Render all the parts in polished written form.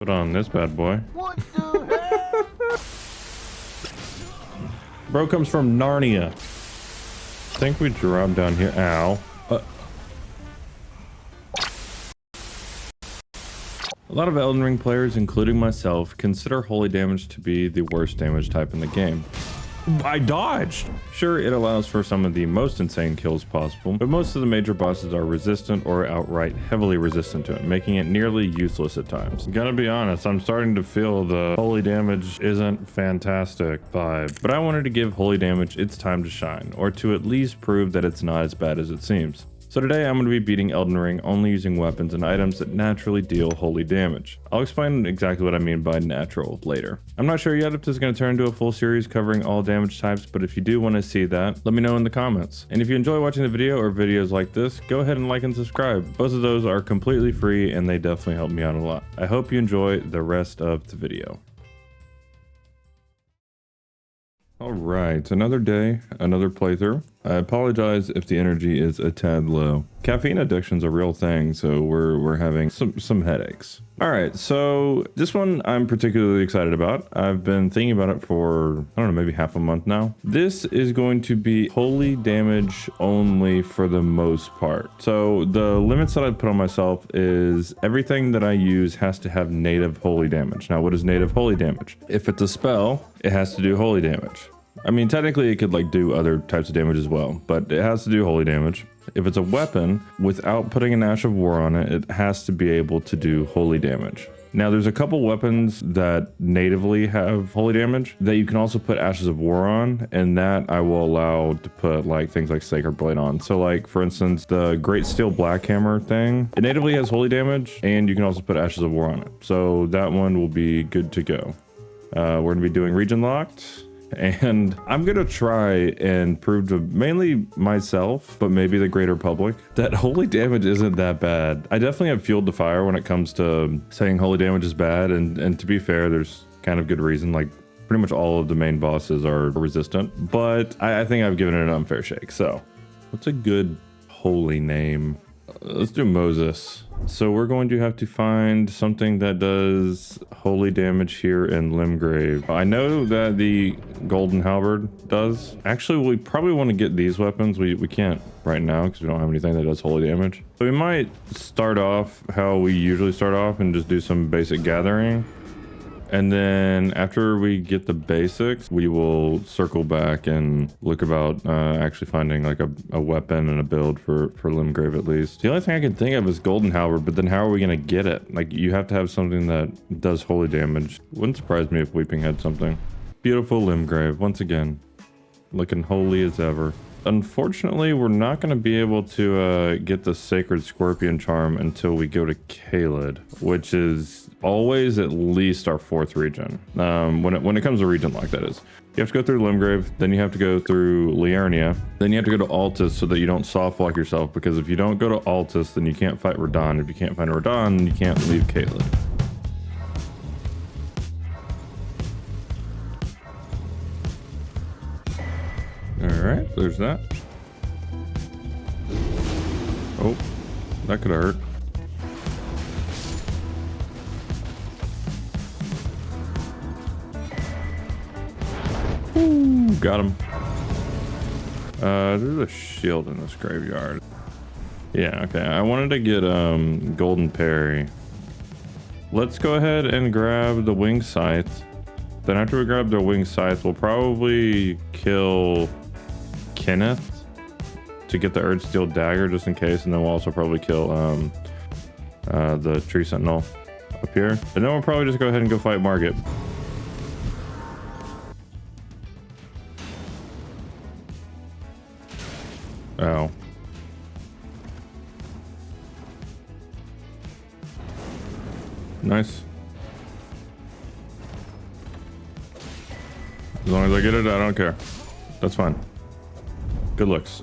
Put on this bad boy. What the hell? Bro comes from Narnia. I think we drop down here. Ow. A lot of Elden Ring players, including myself, consider holy damage to be the worst damage type in the game. I dodged! Sure, it allows for some of the most insane kills possible, but most of the major bosses are resistant or outright heavily resistant to it, making it nearly useless at times. Gotta be honest, I'm starting to feel the holy damage isn't fantastic vibe, but I wanted to give holy damage its time to shine, or to at least prove that it's not as bad as it seems. So today I'm going to be beating Elden Ring only using weapons and items that naturally deal holy damage. I'll explain exactly what I mean by natural later. I'm not sure yet if this is going to turn into a full series covering all damage types, but if you do want to see that, let me know in the comments. And if you enjoy watching the video or videos like this, go ahead and like and subscribe. Both of those are completely free and they definitely help me out a lot. I hope you enjoy the rest of the video. All right, another day, another playthrough. I apologize if the energy is a tad low. Caffeine addiction's a real thing, so we're having some headaches. All right, so this one I'm particularly excited about. I've been thinking about it for, I don't know, maybe half a month now. This is going to be holy damage only for the most part. So the limits that I put on myself is everything that I use has to have native holy damage. Now, what is native holy damage? If it's a spell, it has to do holy damage. I mean, technically it could like do other types of damage as well, but it has to do holy damage. If it's a weapon, without putting an Ash of War on it, it has to be able to do holy damage. Now, there's a couple weapons that natively have holy damage that you can also put Ashes of War on, and that I will allow to put like things like Sacred Blade on. So like, for instance, the Great Steel Blackhammer thing, it natively has holy damage, and you can also put Ashes of War on it. So that one will be good to go. We're going to be doing region locked. And I'm gonna try and prove to mainly myself, but maybe the greater public, that holy damage isn't that bad. I definitely have fueled the fire when it comes to saying holy damage is bad, and to be fair, there's kind of good reason. Like pretty much all of the main bosses are resistant, but I think I've given it an unfair shake. So what's a good holy name? Let's do Moses. So we're going to have to find something that does holy damage here in Limgrave. I know that the golden halberd does. Actually, we probably want to get these weapons. We can't right now because we don't have anything that does holy damage. So we might start off how we usually start off and just do some basic gathering. And then after we get the basics, we will circle back and look about actually finding like a weapon and a build for Limgrave at least. The only thing I can think of is Golden Halberd, but then how are we going to get it? Like you have to have something that does holy damage. Wouldn't surprise me if Weeping had something. Beautiful Limgrave, once again, looking holy as ever. Unfortunately, we're not going to be able to get the Sacred Scorpion Charm until we go to Caelid, which is always at least our 4th region. When it comes to region lock, that is. You have to go through Limgrave, then you have to go through Liurnia, then you have to go to Altus so that you don't soft lock yourself, because if you don't go to Altus, then you can't fight Radahn. If you can't find Radahn, then you can't leave Caelid. Alright, there's that. Oh, that could hurt. Ooh, got him. There's a shield in this graveyard. Yeah, okay. I wanted to get golden parry. Let's go ahead and grab the wing scythe. Then after we grab the wing scythe, we'll probably kill Kenneth to get the Earth Steel Dagger just in case, and then we'll also probably kill the Tree Sentinel up here. And then we'll probably just go ahead and go fight Margit. Oh. Nice. As long as I get it, I don't care. That's fine. Good looks.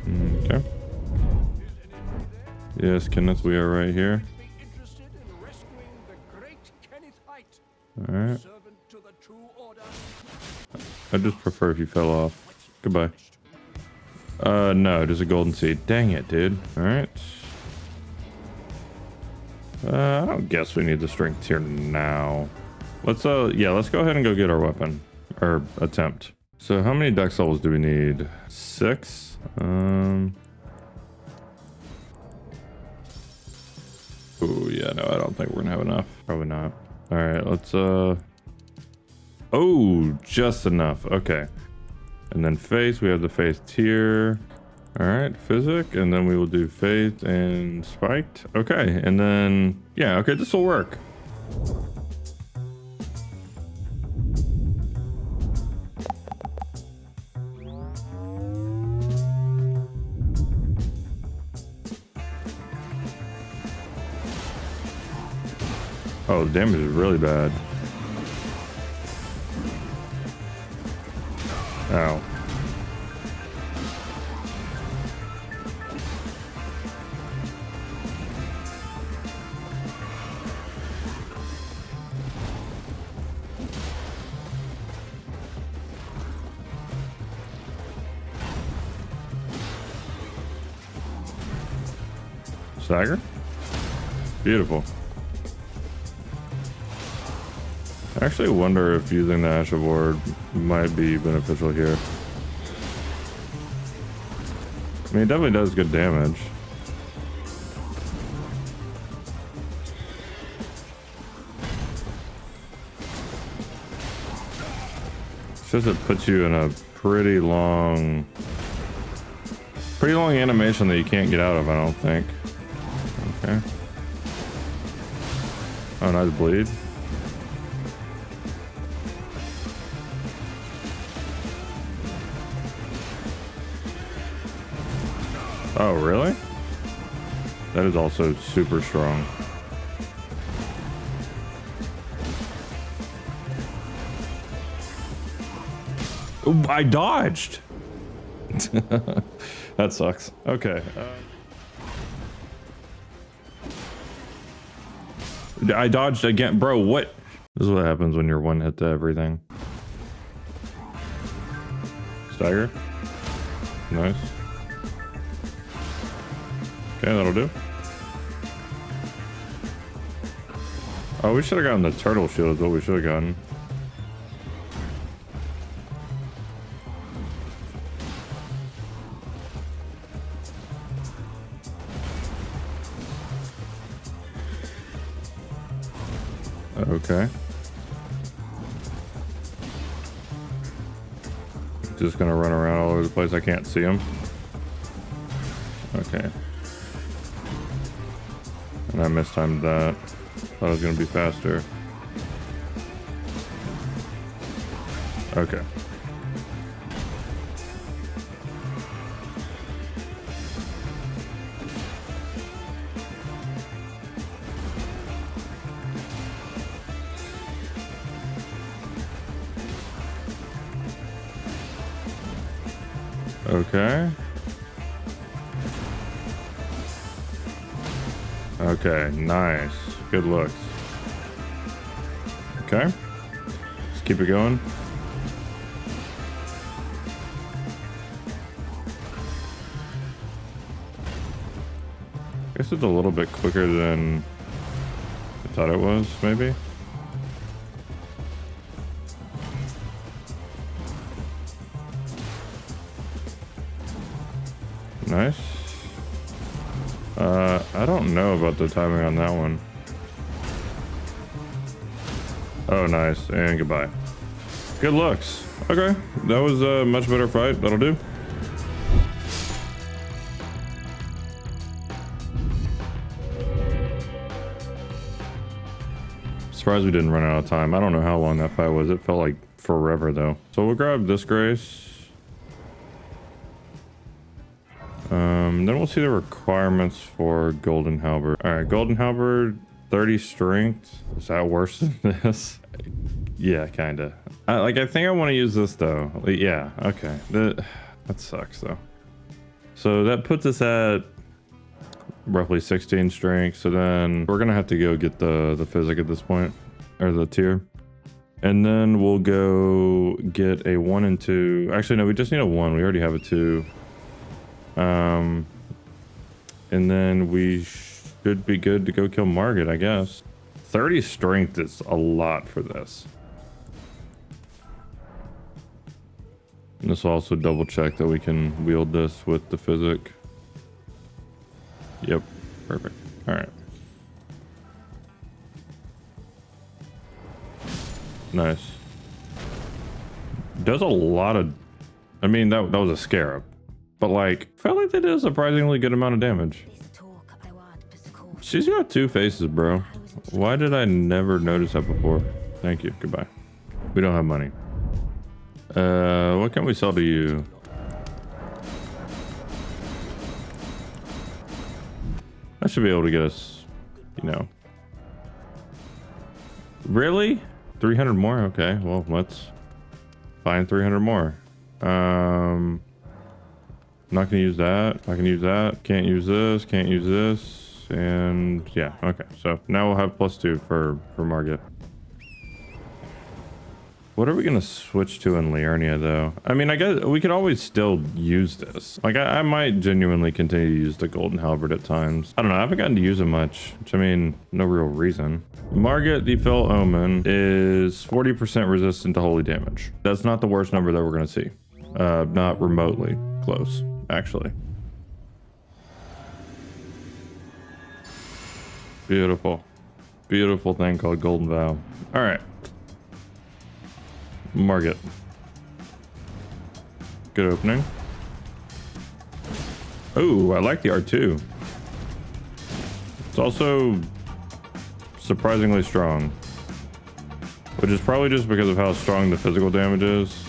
Okay. Yes, Kenneth, we are right here. Alright. I just prefer if you fell off. Goodbye. No, just a golden seed. Dang it, dude. Alright. I don't guess we need the strength tier now. Let's yeah, let's go ahead and go get our weapon or attempt. So how many dex levels do we need? 6. Oh yeah, no, I don't think we're gonna have enough. Probably not. All right, let's oh, just enough. Okay. And then faith, we have the faith tier. All right, physic, and then we will do faith and spiked. Okay, and then yeah, okay, this will work. Oh, the damage is really bad. Ow. Stagger? Beautiful. I actually wonder if using the Asher Ward might be beneficial here. I mean, it definitely does good damage. It's just it puts you in a pretty long animation that you can't get out of, I don't think. Okay. Oh, nice bleed. Oh, really? That is also super strong. Ooh, I dodged. That sucks. Okay. I dodged again. Bro, what? This is what happens when you're one hit to everything. Stagger. Nice. Okay, that'll do. Oh, we should have gotten the turtle shield is what we should have gotten. Okay. Just gonna run around all over the place. I can't see him. Okay. And I mistimed that. Thought it was gonna be faster. Okay. Okay. Okay, nice. Good looks. Okay. Let's keep it going. I guess it's a little bit quicker than I thought it was, maybe. Nice. I don't know about the timing on that one. Oh, nice. And goodbye. Good looks. Okay. That was a much better fight. That'll do. Surprised we didn't run out of time. I don't know how long that fight was. It felt like forever though. So we'll grab this grace. Then we'll see the requirements for Golden Halberd. All right, Golden Halberd, 30 strength. Is that worse than this? Yeah, kinda. I think I want to use this though. Yeah, okay. That sucks though. So that puts us at roughly 16 strength. So then we're gonna have to go get the physic at this point, or the tier. And then we'll go get a 1 and 2. Actually, no, we just need a 1. We already have a 2. And then we should be good to go kill Margit, I guess. 30 strength is a lot for this. And this will also double check that we can wield this with the physic. Yep, perfect. All right. Nice. Does a lot of, I mean, that was a scarab, but like, felt like they did a surprisingly good amount of damage. She's got 2 faces, bro. Why did I never notice that before? Thank you. Goodbye. We don't have money. What can we sell to you? I should be able to get us, you know. Really? 300 more? Okay, well, let's find 300 more. Not gonna use that. I can use that. Can't use this. Can't use this. And yeah, okay. So now we'll have +2 for Margit. What are we gonna switch to in Liurnia though? I mean, I guess we could always still use this. Like I might genuinely continue to use the golden halberd at times. I don't know, I haven't gotten to use it much, which I mean, no real reason. Margit the Fell Omen is 40% resistant to holy damage. That's not the worst number that we're gonna see. Not remotely close, actually. Beautiful. Beautiful thing called Golden Vow. All right. Margit. Good opening. Oh, I like the R2. It's also surprisingly strong, which is probably just because of how strong the physical damage is.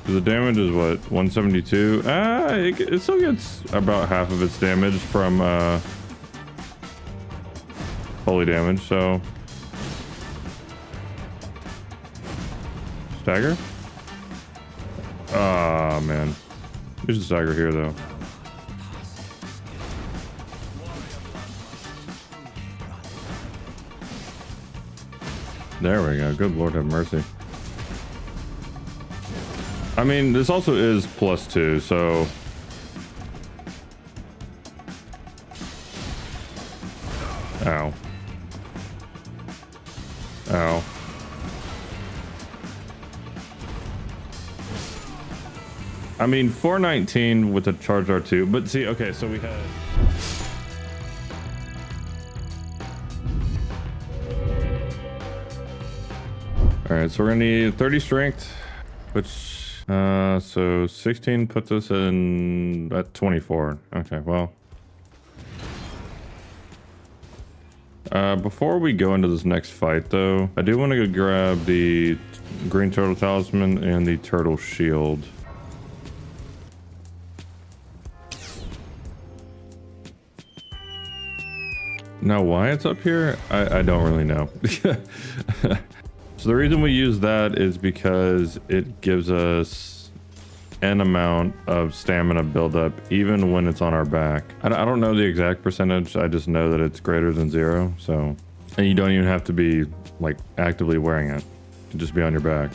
The damage is what, 172? It still gets about half of its damage from holy damage, so. Stagger? Ah, man. There's a stagger here, though. There we go. Good Lord have mercy. I mean, this also is +2, so. Ow. Ow. I mean, 419 with a charge R2, but see, okay, so we had. All right, so we're gonna need 30 strength, which. So 16 puts us in at 24. Okay, well. Before we go into this next fight, though, I do want to go grab the green turtle talisman and the turtle shield. Now, why it's up here, I don't really know. So the reason we use that is because it gives us an amount of stamina buildup even when it's on our back. I don't know the exact percentage. I just know that it's greater than 0. So, and you don't even have to be like actively wearing it. You can just be on your back.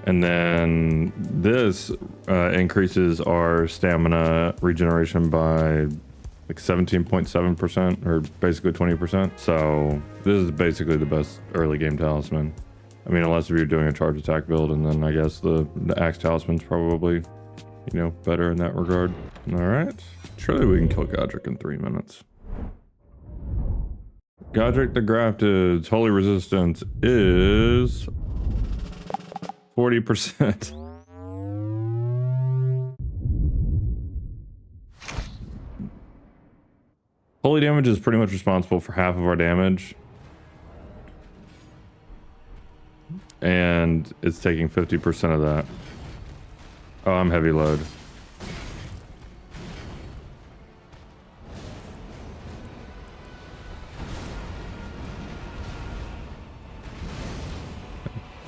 And then this increases our stamina regeneration by like 17.7%, or basically 20%. So this is basically the best early game talisman. I mean, unless if you're doing a charge attack build, and then I guess the axe talisman's probably, you know, better in that regard. All right, surely we can kill Godrick in 3 minutes. Godrick the Grafted's holy resistance is 40%. Holy damage is pretty much responsible for half of our damage. And it's taking 50% of that. Oh, I'm heavy load.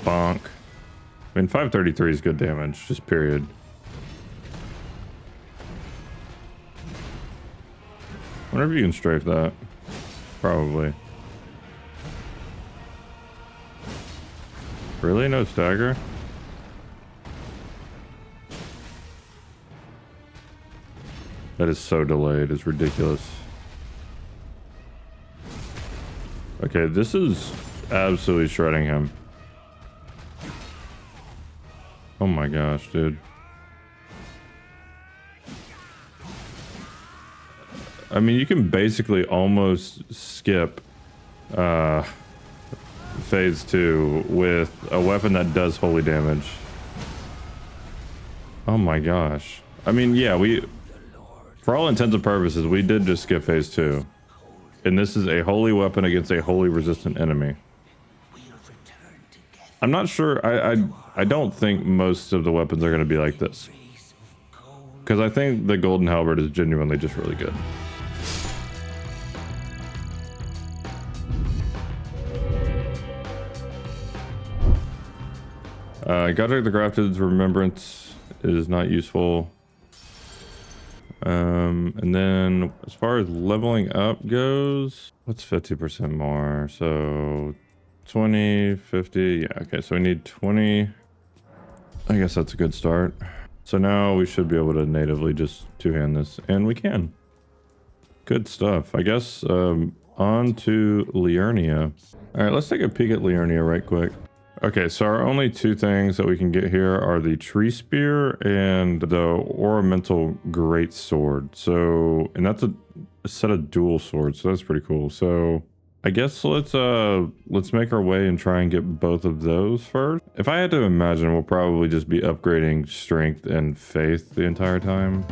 Bonk. I mean, 533 is good damage, just period. Wonder if you can strafe that. Probably. Really? No stagger? That is so delayed. It's ridiculous. Okay, this is absolutely shredding him. Oh my gosh, dude. I mean, you can basically almost skip phase 2 with a weapon that does holy damage. Oh my gosh. I mean, yeah, for all intents and purposes, we did just skip phase 2. And this is a holy weapon against a holy resistant enemy. I'm not sure. I don't think most of the weapons are going to be like this. Because I think the golden halberd is genuinely just really good. Godrick the Grafted's Remembrance is not useful. And then as far as leveling up goes, what's 50% more? So 20, 50, yeah, okay, so we need 20. I guess that's a good start. So now we should be able to natively just two-hand this, and we can. Good stuff. I guess on to Liurnia. All right, let's take a peek at Liurnia right quick. Okay, so our only two things that we can get here are the tree spear and the ornamental great sword. So, and that's a set of dual swords, so that's pretty cool. So I guess let's make our way and try and get both of those first. If I had to imagine, we'll probably just be upgrading strength and faith the entire time.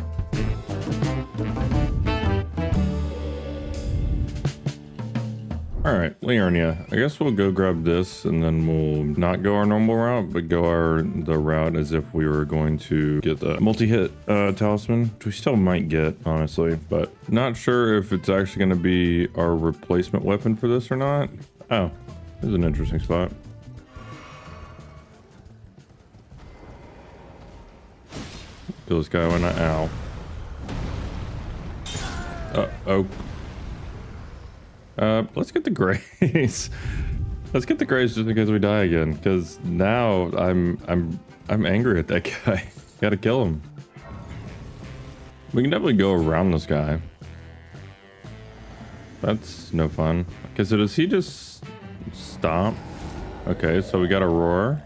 All right, Liurnia. I guess we'll go grab this, and then we'll not go our normal route, but go the route as if we were going to get the multi-hit talisman, which we still might get, honestly, but not sure if it's actually going to be our replacement weapon for this or not. Oh, this is an interesting spot. Kill this guy when I ow. Oh. Let's get the grace. Let's get the grace just because we die again. Because now I'm angry at that guy. Gotta kill him. We can definitely go around this guy. That's no fun. Okay, so does he just stomp? Okay, so we got a roar.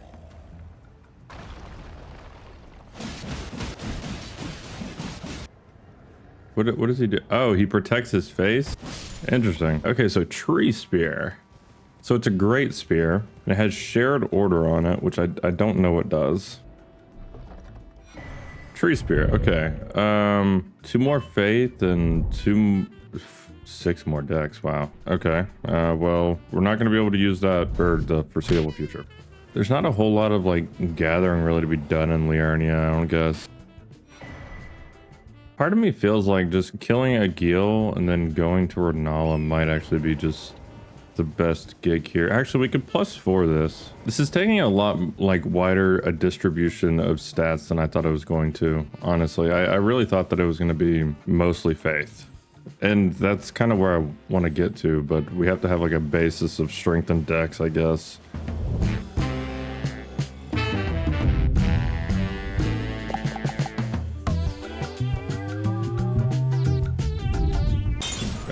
What does he do? Oh, he protects his face. Interesting. Okay, so tree spear. So it's a great spear. And it has shared order on it, which I don't know what does. Tree spear. Okay. 2 more faith and 6 more dex. Wow. Okay. Well, we're not going to be able to use that for the foreseeable future. There's not a whole lot of like gathering really to be done in Liurnia, I don't guess. Part of me feels like just killing a Gil and then going to Renala might actually be just the best gig here. Actually, we could +4 this. This is taking a lot like wider a distribution of stats than I thought it was going to. Honestly, I really thought that it was going to be mostly faith. And that's kind of where I want to get to, but we have to have like a basis of strength and dex, I guess.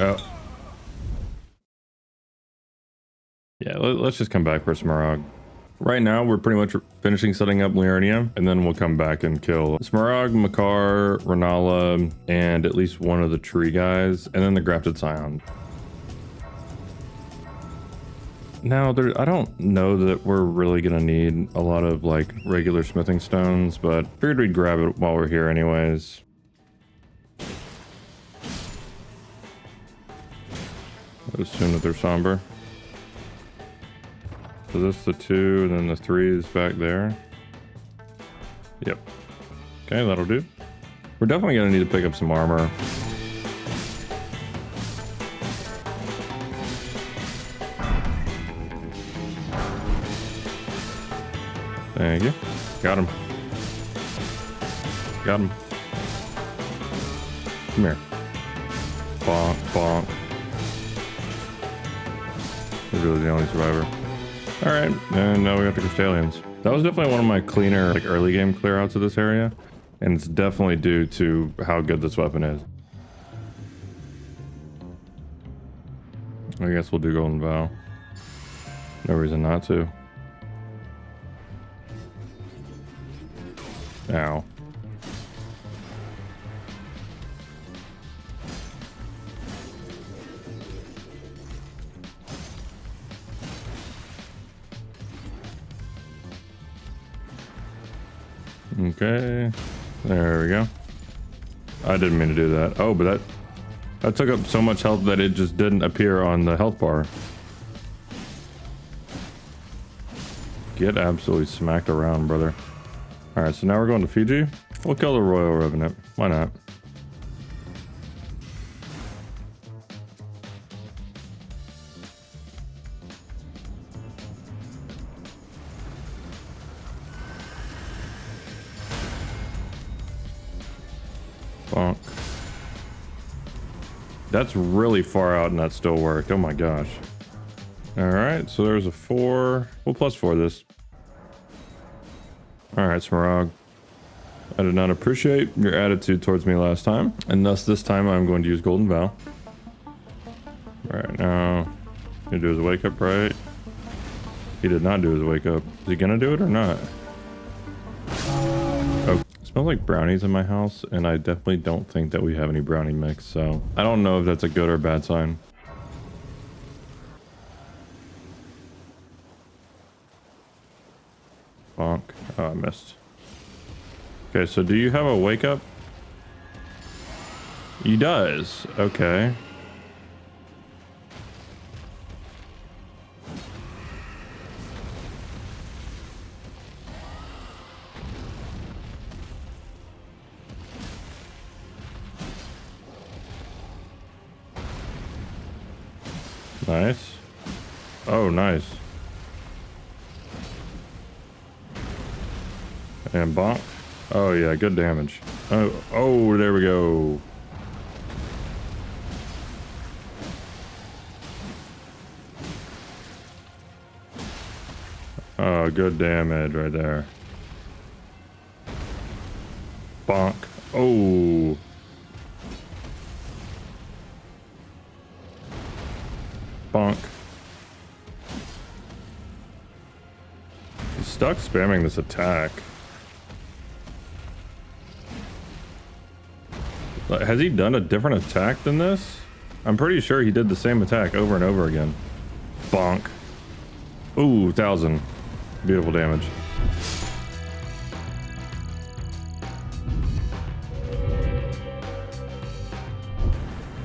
Oh. Yeah, let's just come back for Smaragd. Right now, we're pretty much finishing setting up Liurnia, and then we'll come back and kill Smaragd, Makar, Renala, and at least one of the tree guys, and then the Grafted Scion. Now, I don't know that we're really gonna need a lot of like regular smithing stones, but figured we'd grab it while we're here anyways. I assume that they're somber. So this the 2, and then the 3 is back there. Yep. Okay, that'll do. We're definitely gonna need to pick up some armor. Thank you. Got him. Got him. Come here. Bonk, bonk. He's really the only survivor. All right, and now we got the Crystallians. That was definitely one of my cleaner, like early game clear outs of this area. And it's definitely due to how good this weapon is. I guess we'll do Golden Vow. No reason not to. Ow. Okay, there we go. I didn't mean to do that. Oh, but that took up so much health that it just didn't appear on the health bar. Get absolutely smacked around, brother. All right, so now we're going to Fiji. We'll kill the Royal Revenant. Why not? Bonk. That's really far out and that still worked. Oh my gosh. All right, so there's a 4. We'll +4 this. All right, Smaragd. I did not appreciate your attitude towards me last time, and thus this time I'm going to use Golden Vow. All right, now he do his wake up, right? He did not do his wake up. Is he gonna do it or not? Oh, it smells like brownies in my house, and I definitely don't think that we have any brownie mix, so I don't know if that's a good or bad sign. Bonk. Oh, I missed. Okay, so do you have a wake up? He does. Okay. Nice. Oh, nice. And bonk. Oh yeah, good damage. Oh, there we go. Oh, good damage right there. Bonk. Oh. Bonk. He's stuck spamming this attack. Has he done a different attack than this? I'm pretty sure he did the same attack over and over again. Bonk. Ooh, 1,000. Beautiful damage.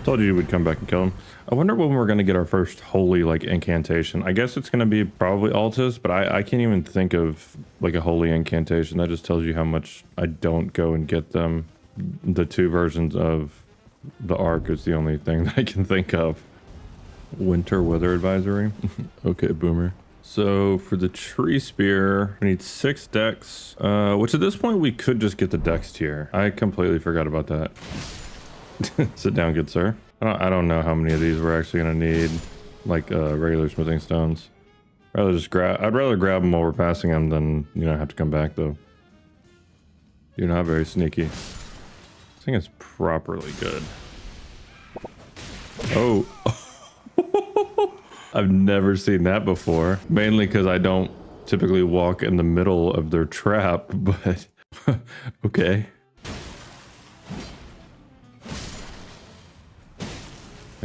Told you would come back and kill him. I wonder when we're going to get our first holy like incantation. I guess it's going to be probably Altus, but I can't even think of like a holy incantation. That just tells you how much I don't go and get them. The 2 versions of the Ark is the only thing that I can think of. Winter weather advisory. Okay, boomer. So for the tree spear, we need 6 decks, which at this point we could just get the dex tier. I completely forgot about that. Sit down, good sir. I don't know how many of these we're actually gonna need, like regular smithing stones. I'd rather grab them while we're passing them than, you know, have to come back though. You're not very sneaky. I think it's properly good. Oh. I've never seen that before. Mainly because I don't typically walk in the middle of their trap, but okay.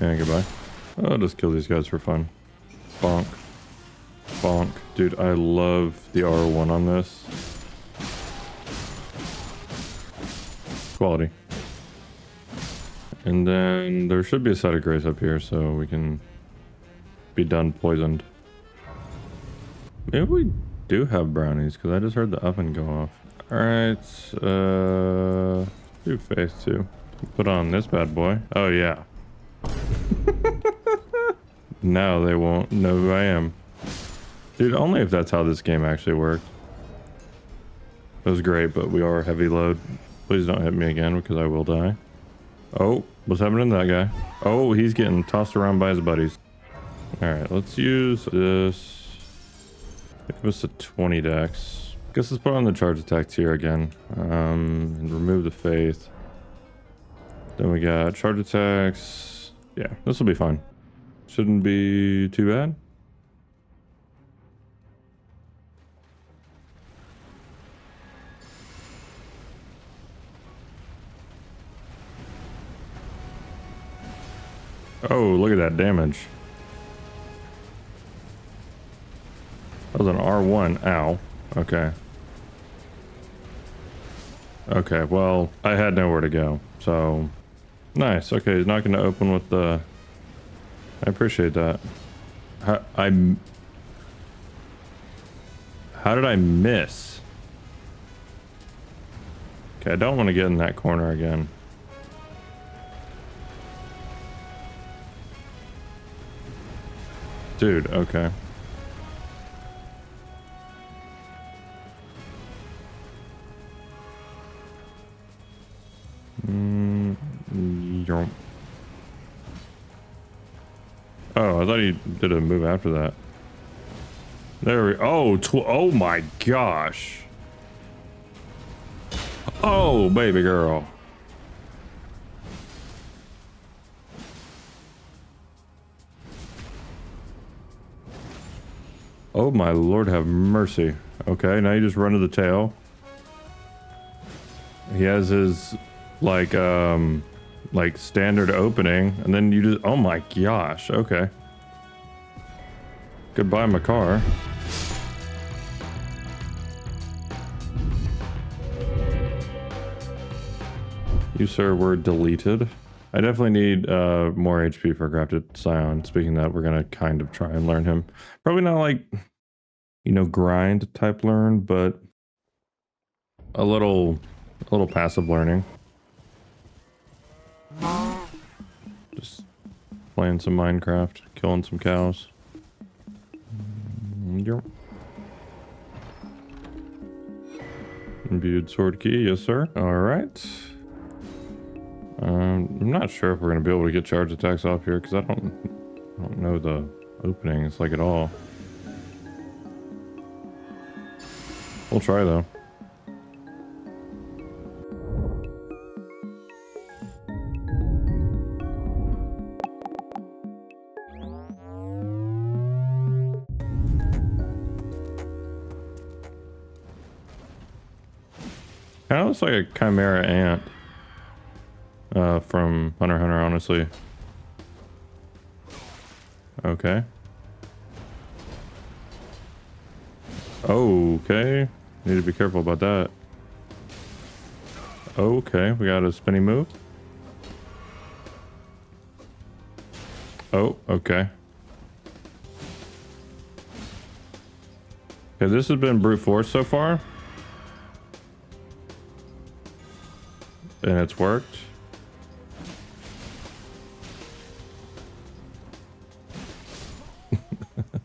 Yeah, goodbye. I'll just kill these guys for fun. Bonk. Bonk. Dude, I love the R1 on this. Quality. And then there should be a side of grace up here so we can be done poisoned. Maybe we do have brownies because I just heard the oven go off. Alright, do phase 2. Put on this bad boy. Oh yeah. Now they won't know who I am. Dude, only if that's how this game actually worked. It was great, but we are heavy load. Please don't hit me again because I will die. Oh, what's happening to that guy? Oh, he's getting tossed around by his buddies. All right, let's use this. Give us a 20 dex. Guess let's put on the charge attack tier again. And remove the faith. Then we got charge attacks. Yeah, this will be fine. Shouldn't be too bad. Oh, look at that damage. That was an R1. Ow. Okay. Okay, well, I had nowhere to go, so... Nice. Okay, he's not going to open with the... I appreciate that. How did I miss? Okay, I don't want to get in that corner again. Dude, okay. Oh, I thought he did a move after that. There we oh my gosh. Oh, baby girl. Oh my Lord, have mercy. Okay, now you just run to the tail. He has his like standard opening, and then you just, oh my gosh, okay. Goodbye, my car. You, sir, were deleted. I definitely need more HP for Grafted Scion. Speaking of that, we're gonna kind of try and learn him. Probably not like, you know, grind type learn, but a little passive learning. Just playing some Minecraft, killing some cows. Imbued sword key, yes sir. All right. I'm not sure if we're gonna be able to get charge attacks off here because I don't know the openings like at all. We'll try though. Kind of looks like a chimera ant from Hunter x Hunter, honestly. Okay. Okay. Need to be careful about that. Okay, we got a spinning move. Oh, okay. Okay, this has been brute force so far. And it's worked.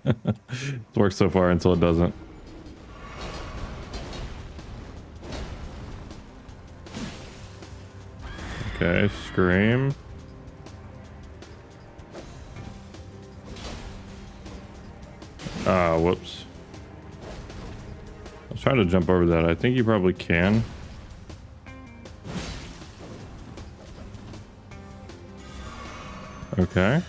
It's worked so far until it doesn't. Okay, scream. Ah, whoops. I was trying to jump over that. I think you probably can. Okay.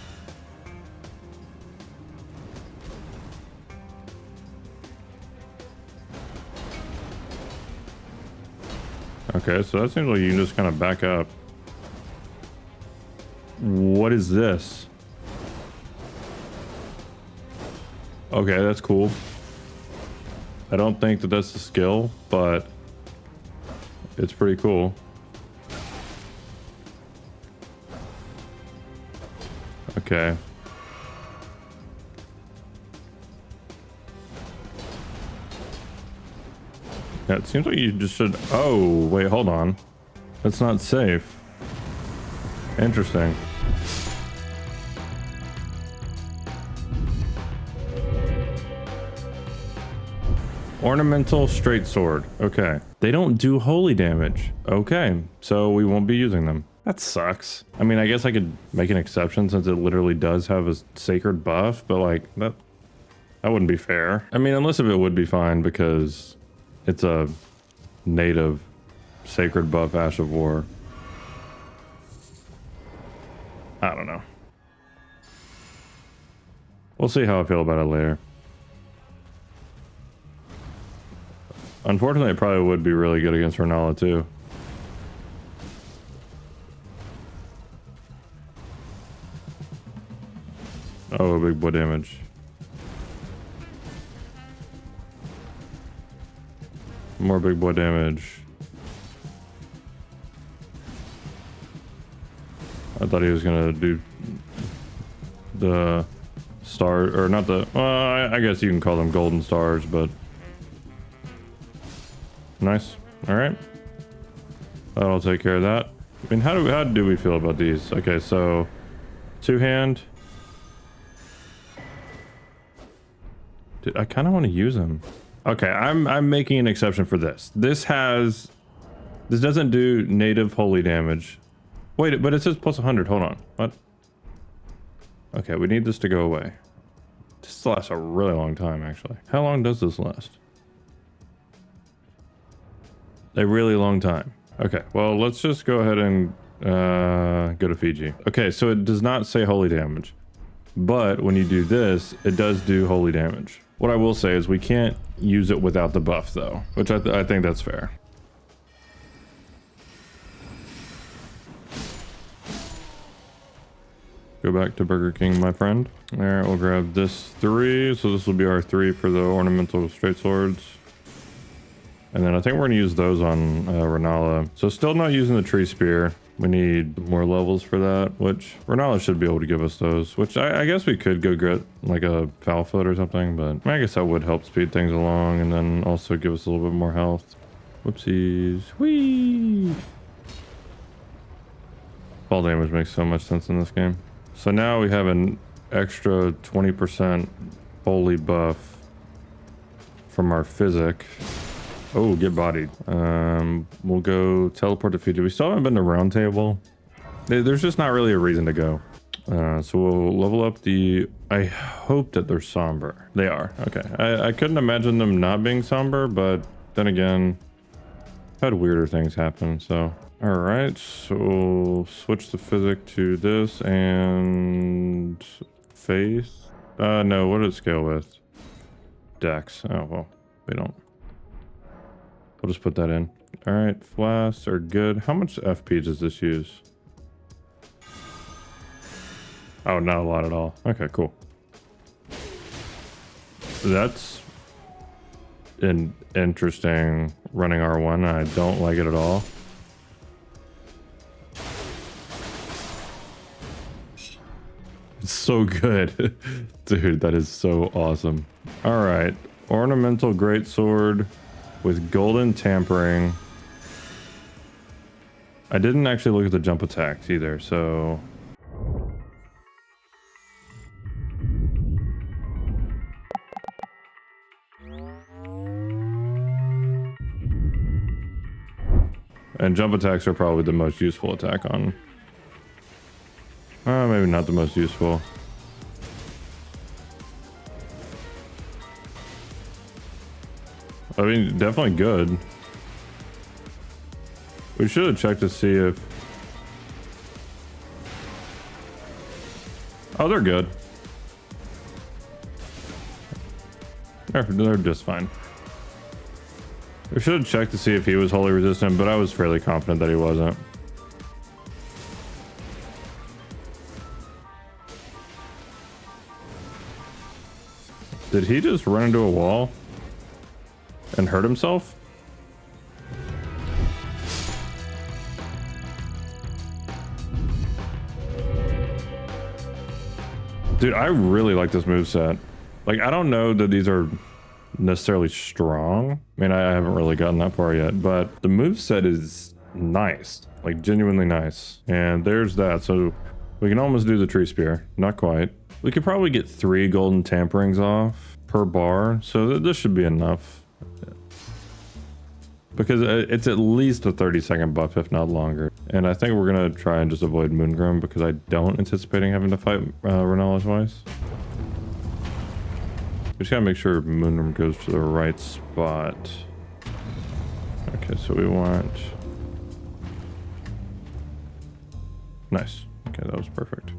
Okay, so that seems like you can just kind of back up. What is this? Okay, that's cool. I don't think that that's the skill, but it's pretty cool. Okay. Yeah, it seems like you just should... Oh, wait, hold on. That's not safe. Interesting. Ornamental straight sword. Okay. They don't do holy damage. Okay, so we won't be using them. That sucks. I mean, I guess I could make an exception since it literally does have a sacred buff, but like that That wouldn't be fair. I mean, unless if it would be fine because it's a native sacred buff Ash of War. I don't know. We'll see how I feel about it later. Unfortunately, it probably would be really good against Renala too. Oh, big boy damage. More big boy damage. I thought he was gonna do the star, or not the, well, I guess you can call them golden stars, but nice. All right, that'll take care of that. I mean, how do we feel about these? Okay, so two hand. Dude, I kind of want to use them. Okay, I'm making an exception for this. This doesn't do native holy damage. Wait, but it says plus 100. Hold on. What? Okay, we need this to go away. This lasts a really long time, actually. How long does this last? A really long time. Okay, well, let's just go ahead and go to Fiji. Okay, so it does not say holy damage, but when you do this, it does do holy damage. What I will say is we can't use it without the buff, though, which I think that's fair. Go back to Burger King, my friend. All right, we'll grab this 3. So this will be our 3 for the ornamental straight swords. And then I think we're going to use those on Renala. So still not using the tree spear. We need more levels for that, which Renala should be able to give us those, which I guess we could go get like a foul foot or something, but I guess that would help speed things along and then also give us a little bit more health. Whoopsies. Whee! Fall damage makes so much sense in this game. So now we have an extra 20% holy buff from our physic. Oh, get bodied. We'll go teleport to Fiji. We still haven't been to Round Table. There's just not really a reason to go. So we'll level up the... I hope that they're somber. They are. Okay. I couldn't imagine them not being somber, but then again, I've had weirder things happen, so... Alright, so we'll switch the physic to this and... Faith? No, what did it scale with? Dex. Oh, well, we don't. We'll just put that in. All right, flasks are good. How much FP does this use? Oh, not a lot at all. Okay, cool. That's an interesting running R1. I don't like it at all. It's so good. Dude, that is so awesome. All right, ornamental greatsword with golden tampering. I didn't actually look at the jump attacks either, so... And jump attacks are probably the most useful attack on... maybe not the most useful. I mean, definitely good. We should have checked to see if... Oh, they're good. They're just fine. We should have checked to see if he was wholly resistant, but I was fairly confident that he wasn't. Did he just run into a wall and hurt himself? Dude, I really like this moveset. Like, I don't know that these are necessarily strong. I mean, I haven't really gotten that far yet, but the moveset is nice, like genuinely nice. And there's that. So we can almost do the tree spear. Not quite. We could probably get 3 golden tamperings off per bar. So this should be enough. Because it's at least a 30-second buff, if not longer. And I think we're going to try and just avoid Moongrim because I don't anticipating having to fight Renala twice. We just gotta make sure Moonroom goes to the right spot. Okay, so we want... Nice. Okay, that was perfect.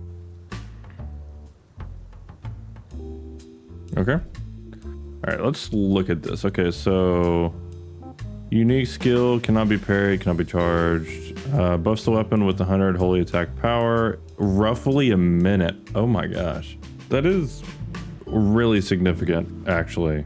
Okay. Alright, let's look at this. Okay, so... Unique skill, cannot be parried, cannot be charged. Buffs the weapon with 100 holy attack power. Roughly a minute. Oh my gosh. That is really significant, actually.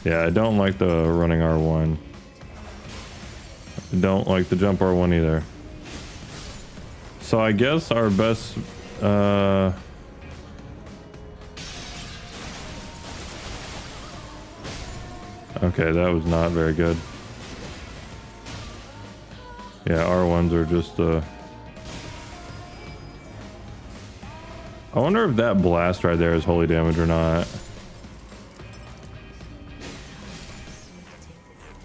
Yeah, I don't like the running R1. I don't like the jump R1 either. So I guess our best... Okay, that was not very good. Yeah, R1s are just... I wonder if that blast right there is holy damage or not.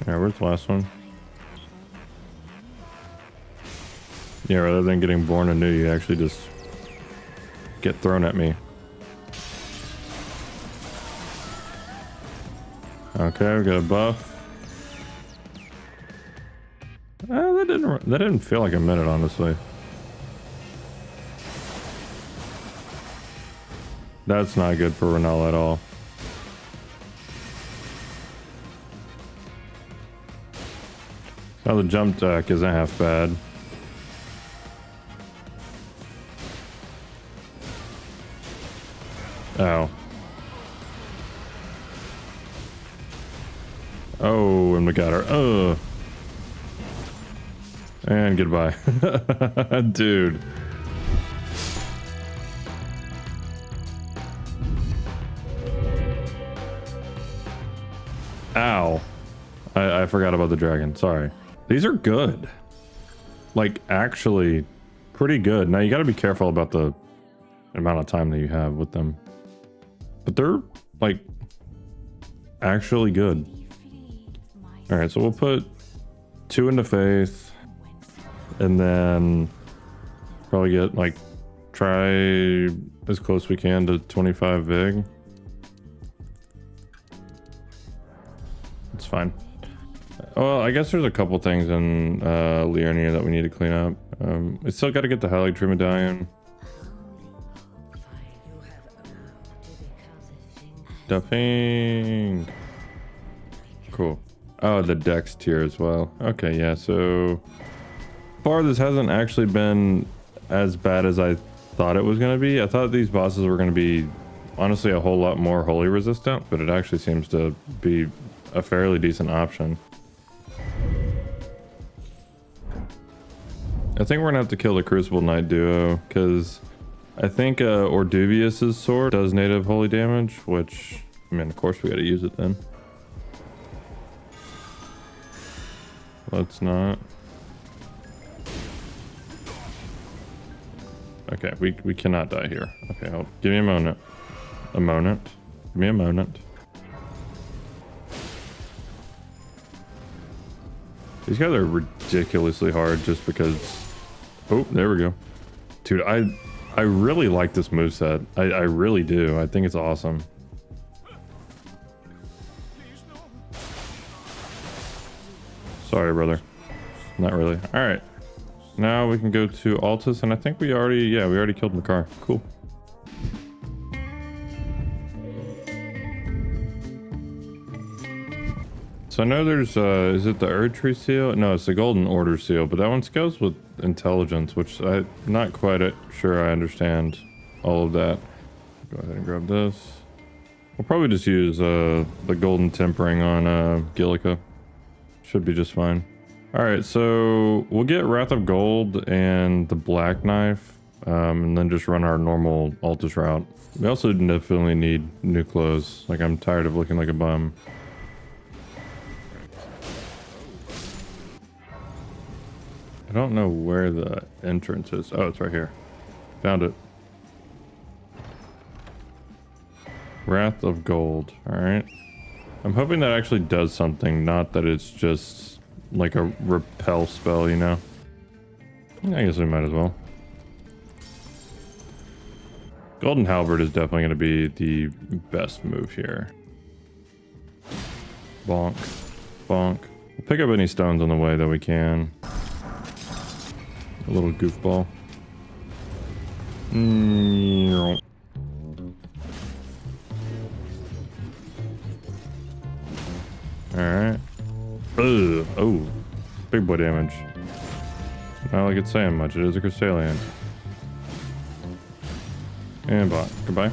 Alright, where's the last one? Yeah, rather than getting born anew, you actually just get thrown at me. Okay, we got a buff. That didn't feel like a minute, honestly. That's not good for Renal at all. Oh, the jump deck isn't half bad. Oh. Oh, and we got her. Oh. And goodbye. Dude. Ow. I forgot about the dragon. Sorry. These are good. Like, actually, pretty good. Now, you gotta be careful about the amount of time that you have with them. But they're, like, actually good. Alright, so we'll put 2 into Faith. And then probably get, like, try as close we can to 25 Vig. It's fine. Well, I guess there's a couple things in Liurnia that we need to clean up. We still got to get the Highlight Tree Medallion. Stuffing. Cool. Oh, the Dex tier as well. Okay, yeah, so far this hasn't actually been as bad as I thought it was going to be. I thought these bosses were going to be, honestly, a whole lot more holy resistant, but it actually seems to be a fairly decent option. I think we're gonna have to kill the Crucible Knight duo, because I think Orduvius's sword does native holy damage, which, I mean, of course we gotta use it then. Let's not. Okay, we cannot die here. Okay, give me a moment. A moment. Give me a moment. These guys are ridiculously hard just because... Oh, there we go. Dude, I really like this moveset. I really do. I think it's awesome. Sorry, brother. Not really. Alright. Now we can go to Altus, and I think we already killed Makar. Cool. So I know there's, is it the Erdtree seal? No, it's the Golden Order seal, but that one goes with intelligence, which I'm not quite sure I understand all of that. Go ahead and grab this. We'll probably just use the Golden Tempering on Gillica. Should be just fine. Alright, so we'll get Wrath of Gold and the Black Knife, and then just run our normal Altus route. We also definitely need new clothes. Like, I'm tired of looking like a bum. I don't know where the entrance is. Oh, it's right here. Found it. Wrath of Gold. Alright. I'm hoping that actually does something, not that it's just like a repel spell, you know? I guess we might as well. Golden Halberd is definitely going to be the best move here. Bonk. Bonk. We'll pick up any stones on the way that we can. A little goofball. Alright. Oh. Big boy damage. Not like it's saying much. It is a Crystalian. And bot. Goodbye.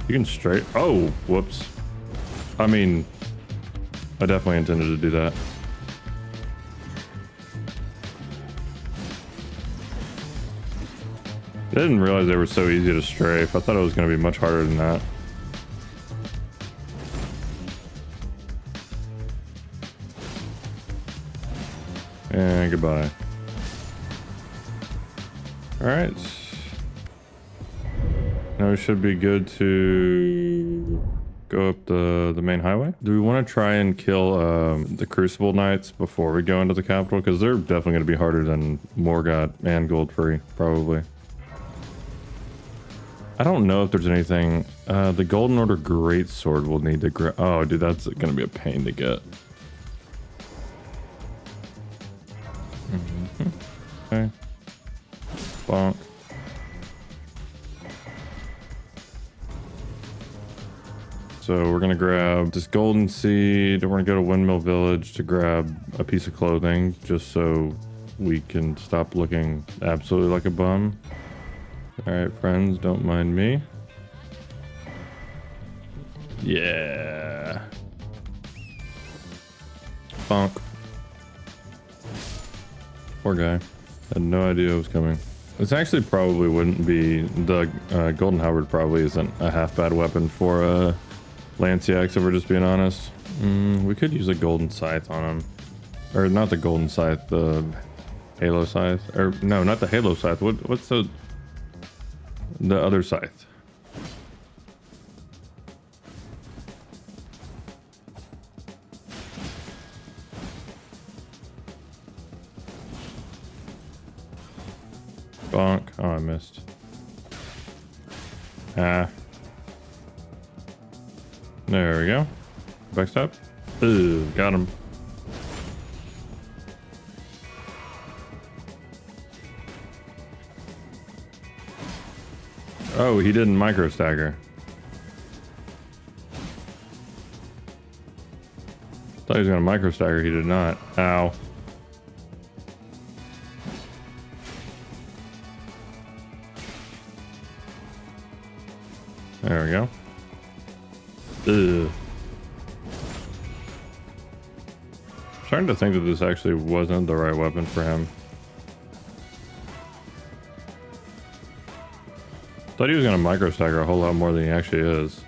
You can straight. Oh, whoops. I mean, I definitely intended to do that. I didn't realize they were so easy to strafe. I thought it was going to be much harder than that. And goodbye. Alright. Now we should be good to go up the main highway. Do we want to try and kill the Crucible Knights before we go into the capital? Because they're definitely going to be harder than Morgott and Goldfree, probably. I don't know if there's anything. The Golden Order Greatsword will need to grab. Oh, dude, that's going to be a pain to get. Okay. Bonk. So we're gonna grab this golden seed. We're gonna go to Windmill Village to grab a piece of clothing just so we can stop looking absolutely like a bum. All right, friends, don't mind me. Yeah. Bonk. Poor guy. Had no idea it was coming. This actually probably wouldn't be the Golden Halberd. Probably isn't a half bad weapon for Lanciax, if we're just being honest. We could use a Golden Scythe on him, or not the Golden Scythe, the Halo Scythe, or no, not the Halo Scythe. What's the other scythe? Bonk. Oh, I missed. Ah. There we go. Backstop. Ooh, got him. Oh, he didn't micro stagger. Thought he was gonna micro stagger. He did not. Ow. There we go. Ugh. I'm starting to think that this actually wasn't the right weapon for him. Thought he was gonna micro stagger a whole lot more than he actually is.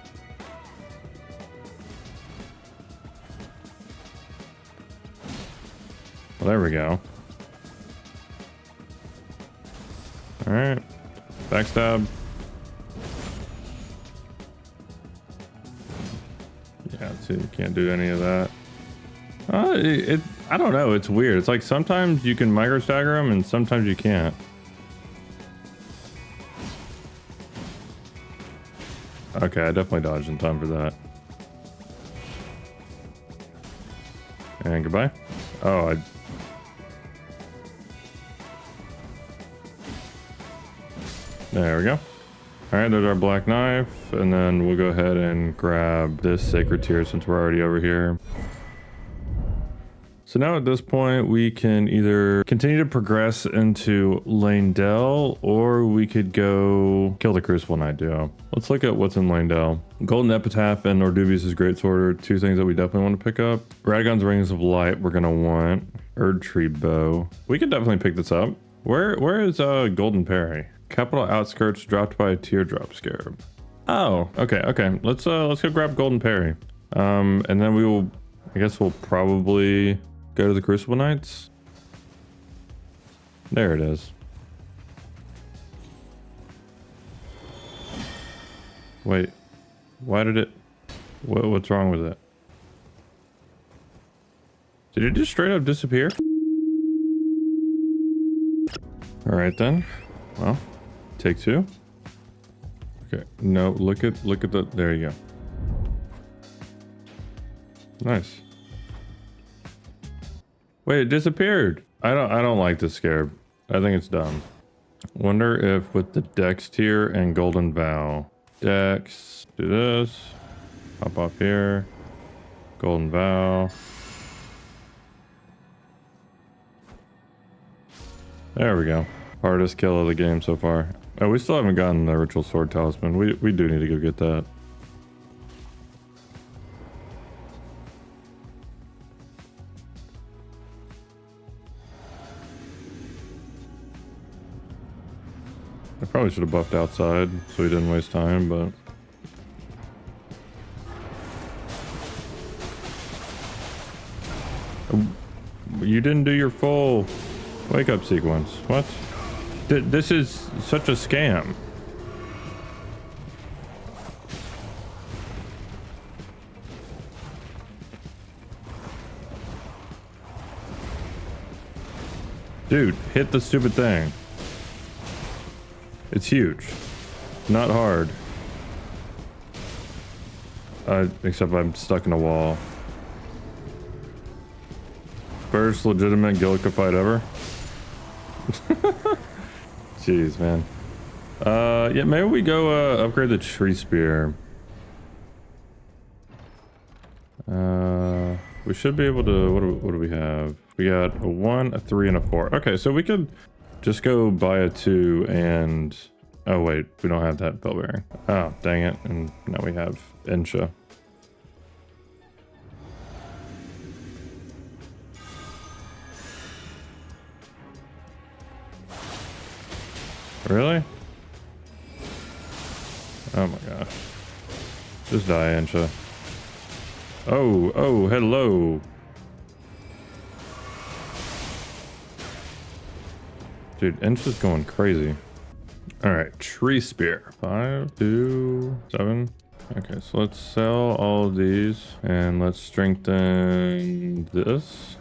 Well, there we go. Alright. Backstab. Yeah, see, you can't do any of that. I don't know, it's weird. It's like sometimes you can micro stagger them and sometimes you can't. Okay, I definitely dodged in time for that. And goodbye. Oh, there we go. All right, there's our black knife, and then we'll go ahead and grab this sacred tear since we're already over here. So now at this point, we can either continue to progress into Leyndell, or we could go kill the Crucible Knight duo. Let's look at what's in Leyndell. Golden Epitaph and Nordubius' Greatsword are two things that we definitely want to pick up. Radagon's Rings of Light we're gonna want. Erdtree Bow. We could definitely pick this up. Where is Golden Parry? Capital outskirts dropped by a teardrop scarab. Oh, okay. Let's go grab Golden Parry. And then I guess we'll probably go to the Crucible Knights. There it is. Wait, why did it? What's wrong with it? Did it just straight up disappear? All right then. Well, take two. Okay. No, look at the. There you go. Nice. Wait, it disappeared. I don't like this scarab. I think it's dumb. Wonder if with the Dex tier and Golden Vow. Dex, do this. Hop up here. Golden Vow. There we go. Hardest kill of the game so far. Oh, we still haven't gotten the Ritual Sword Talisman. We do need to go get that. I probably should have buffed outside so we didn't waste time, but... You didn't do your full wake up sequence. What? This is such a scam. Dude, hit the stupid thing. It's huge. Not hard. Except I'm stuck in a wall. First legitimate Gillica fight ever. Jeez, man. Yeah, maybe we go upgrade the tree spear. We should be able to. What do we have? We got a 1, a 3, and a 4. Okay, so we could just go buy a 2 and. Oh wait, we don't have that bell bearing. Oh dang it! And now we have Insha. Really? Oh my gosh. Just die, Insha. Oh, hello. Dude, Insha's going crazy. Alright, tree spear. 5, 2, 7. Okay, so let's sell all of these and let's strengthen this.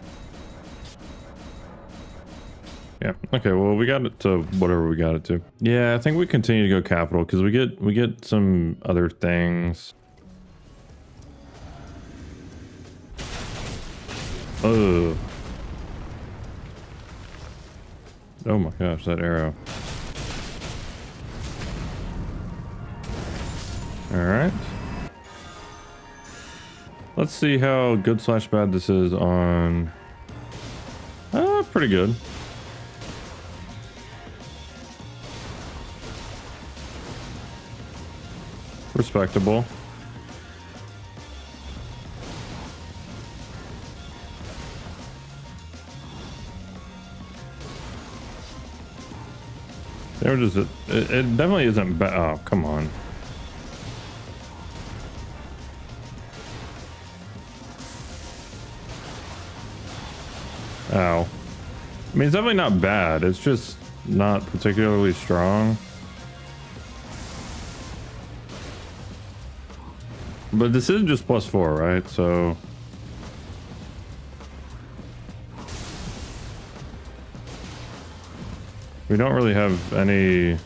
Yeah. Okay. Well, we got it to whatever we got it to. Yeah, I think we continue to go capital because we get some other things. Ugh. Oh my gosh, that arrow. All right. Let's see how good/bad this is on. Pretty good. Respectable. There just it definitely isn't bad. Oh, come on. Ow. I mean, it's definitely not bad. It's just not particularly strong. But this is just +4, right? So we don't really have any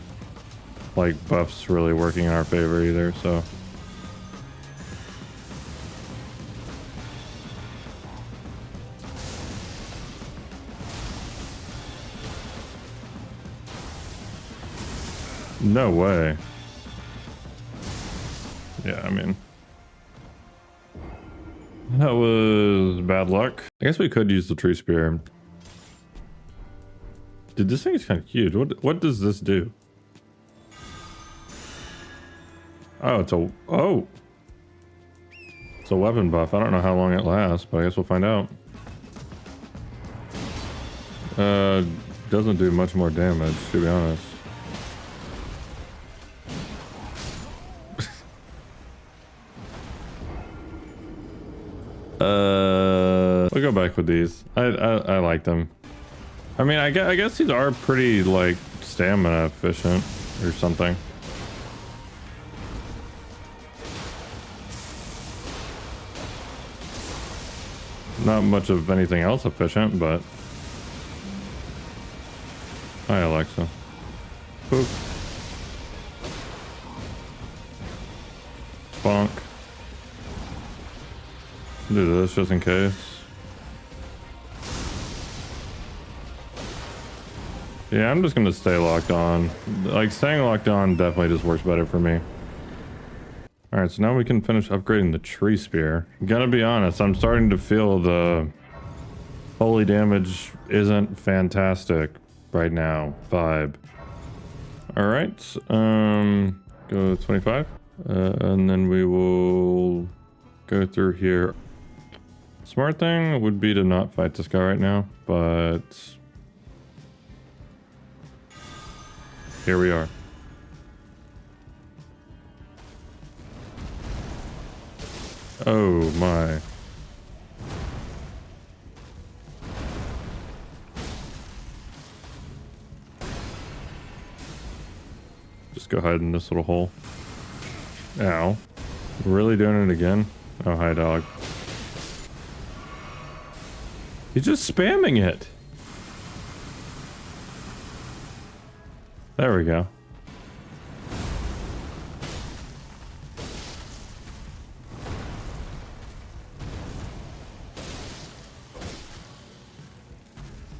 like buffs really working in our favor either, so no way. Yeah, I mean, that was bad luck. I guess we could use the tree spear. Dude, this thing is kind of huge. What does this do? Oh, it's a weapon buff. I don't know how long it lasts, but I guess we'll find out. Doesn't do much more damage, to be honest. We'll go back with these. I like them. I mean, I guess these are pretty like stamina efficient or something. Not much of anything else efficient, but... Hi, Alexa. Boop. Bonk. Do this just in case. Yeah, I'm just gonna stay locked on. Like, staying locked on definitely just works better for me. Alright, so now we can finish upgrading the tree spear. Gotta be honest, I'm starting to feel the holy damage isn't fantastic right now vibe. Alright, go 25. And then we will go through here. Smart thing would be to not fight this guy right now, but here we are. Oh my. Just go hide in this little hole. Ow. Really doing it again? Oh, hi, dog. He's just spamming it. There we go.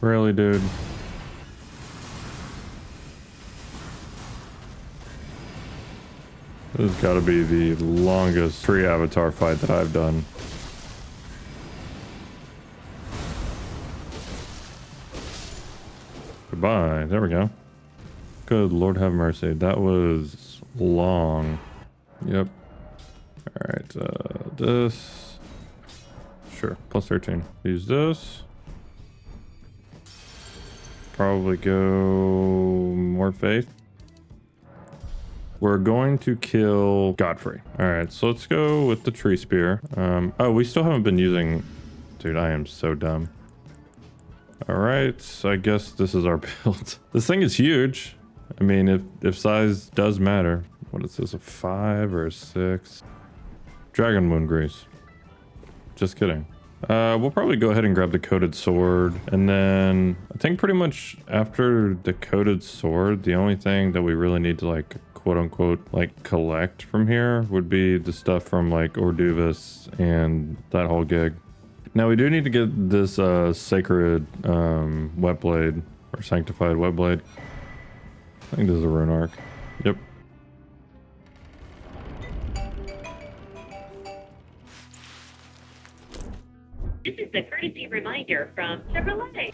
Really, dude? This has got to be the longest tree avatar fight that I've done. Goodbye. There we go. Good Lord have mercy. That was long. Yep. Alright, this. Sure, plus 13. Use this. Probably go more faith. We're going to kill Godfrey. Alright, so let's go with the tree spear. Oh, we still haven't been using... Dude, I am so dumb. Alright, so I guess this is our build. This thing is huge. I mean, if size does matter. What is this, a 5 or a 6? Dragon wound grease. Just kidding. We'll probably go ahead and grab the coated sword, and then I think pretty much after the coated sword, the only thing that we really need to like quote unquote like collect from here would be the stuff from like Orduvis and that whole gig. Now we do need to get this sacred wet blade or sanctified wet blade. I think this is a rune arc. Yep. This is a courtesy reminder from Chevrolet.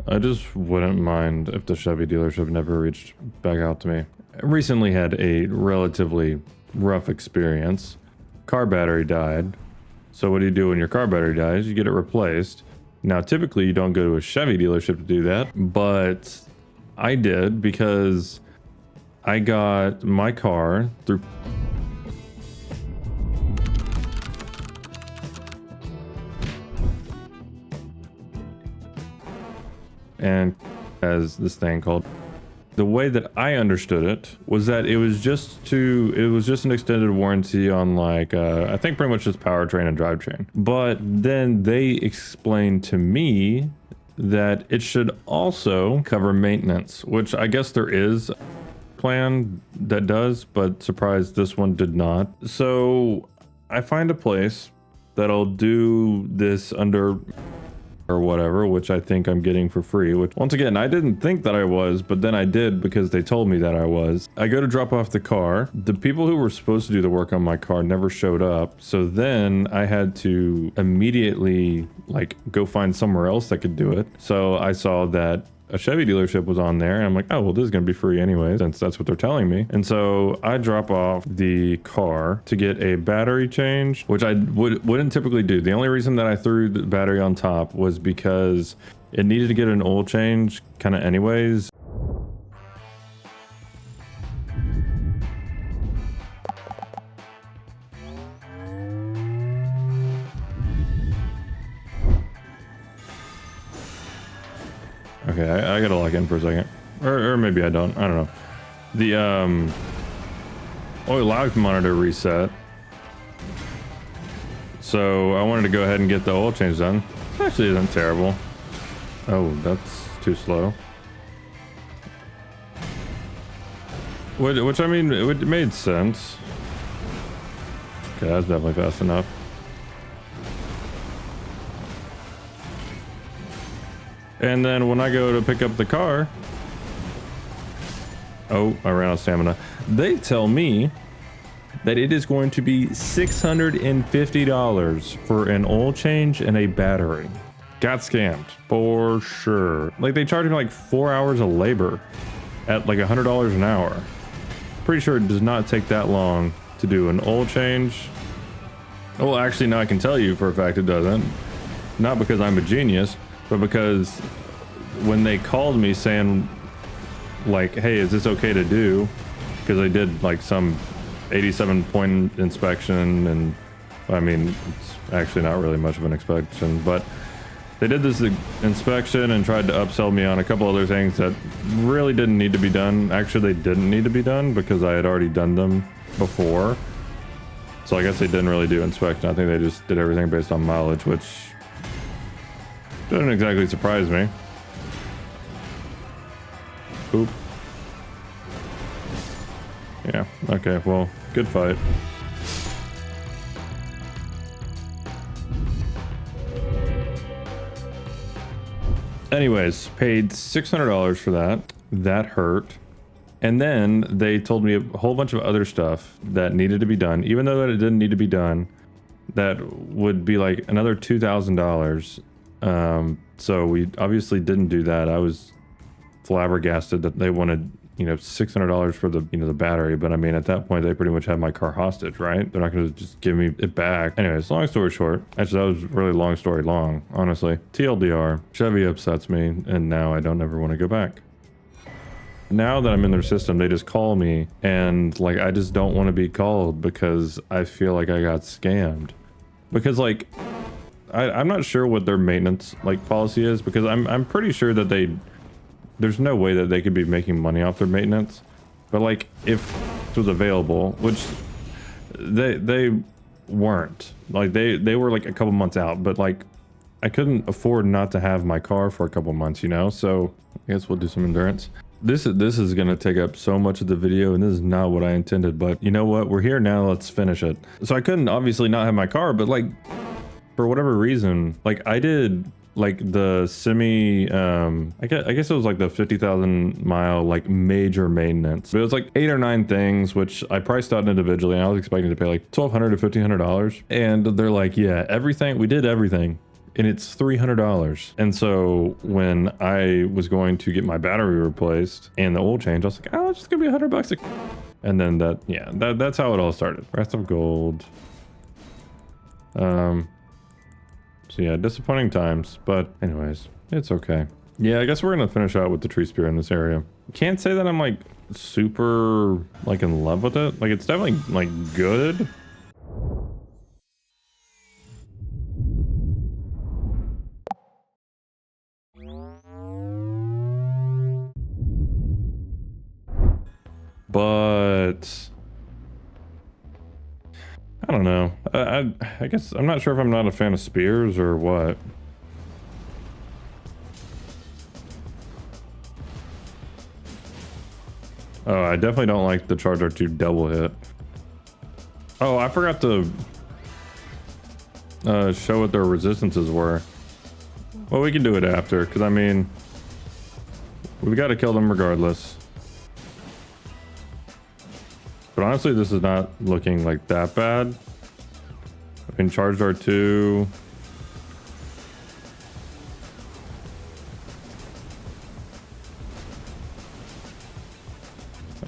I just wouldn't mind if the Chevy dealership never reached back out to me. I recently had a relatively rough experience. Car battery died. So what do you do when your car battery dies? You get it replaced. Now, typically you don't go to a Chevy dealership to do that, but I did because I got my car through... and as this thing called, the way that I understood it was that it was just an extended warranty on like I think pretty much just powertrain and drivetrain. But then they explained to me that it should also cover maintenance, which I guess there is a plan that does, but surprised this one did not. So I find a place that'll do this under or whatever, which I think I'm getting for free, which once again, I didn't think that I was, but then I did because they told me that I was. I go to drop off the car. The people who were supposed to do the work on my car never showed up. So then I had to immediately like go find somewhere else that could do it. So I saw that a Chevy dealership was on there, and I'm like, oh, well, this is gonna be free anyway, since that's what they're telling me. And so I drop off the car to get a battery change, which I wouldn't typically do. The only reason that I threw the battery on top was because it needed to get an oil change kind of anyways. Okay, I gotta lock in for a second. Or maybe I don't. I don't know. The oil live monitor reset. So I wanted to go ahead and get the oil change done. It actually isn't terrible. Oh, that's too slow. Which I mean, it made sense. Okay, that's definitely fast enough. And then when I go to pick up the car, oh, I ran out of stamina. They tell me that it is going to be $650 for an oil change and a battery. Got scammed for sure. Like they charged me like 4 hours of labor at like $100 an hour. Pretty sure it does not take that long to do an oil change. Well, actually, now I can tell you for a fact it doesn't. Not because I'm a genius, but because when they called me saying like, hey, is this okay to do? Because I did like some 87-point inspection, and I mean, it's actually not really much of an inspection, but they did this inspection and tried to upsell me on a couple other things that really didn't need to be done. Actually, they didn't need to be done because I had already done them before. So I guess they didn't really do inspection. I think they just did everything based on mileage, which didn't exactly surprise me. Oop. Yeah, okay, well, good fight. Anyways, paid $600 for that. That hurt. And then they told me a whole bunch of other stuff that needed to be done, even though that it didn't need to be done, that would be like another $2,000. So we obviously didn't do that. I was flabbergasted that they wanted, you know, $600 for the, you know, the battery. But I mean, at that point, they pretty much had my car hostage, right? They're not going to just give me it back. Anyways, long story short, actually, that was really long story long, honestly. TLDR, Chevy upsets me, and now I don't ever want to go back. Now that I'm in their system, they just call me, and like, I just don't want to be called because I feel like I got scammed. Because like, I'm not sure what their maintenance like policy is, because I'm pretty sure that there's no way that they could be making money off their maintenance. But like, if it was available, which they weren't, like they were like a couple months out, but like I couldn't afford not to have my car for a couple months, you know? So I guess we'll do some endurance. This is gonna take up so much of the video, and this is not what I intended, but you know what? We're here now, let's finish it. So I couldn't obviously not have my car, but like for whatever reason, like I did like the semi, I guess it was like the 50,000 mile like major maintenance. But it was like 8 or 9 things, which I priced out individually, and I was expecting to pay like $1,200 to $1,500. And they're like, yeah, everything, we did everything, and it's $300. And so when I was going to get my battery replaced and the oil change, I was like, oh, it's just gonna be $100. And then that's how it all started. Wrath of Gold. So yeah, disappointing times, but anyways, it's okay. Yeah, I guess we're gonna finish out with the tree spear in this area. Can't say that I'm like super like in love with it. Like, it's definitely like good. But I don't know. I guess I'm not sure if I'm not a fan of spears or what. Oh, I definitely don't like the charge R2 double hit. Oh, I forgot to show what their resistances were. Well, we can do it after, because I mean, we've got to kill them regardless. But honestly, this is not looking like that bad. I mean, charged R2.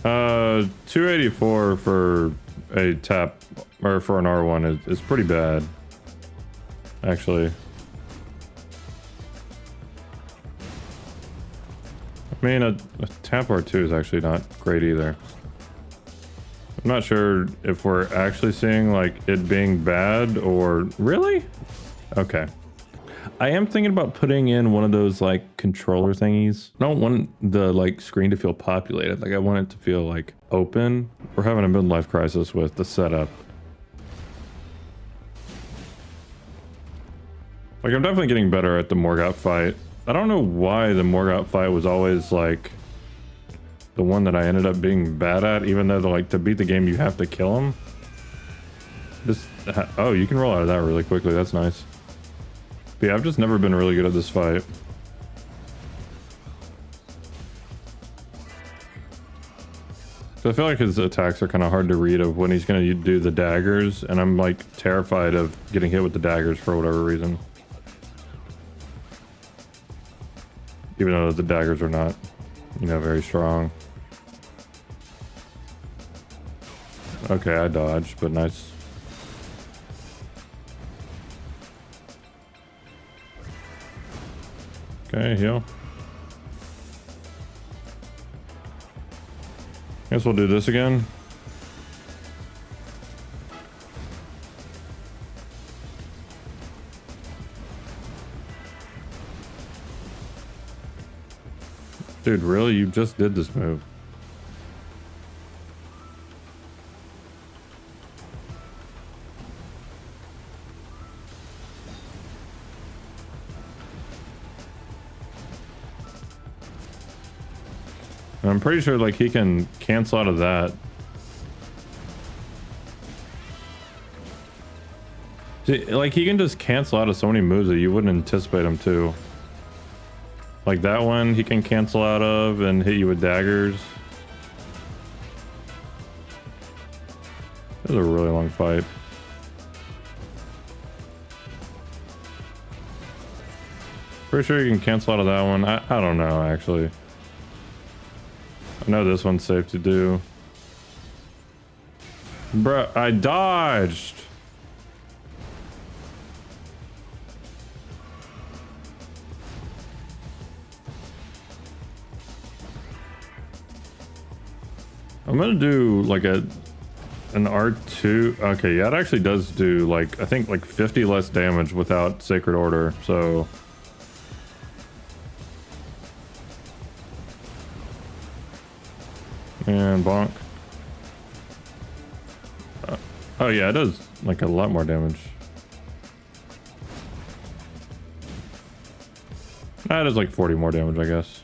$284 for a tap, or for an R1 is pretty bad, actually. I mean, a tap R2 is actually not great either. I'm not sure if we're actually seeing like it being bad or really? Okay. I am thinking about putting in one of those like controller thingies. I don't want the like screen to feel populated. Like, I want it to feel like open. We're having a midlife crisis with the setup. Like, I'm definitely getting better at the Morgoth fight. I don't know why the Morgoth fight was always like the one that I ended up being bad at, even though like to beat the game you have to kill him. Oh, you can roll out of that really quickly. That's nice. But yeah, I've just never been really good at this fight. So I feel like his attacks are kind of hard to read of when he's going to do the daggers, and I'm like terrified of getting hit with the daggers for whatever reason. Even though the daggers are not, you know, very strong. Okay, I dodged, but nice. Okay, heal. Guess we'll do this again. Dude, really? You just did this move. I'm pretty sure like he can cancel out of that. See, like he can just cancel out of so many moves that you wouldn't anticipate him to. Like that one he can cancel out of and hit you with daggers. This is a really long fight. Pretty sure you can cancel out of that one. I don't know actually. I know this one's safe to do. Bruh, I dodged. I'm gonna do like an R2. Okay, yeah, it actually does do like, I think like 50 less damage without Sacred Order, so. And bonk. Oh yeah, it does like a lot more damage. That is like 40 more damage, I guess.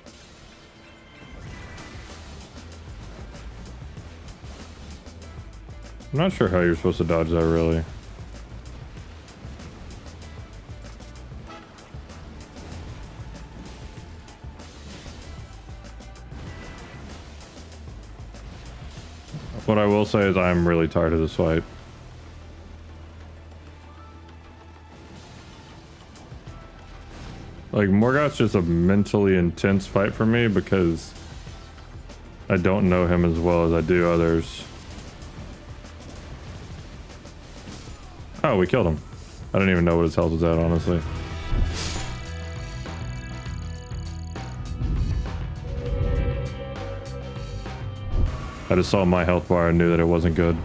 I'm not sure how you're supposed to dodge that really. What I will say is I'm really tired of this fight. Like, Morgoth's just a mentally intense fight for me because I don't know him as well as I do others. Oh, we killed him. I don't even know what his health was at, honestly. I just saw my health bar and knew that it wasn't good.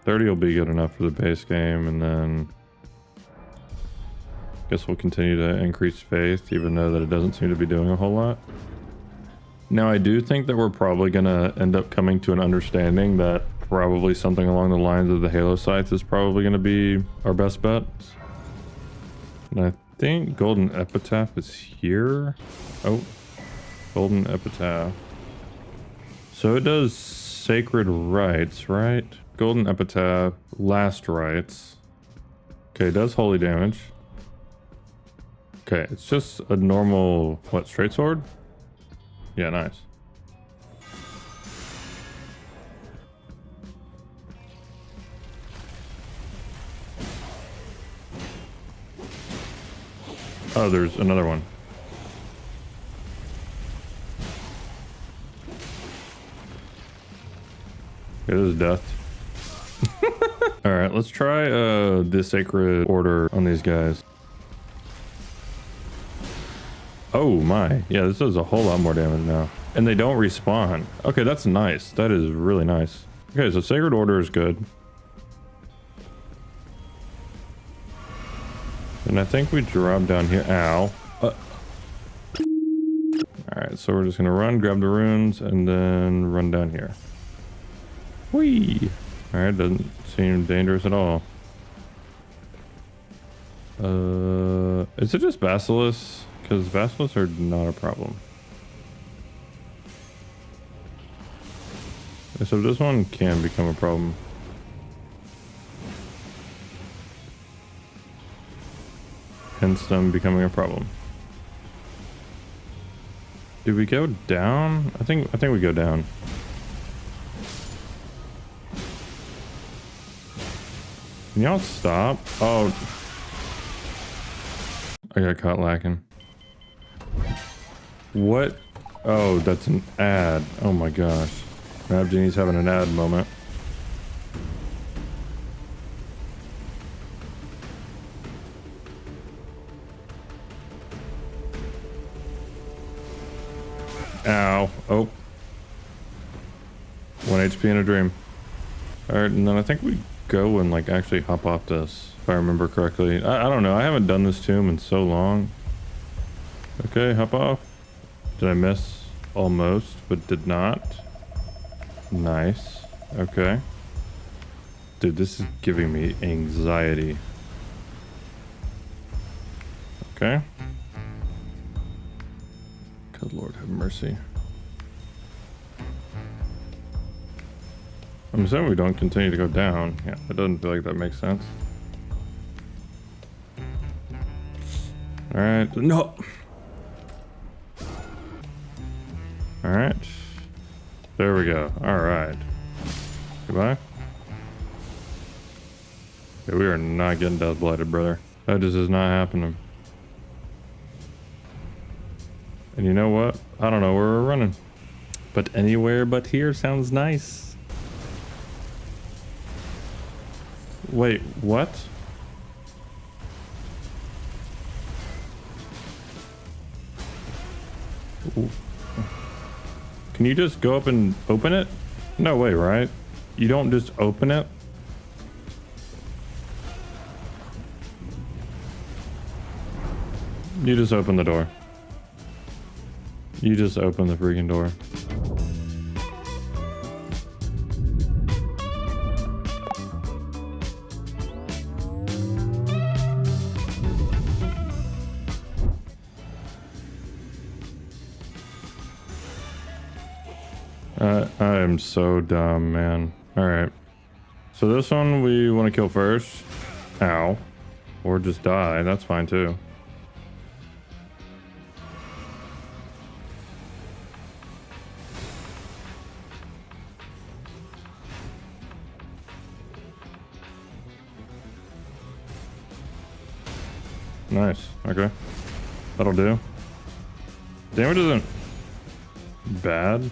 30 will be good enough for the base game, and then guess we'll continue to increase faith, even though that it doesn't seem to be doing a whole lot. Now, I do think that we're probably going to end up coming to an understanding that probably something along the lines of the Halo Scythe is probably going to be our best bet. And I think Golden Epitaph is here. Oh, Golden Epitaph. So it does Sacred Rites, right? Golden Epitaph, Last Rites. Okay, it does holy damage. Okay, it's just a normal, what, straight sword? Yeah, nice. Oh, there's another one. It is death. All right, let's try the Sacred Order on these guys. Oh my, yeah, this does a whole lot more damage now. And they don't respawn. Okay, that's nice. That is really nice. Okay, so Sacred Order is good. And I think we drop down here. Ow. All right, so we're just gonna run, grab the runes, and then run down here. Whee! All right, doesn't seem dangerous at all. Is it just basilisks? Because basilisks are not a problem. So this one can become a problem. Hence them becoming a problem. Do we go down? I think we go down. Can y'all stop? Oh. I got caught lacking. What? Oh, that's an ad. Oh my gosh. Map Genie's having an ad moment. Ow. Oh. 1 HP in a dream. Alright, and then I think we go and like actually hop off this, if I remember correctly. I don't know. I haven't done this tomb in so long. Okay, hop off. Did I miss? Almost, but did not. Nice. Okay. Dude, this is giving me anxiety. Okay. Good Lord have mercy. I'm assuming we don't continue to go down. Yeah, it doesn't feel like that makes sense. Alright. No! Alright. There we go. Alright. Goodbye. Okay, we are not getting death blighted, brother. That just is not happening. And you know what? I don't know where we're running. But anywhere but here sounds nice. Wait, what? Ooh. Can you just go up and open it? No way, right? You don't just open it? You just open the door. You just open the freaking door. I am so dumb, man. Alright. So this one we want to kill first. Ow. Or just die. That's fine too. Nice. Okay. That'll do. Damage isn't bad.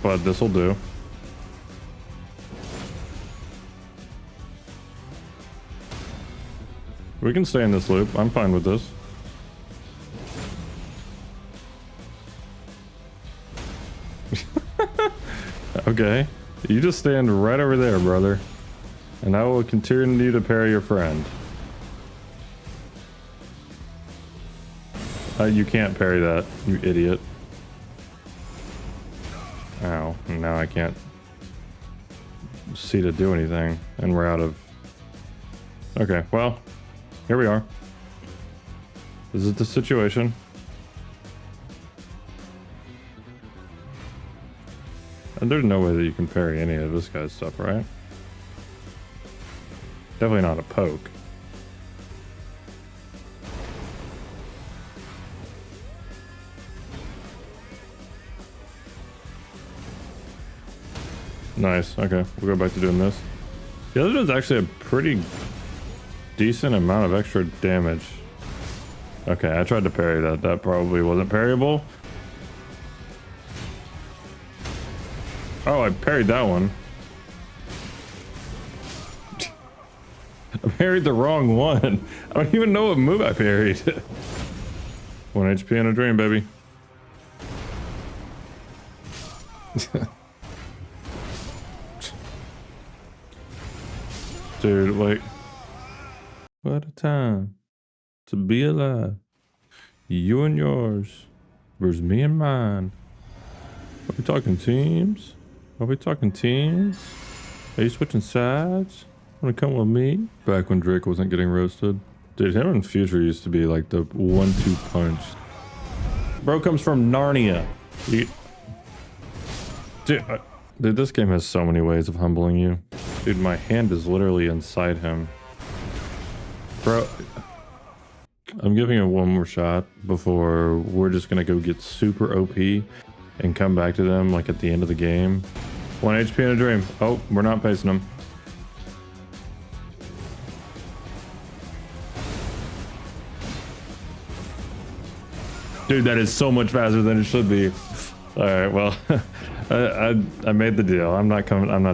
But this'll do. We can stay in this loop. I'm fine with this. Okay. You just stand right over there, brother. And I will continue to parry your friend. You can't parry that, you idiot. Ow, and now I can't see to do anything, and we're out of... Okay, well, here we are. This is the situation. And there's no way that you can parry any of this guy's stuff, right? Definitely not a poke. Nice. Okay, we'll go back to doing this. The other one's actually a pretty decent amount of extra damage. Okay, I tried to parry that. That probably wasn't parryable. Oh, I parried that one. I parried the wrong one. I don't even know what move I parried. 1 HP in a dream, baby. Dude, like, what a time to be alive. You and yours versus me and mine. Are we talking teams? Are we talking teams? Are you switching sides? Wanna come with me? Back when Drake wasn't getting roasted. Dude, him and Future used to be like the 1-2 punch. Bro comes from Narnia. Dude, this game has so many ways of humbling you. Dude, my hand is literally inside him. Bro, I'm giving it one more shot before we're just gonna go get super OP and come back to them like at the end of the game. 1 HP in a dream. Oh, we're not facing them. Dude, that is so much faster than it should be. All right, well, I made the deal. I'm not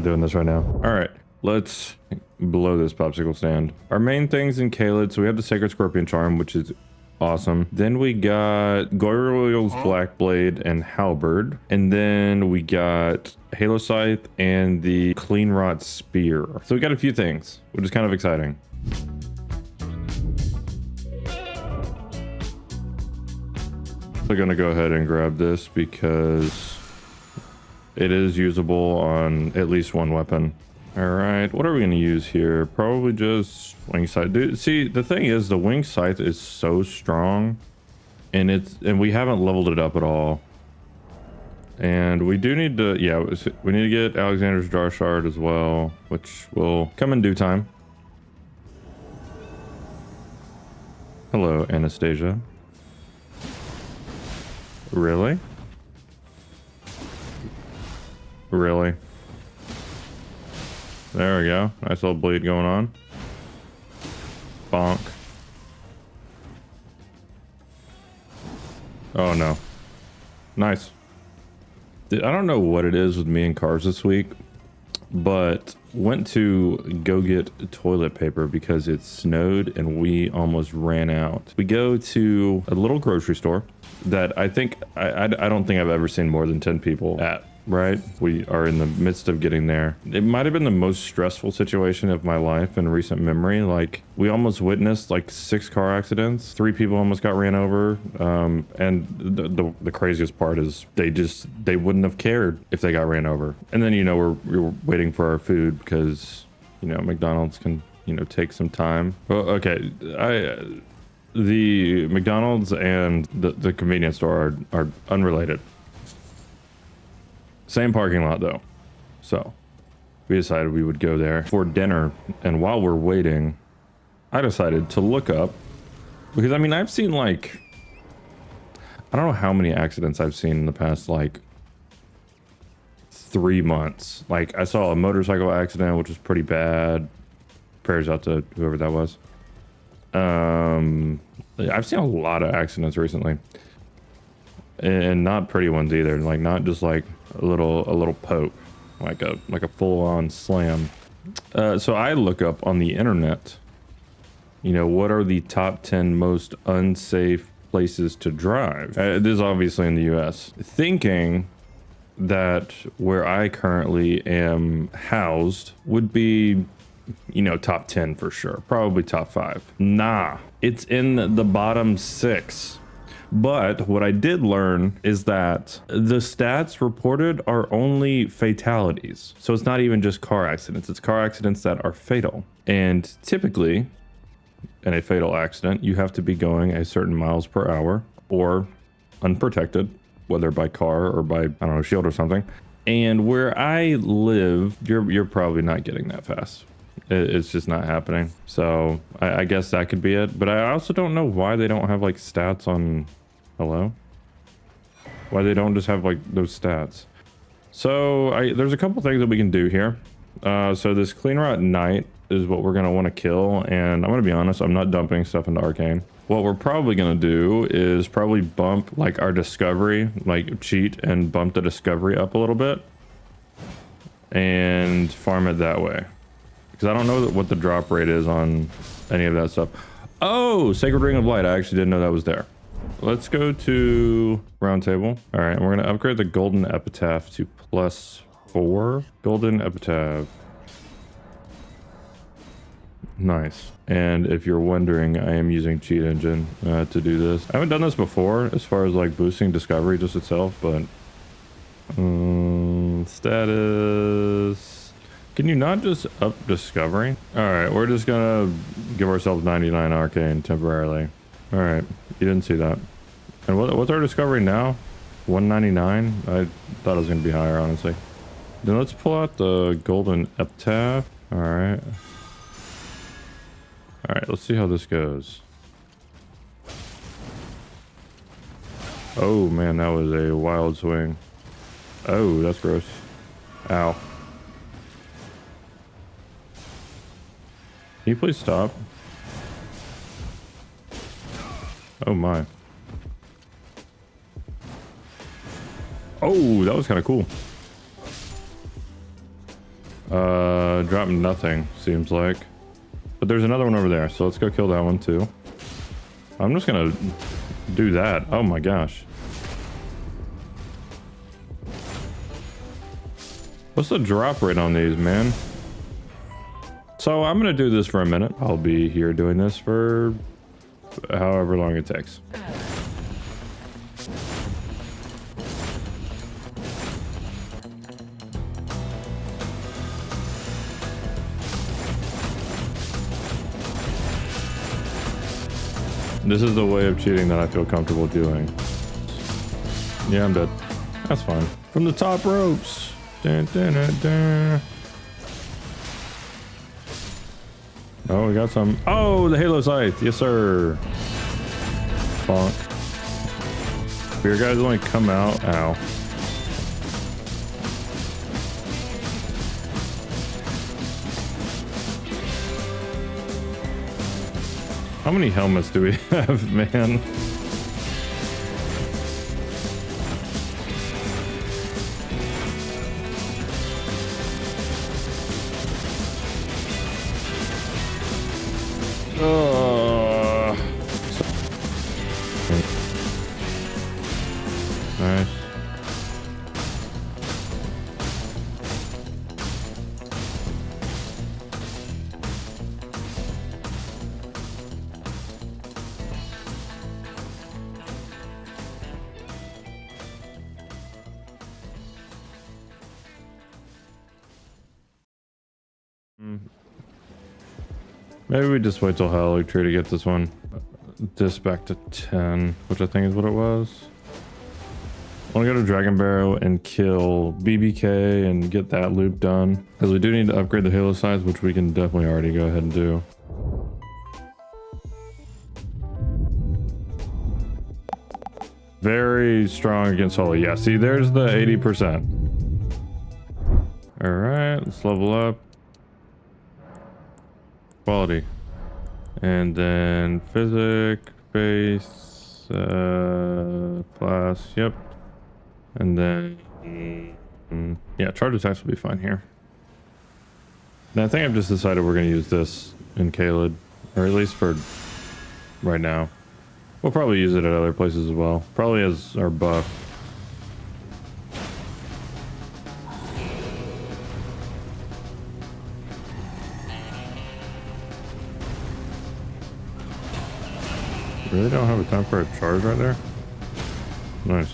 doing this right now. All right, let's blow this popsicle stand. Our main things in Caelid, so we have the Sacred Scorpion Charm, which is awesome. Then we got Goyrio's Black Blade and Halberd. And then we got Halo Scythe and the Clean Rot Spear. So we got a few things, which is kind of exciting. I'm gonna go ahead and grab this because it is usable on at least one weapon. All right, what are we gonna use here? Probably just wing scythe. Dude, see, the thing is, the wing scythe is so strong, and we haven't leveled it up at all. And we do need to, yeah, we need to get Alexander's Jar Shard as well, which will come in due time. Hello, Anastasia. Really? Really? There we go. Nice little bleed going on. Bonk. Oh no. Nice. Dude, I don't know what it is with me and cars this week, but went to go get toilet paper because it snowed and we almost ran out. We go to a little grocery store that I don't think I've ever seen more than 10 people at, right? We are in the midst of getting there. It might have been the most stressful situation of my life in recent memory. Like, we almost witnessed like 6 car accidents. 3 people almost got ran over. And the craziest part is they wouldn't have cared if they got ran over. And then, you know, we're waiting for our food because, you know, McDonald's can, you know, take some time. Well, okay, the McDonald's and the convenience store are unrelated. Same parking lot though. So we decided we would go there for dinner. And while we're waiting, I decided to look up, because I mean, I've seen like, I don't know how many accidents I've seen in the past like 3 months. Like, I saw a motorcycle accident, which was pretty bad. Prayers out to whoever that was. I've seen a lot of accidents recently, and not pretty ones either. Like, not just like a little poke, like a full-on slam. So I look up on the internet, you know, what are the top 10 most unsafe places to drive? This is obviously in the US, thinking that where I currently am housed would be, you know, top 10 for sure, probably top 5. Nah, it's in the bottom 6. But what I did learn is that the stats reported are only fatalities. So it's not even just car accidents, it's car accidents that are fatal. And typically in a fatal accident, you have to be going a certain miles per hour or unprotected, whether by car or by, I don't know, shield or something. And where I live, you're probably not getting that fast. It's just not happening. So I guess that could be it. But I also don't know why they don't have like stats on, hello? Why they don't just have like those stats. So there's a couple things that we can do here. So this Clean Rot Knight is what we're gonna want to kill. And I'm gonna be honest, I'm not dumping stuff into Arcane. What we're probably gonna do is probably bump like our discovery, like cheat and bump the discovery up a little bit and farm it that way. Because I don't know what the drop rate is on any of that stuff. Oh, Sacred Ring of Light. I actually didn't know that was there. Let's go to Round Table. All right, we're going to upgrade the Golden Epitaph to +4. Golden Epitaph. Nice. And if you're wondering, I am using Cheat Engine to do this. I haven't done this before as far as like boosting Discovery just itself, but status. Can you not just up discovery? All right, we're just gonna give ourselves 99 arcane temporarily. All right, you didn't see that. And what's our discovery now? 199? I thought it was gonna be higher, honestly. Then let's pull out the golden epitaph. All right. All right, let's see how this goes. Oh man, that was a wild swing. Oh, that's gross. Ow. Can you please stop? Oh my. Oh, that was kind of cool. Dropped nothing, seems like. But there's another one over there, so let's go kill that one too. I'm just gonna do that. Oh my gosh. What's the drop rate on these, man? So I'm gonna do this for a minute. I'll be here doing this for however long it takes. This is the way of cheating that I feel comfortable doing. Yeah, I'm dead. That's fine. From the top ropes. Dun, dun, dun, dun. Oh, we got some. Oh, the Halo Scythe. Yes, sir. Bonk. Beer guys only come out. Ow. How many helmets do we have, man? Nice. Maybe we just wait till Halloween Tree to get this one. This back to 10, which I think is what it was. I want to go to Dragon Barrow and kill BBK and get that loop done. Because we do need to upgrade the Halo size, which we can definitely already go ahead and do. Very strong against Holy. Yeah, see, there's the 80%. All right, let's level up. Quality. And then physic, base, class, yep. And then, yeah, charge attacks will be fine here. And I think I've just decided we're going to use this in Caelid, or at least for right now. We'll probably use it at other places as well, probably as our buff. Really don't have a time for a charge right there. Nice.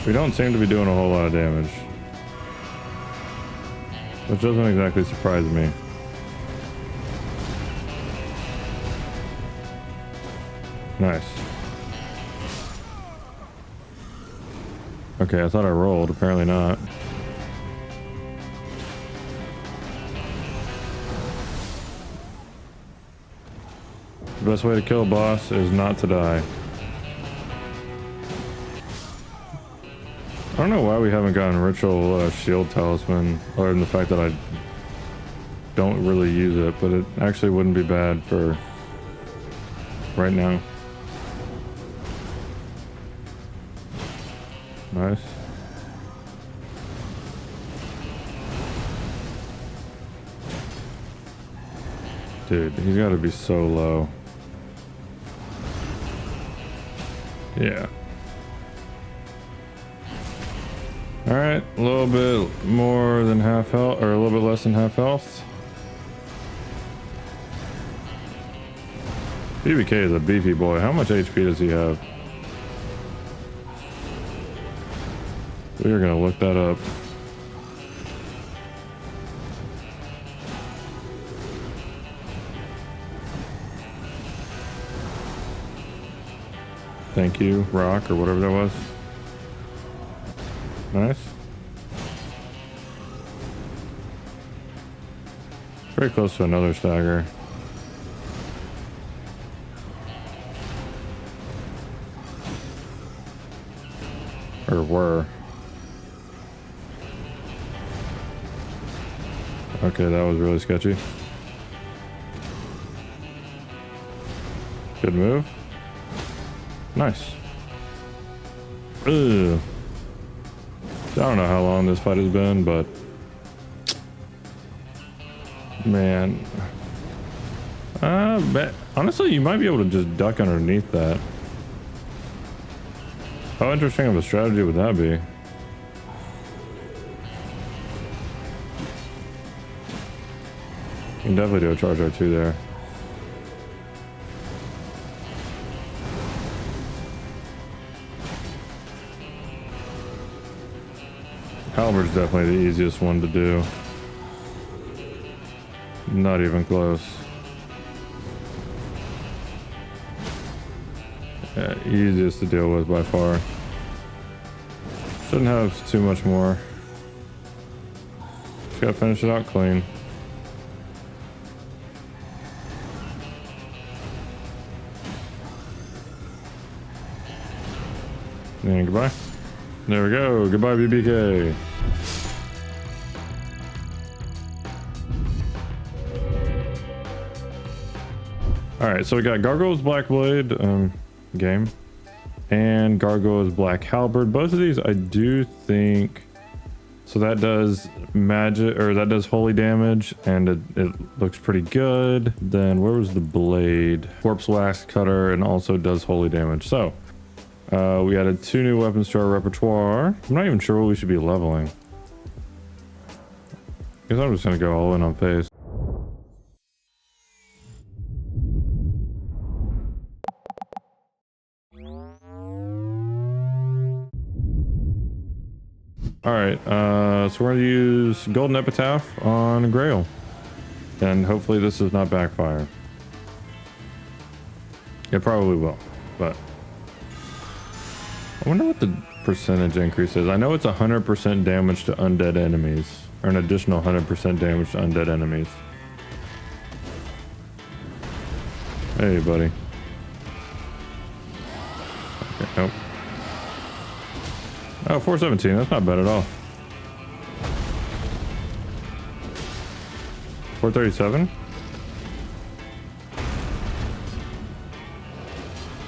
We don't seem to be doing a whole lot of damage, which doesn't exactly surprise me. Nice. Okay, I thought I rolled. Apparently not. The best way to kill a boss is not to die. I don't know why we haven't gotten Ritual Shield Talisman, other than the fact that I don't really use it, but it actually wouldn't be bad for right now. Nice. Dude, he's got to be so low. Yeah. All right, a little bit more than half health, or a little bit less than half health. BBK is a beefy boy. How much HP does he have? We are gonna look that up. Thank you, rock, or whatever that was. Nice. Very close to another stagger. Or were. Okay, that was really sketchy. Good move. Nice. Ugh. I don't know how long this fight has been, but man, honestly, you might be able to just duck underneath that. How interesting of a strategy would that be? You can definitely do a charge R2 there. Halberd's definitely the easiest one to do. Not even close. Yeah, easiest to deal with by far. Shouldn't have too much more. Just gotta finish it out clean. And goodbye. There we go. Goodbye, BBK. Alright, so we got Gargoyle's Black Blade game and Gargoyle's Black Halberd. Both of these I do think, so that does magic, or that does holy damage, and it looks pretty good. Then where was the blade? Corpse Wax Cutter, and also does holy damage. So we added 2 new weapons to our repertoire. I'm not even sure what we should be leveling. I guess I'm just gonna go all in on face. Alright, so we're gonna use Golden Epitaph on Grail. And hopefully this does not backfire. It probably will, but I wonder what the percentage increase is. I know it's 100% damage to undead enemies, or an additional 100% damage to undead enemies. Hey, buddy. Okay, nope. Oh, 417, that's not bad at all. 437?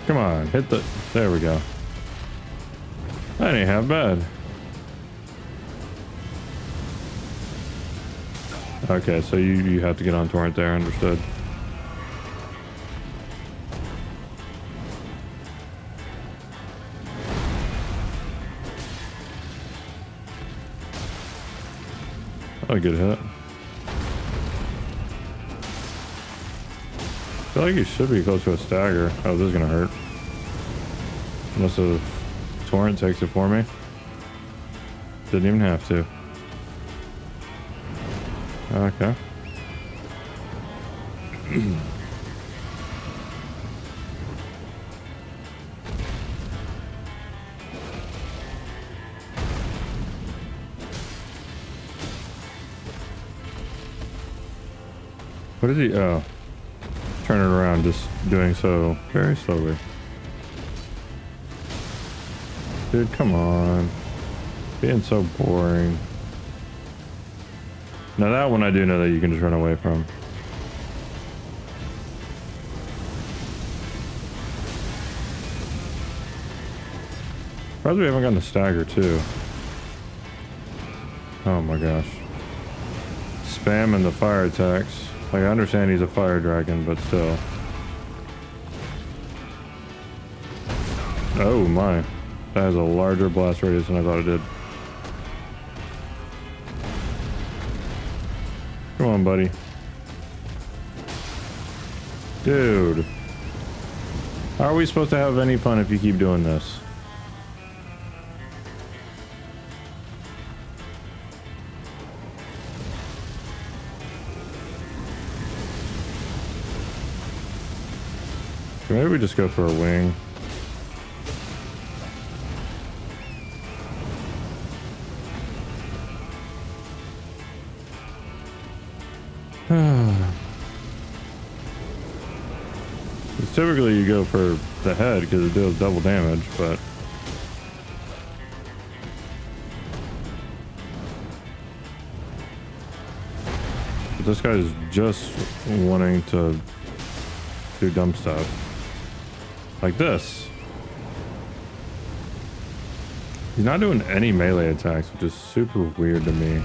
Come on, hit the... There we go. That ain't half bad. Okay, so you have to get on torrent there, understood. A good hit. I feel like you should be close to a stagger. Oh, this is gonna hurt. Unless the torrent takes it for me. Didn't even have to. Okay. What is he? Oh. Turn it around, just doing so very slowly. Dude, come on. Being so boring. Now that one I do know that you can just run away from. Surprised we haven't gotten a stagger too. Oh my gosh. Spamming the fire attacks. Like, I understand he's a fire dragon, but still. Oh my. That has a larger blast radius than I thought it did. Come on, buddy. Dude. How are we supposed to have any fun if you keep doing this? Maybe we just go for a wing. Typically you go for the head because it deals double damage, but this guy's just wanting to do dumb stuff like this. He's not doing any melee attacks, which is super weird to me.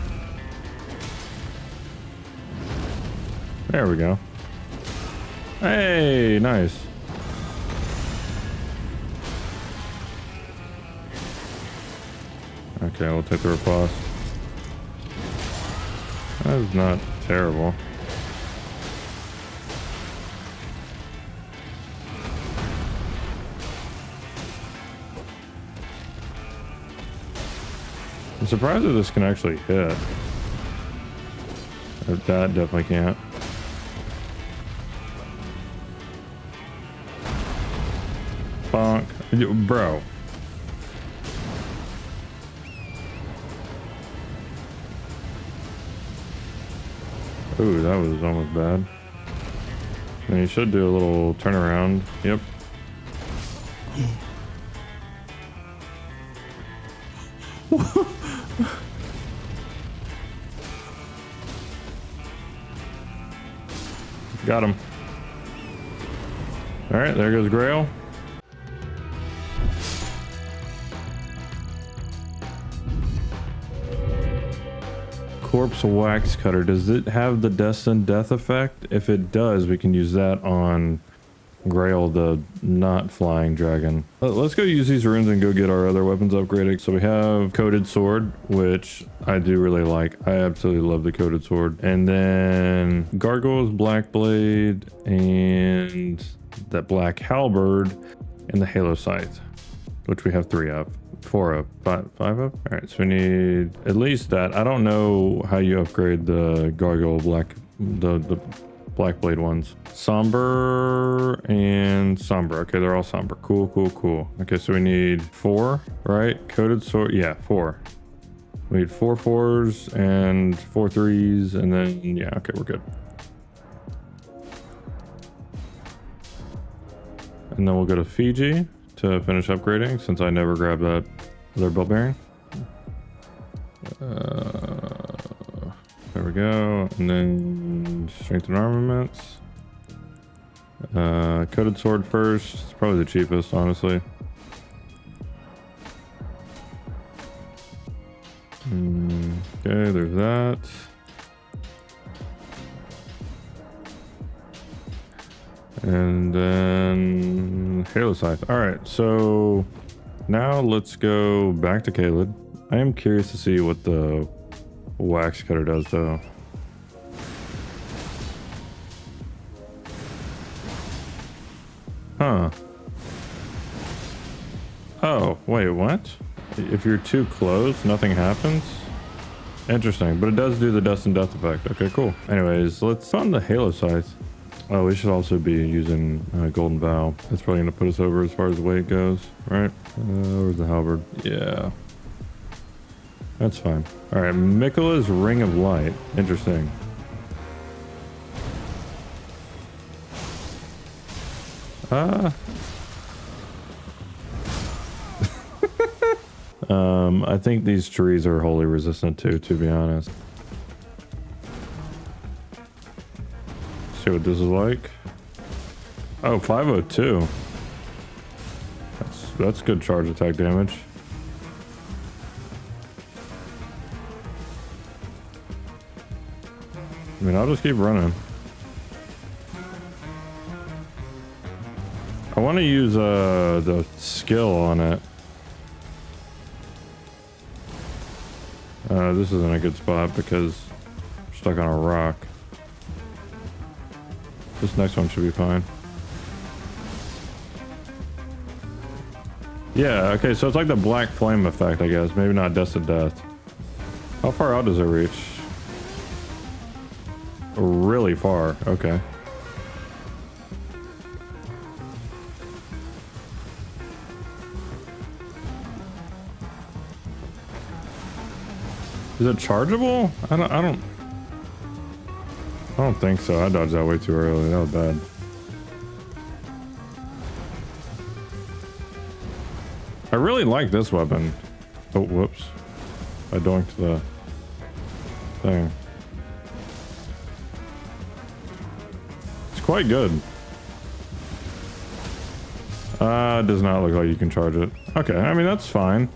There we go. Hey, nice. Okay, we'll take the riposte. That is not terrible. I'm surprised that this can actually hit. That definitely can't. Bonk. Bro. Ooh, that was almost bad. And you should do a little turnaround. Yep. Got him. All right, there goes Grail. Corpse wax cutter. Does it have the destined death effect? If it does, we can use that on Grail, the not flying dragon. Let's go use these runes and go get our other weapons upgraded. So we have coated sword, which I do really like. I absolutely love the coated sword. And then gargoyles, black blade, and that black halberd, and the halo scythe, which we have 3 of. 4 of, 5 of. All right, so we need at least that. I don't know how you upgrade the gargoyle the black blade ones. Somber and somber. Okay, they're all somber. Cool. Okay, so we need 4, right? Coated sword. Yeah, 4. We need 4 4s and 4 3s, and then yeah. Okay, we're good. And then we'll go to Fiji to finish upgrading, since I never grabbed that other belt bearing. There we go. And then strength and armaments. Coated sword first. It's probably the cheapest, honestly. Okay, there's that. And then halo scythe. All right, so now let's go back to Caelid. I am curious to see what the wax cutter does, though. Huh. Oh, wait, what? If you're too close, nothing happens? Interesting, but it does do the dust and death effect. Okay, cool. Anyways, let's on the halo scythe. Oh, we should also be using golden vow. That's probably gonna put us over as far as weight goes, right? Where's the halberd? Yeah, that's fine. All right, Miquella's ring of light. Interesting. I think these trees are wholly resistant too, to be honest. See what this is like. Oh, 502. That's good charge attack damage. I mean, I'll just keep running. I want to use the skill on it. This isn't a good spot because we're stuck on a rock. This next one should be fine. Yeah, okay, so it's like the black flame effect, I guess. Maybe not dust to death. How far out does it reach? Really far, okay. Is it chargeable? I don't think so. I dodged that way too early. That was bad. I really like this weapon. Oh, whoops. I doinked the thing. It's quite good. Does not look like you can charge it. Okay, I mean, that's fine.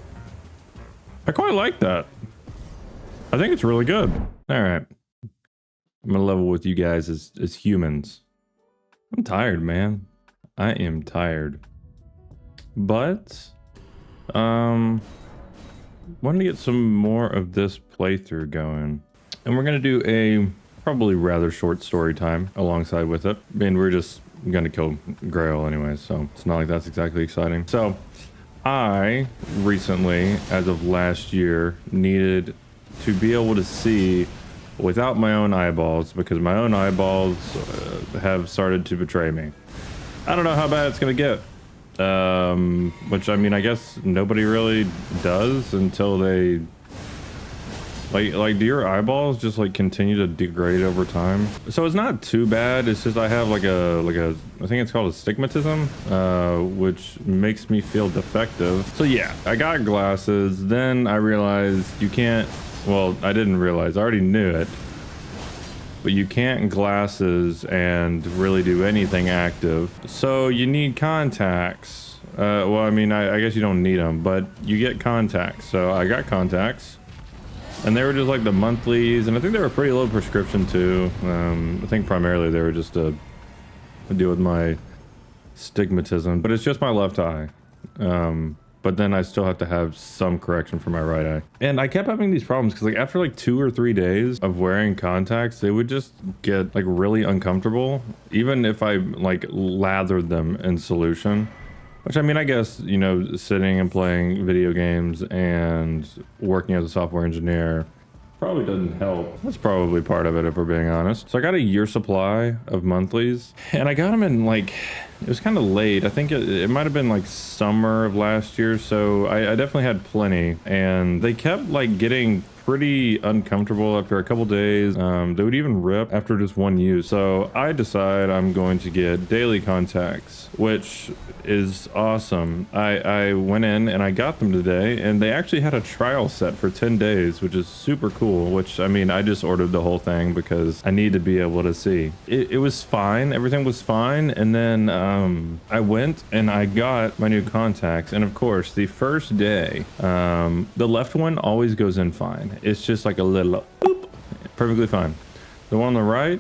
I quite like that. I think it's really good. All right. I'm gonna level with you guys as humans. I'm tired, man. I am tired. But, wanted to get some more of this playthrough going. And we're gonna do a probably rather short story time alongside with it. I mean, we're just gonna kill Grail anyway, so it's not like that's exactly exciting. So, I recently, as of last year, needed to be able to see without my own eyeballs, because my own eyeballs have started to betray me. I don't know how bad it's gonna get. Which, I mean, I guess nobody really does until they like do your eyeballs just like continue to degrade over time? So it's not too bad. It's just I have like a I think it's called astigmatism, which makes me feel defective. So yeah, I got glasses. Then I realized you can't, well, I didn't realize, I already knew it, but you can't glasses and really do anything active. So you need contacts. Well, I mean, I guess you don't need them, but you get contacts. So I got contacts, and they were just like the monthlies, and I think they were pretty low prescription too. I think primarily they were just to deal with my stigmatism, but it's just my left eye. But then I still have to have some correction for my right eye. And I kept having these problems because like after like 2 or 3 days of wearing contacts, they would just get like really uncomfortable, even if I like lathered them in solution. Which, I mean, I guess, you know, sitting and playing video games and working as a software engineer probably doesn't help. That's probably part of it, if we're being honest. So I got a year supply of monthlies, and I got them in like, it was kind of late. I think it might have been like summer of last year. So I definitely had plenty, and they kept like getting pretty uncomfortable after a couple days. They would even rip after just one use. So I decide I'm going to get daily contacts, which is awesome. I went in and I got them today, and they actually had a trial set for 10 days, which is super cool. Which, I mean, I just ordered the whole thing because I need to be able to see. It was fine. Everything was fine. And then I went and I got my new contacts. And of course, the first day, the left one always goes in fine. It's just like a little boop, perfectly fine. The one on the right,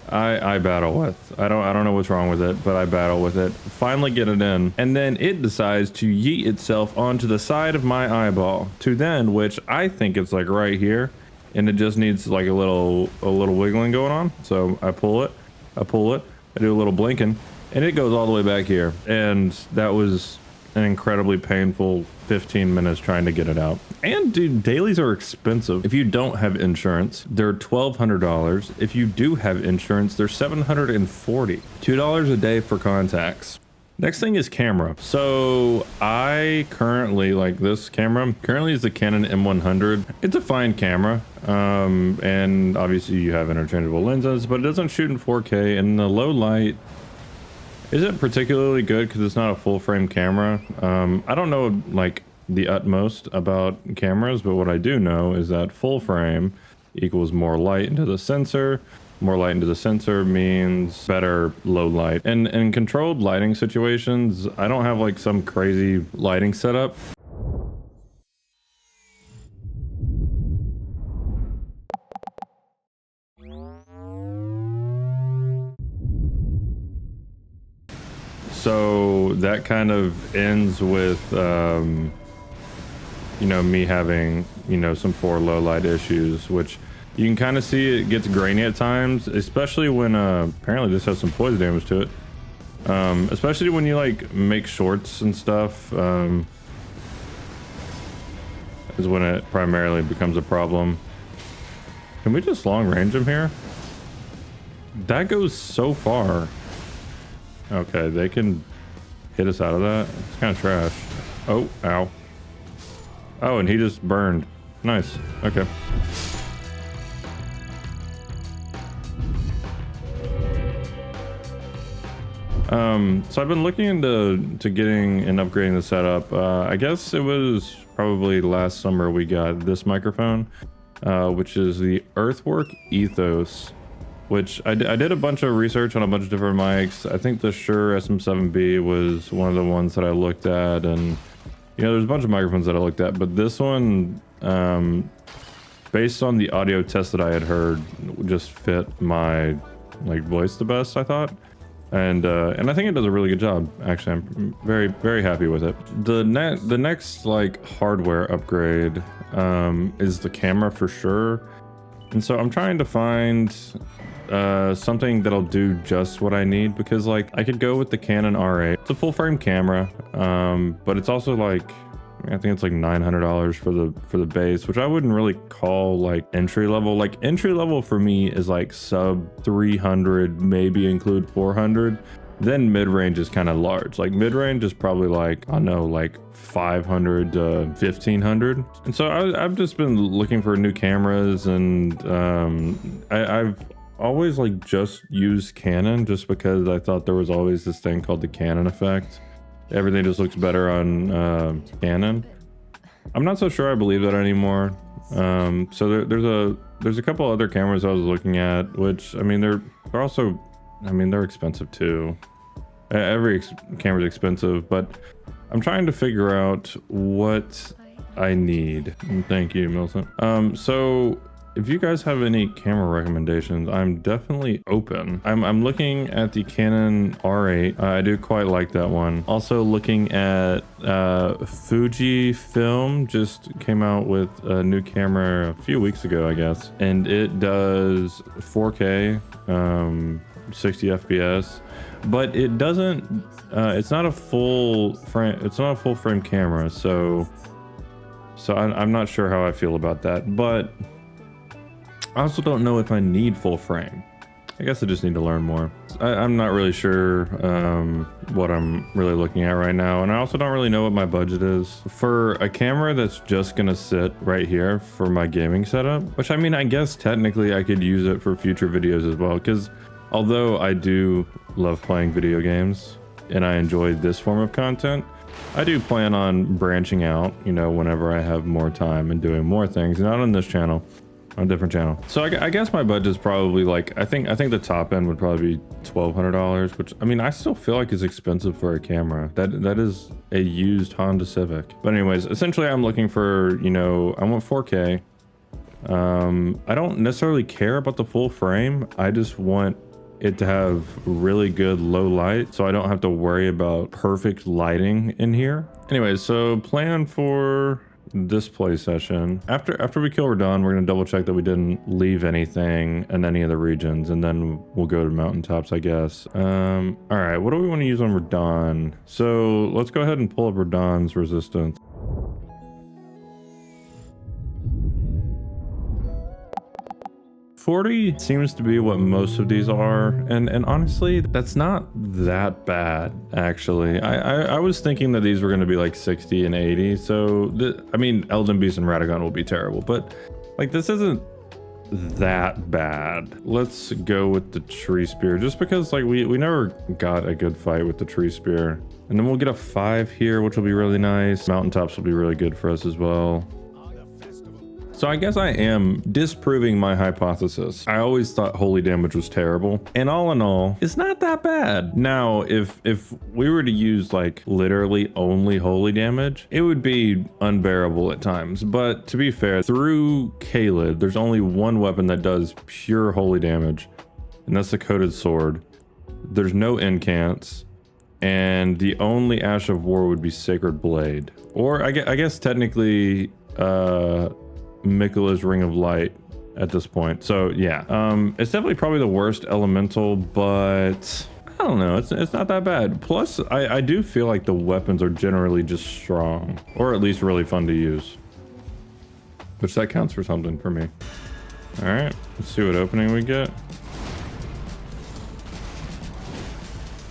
I battle with. I don't know what's wrong with it, but I battle with it. Finally get it in, and then it decides to yeet itself onto the side of my eyeball. To then, which I think it's like right here, and it just needs like a little wiggling going on. So I pull it, I do a little blinking, and it goes all the way back here. And that was an incredibly painful 15 minutes trying to get it out. And dude, dailies are expensive. If you don't have insurance, they're $1,200. If you do have insurance, they're $740. $2 a day for contacts. Next thing is camera. So I currently, like this camera, currently is the Canon M100. It's a fine camera. And obviously you have interchangeable lenses, but it doesn't shoot in 4K, and the low light isn't particularly good because it's not a full frame camera. I don't know like the utmost about cameras, but what I do know is that full frame equals more light into the sensor. More light into the sensor means better low light. And in controlled lighting situations, I don't have like some crazy lighting setup. So that kind of ends with, you know, me having, you know, some poor low light issues, which you can kind of see it gets grainy at times, especially when, apparently this has some poison damage to it. Especially when you like make shorts and stuff, is when it primarily becomes a problem. Can we just long range him here? That goes so far. Okay, they can hit us out of that. It's kind of trash. Oh, ow. Oh, and he just burned. Nice. Okay. So I've been looking into getting and upgrading the setup. I guess it was probably last summer we got this microphone, which is the Earthwork Ethos, which I did a bunch of research on a bunch of different mics. I think the Shure SM7B was one of the ones that I looked at, and you know, there's a bunch of microphones that I looked at, but this one, based on the audio test that I had heard, just fit my like voice the best, I thought. And I think it does a really good job. Actually, I'm very, very happy with it. The next like hardware upgrade is the camera for sure. And so I'm trying to find something that'll do just what I need, because like I could go with the Canon R8. It's a full frame camera, but it's also like, I think it's like $900 for the base, which I wouldn't really call like entry level. Like entry level for me is like sub 300, maybe include 400. Then mid range is kind of large. Like mid range is probably like, I don't know, like 500 to 1500. And so I've just been looking for new cameras, and I've always like just used Canon just because I thought there was always this thing called the Canon effect. Everything just looks better on Canon. I'm not so sure I believe that anymore. So there's a couple other cameras I was looking at, which I mean they're also, I mean they're expensive too. Every camera's expensive, but I'm trying to figure out what I need. Thank you, Milton. So if you guys have any camera recommendations, I'm definitely open. I'm looking at the Canon R8. I do quite like that one. Also looking at Fujifilm just came out with a new camera a few weeks ago, I guess. And it does 4K, 60 FPS, but it doesn't, it's not a full frame camera. So I'm not sure how I feel about that, but I also don't know if I need full frame. I guess I just need to learn more. I'm not really sure what I'm really looking at right now. And I also don't really know what my budget is. For a camera that's just gonna sit right here for my gaming setup, which I mean, I guess technically I could use it for future videos as well. Because although I do love playing video games and I enjoy this form of content, I do plan on branching out, you know, whenever I have more time and doing more things, not on this channel, on a different channel. So I guess my budget is probably like, I think the top end would probably be $1,200, which I mean, I still feel like is expensive for a camera. That is a used Honda Civic. But anyways, essentially I'm looking for, you know, I want 4K. I don't necessarily care about the full frame. I just want it to have really good low light, so I don't have to worry about perfect lighting in here. Anyways, so plan for this play session. After we kill Radon, we're gonna double check that we didn't leave anything in any of the regions, and then we'll go to mountaintops, I guess. All right, what do we want to use on Radon? So let's go ahead and pull up Radon's resistance. 40 seems to be what most of these are, and honestly, that's not that bad, actually. I was thinking that these were going to be like 60 and 80, so I mean, Elden Beast and Radagon will be terrible, but like this isn't that bad. Let's go with the Tree Spear, just because like we never got a good fight with the Tree Spear. And then we'll get a 5 here, which will be really nice. Mountaintops will be really good for us as well. So I guess I am disproving my hypothesis. I always thought holy damage was terrible, and all in all, it's not that bad. Now, if we were to use like literally only holy damage, it would be unbearable at times. But to be fair, through Caelid, there's only one weapon that does pure holy damage, and that's the Coated Sword. There's no incants, and the only Ash of War would be Sacred Blade, or I guess technically Miquella's Ring of Light at this point. So yeah, it's definitely probably the worst elemental, but I don't know, it's not that bad. Plus I do feel like the weapons are generally just strong, or at least really fun to use, which that counts for something for me. All right, let's see what opening we get.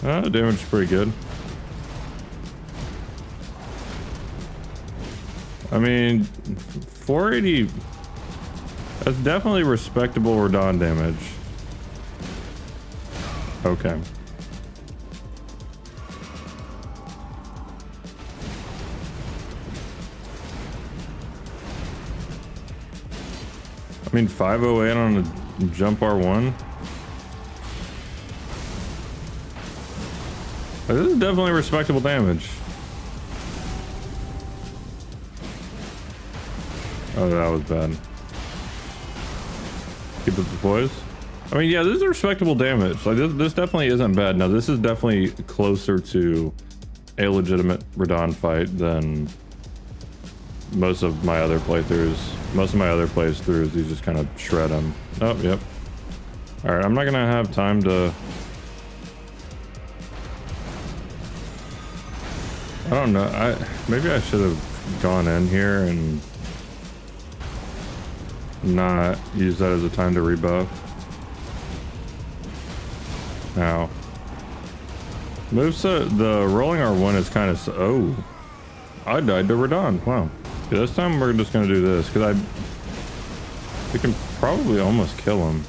The damage is pretty good. I mean, 480. That's definitely respectable Radon damage. Okay. I mean, 508 on a jump R1. This is definitely respectable damage. Oh, that was bad. Keep up the poise. I mean, yeah, this is respectable damage. Like this definitely isn't bad. Now, this is definitely closer to a legitimate Radon fight than most of my other playthroughs. Most of my other playthroughs, you just kind of shred them. Oh, yep. All right, I'm not gonna have time to. I don't know. Maybe I should have gone in here and not use that as a time to rebuff. Now, moveset, the rolling R1 is kind of. Oh, I died to Radon. Wow. Yeah, this time we're just gonna do this because we can probably almost kill him.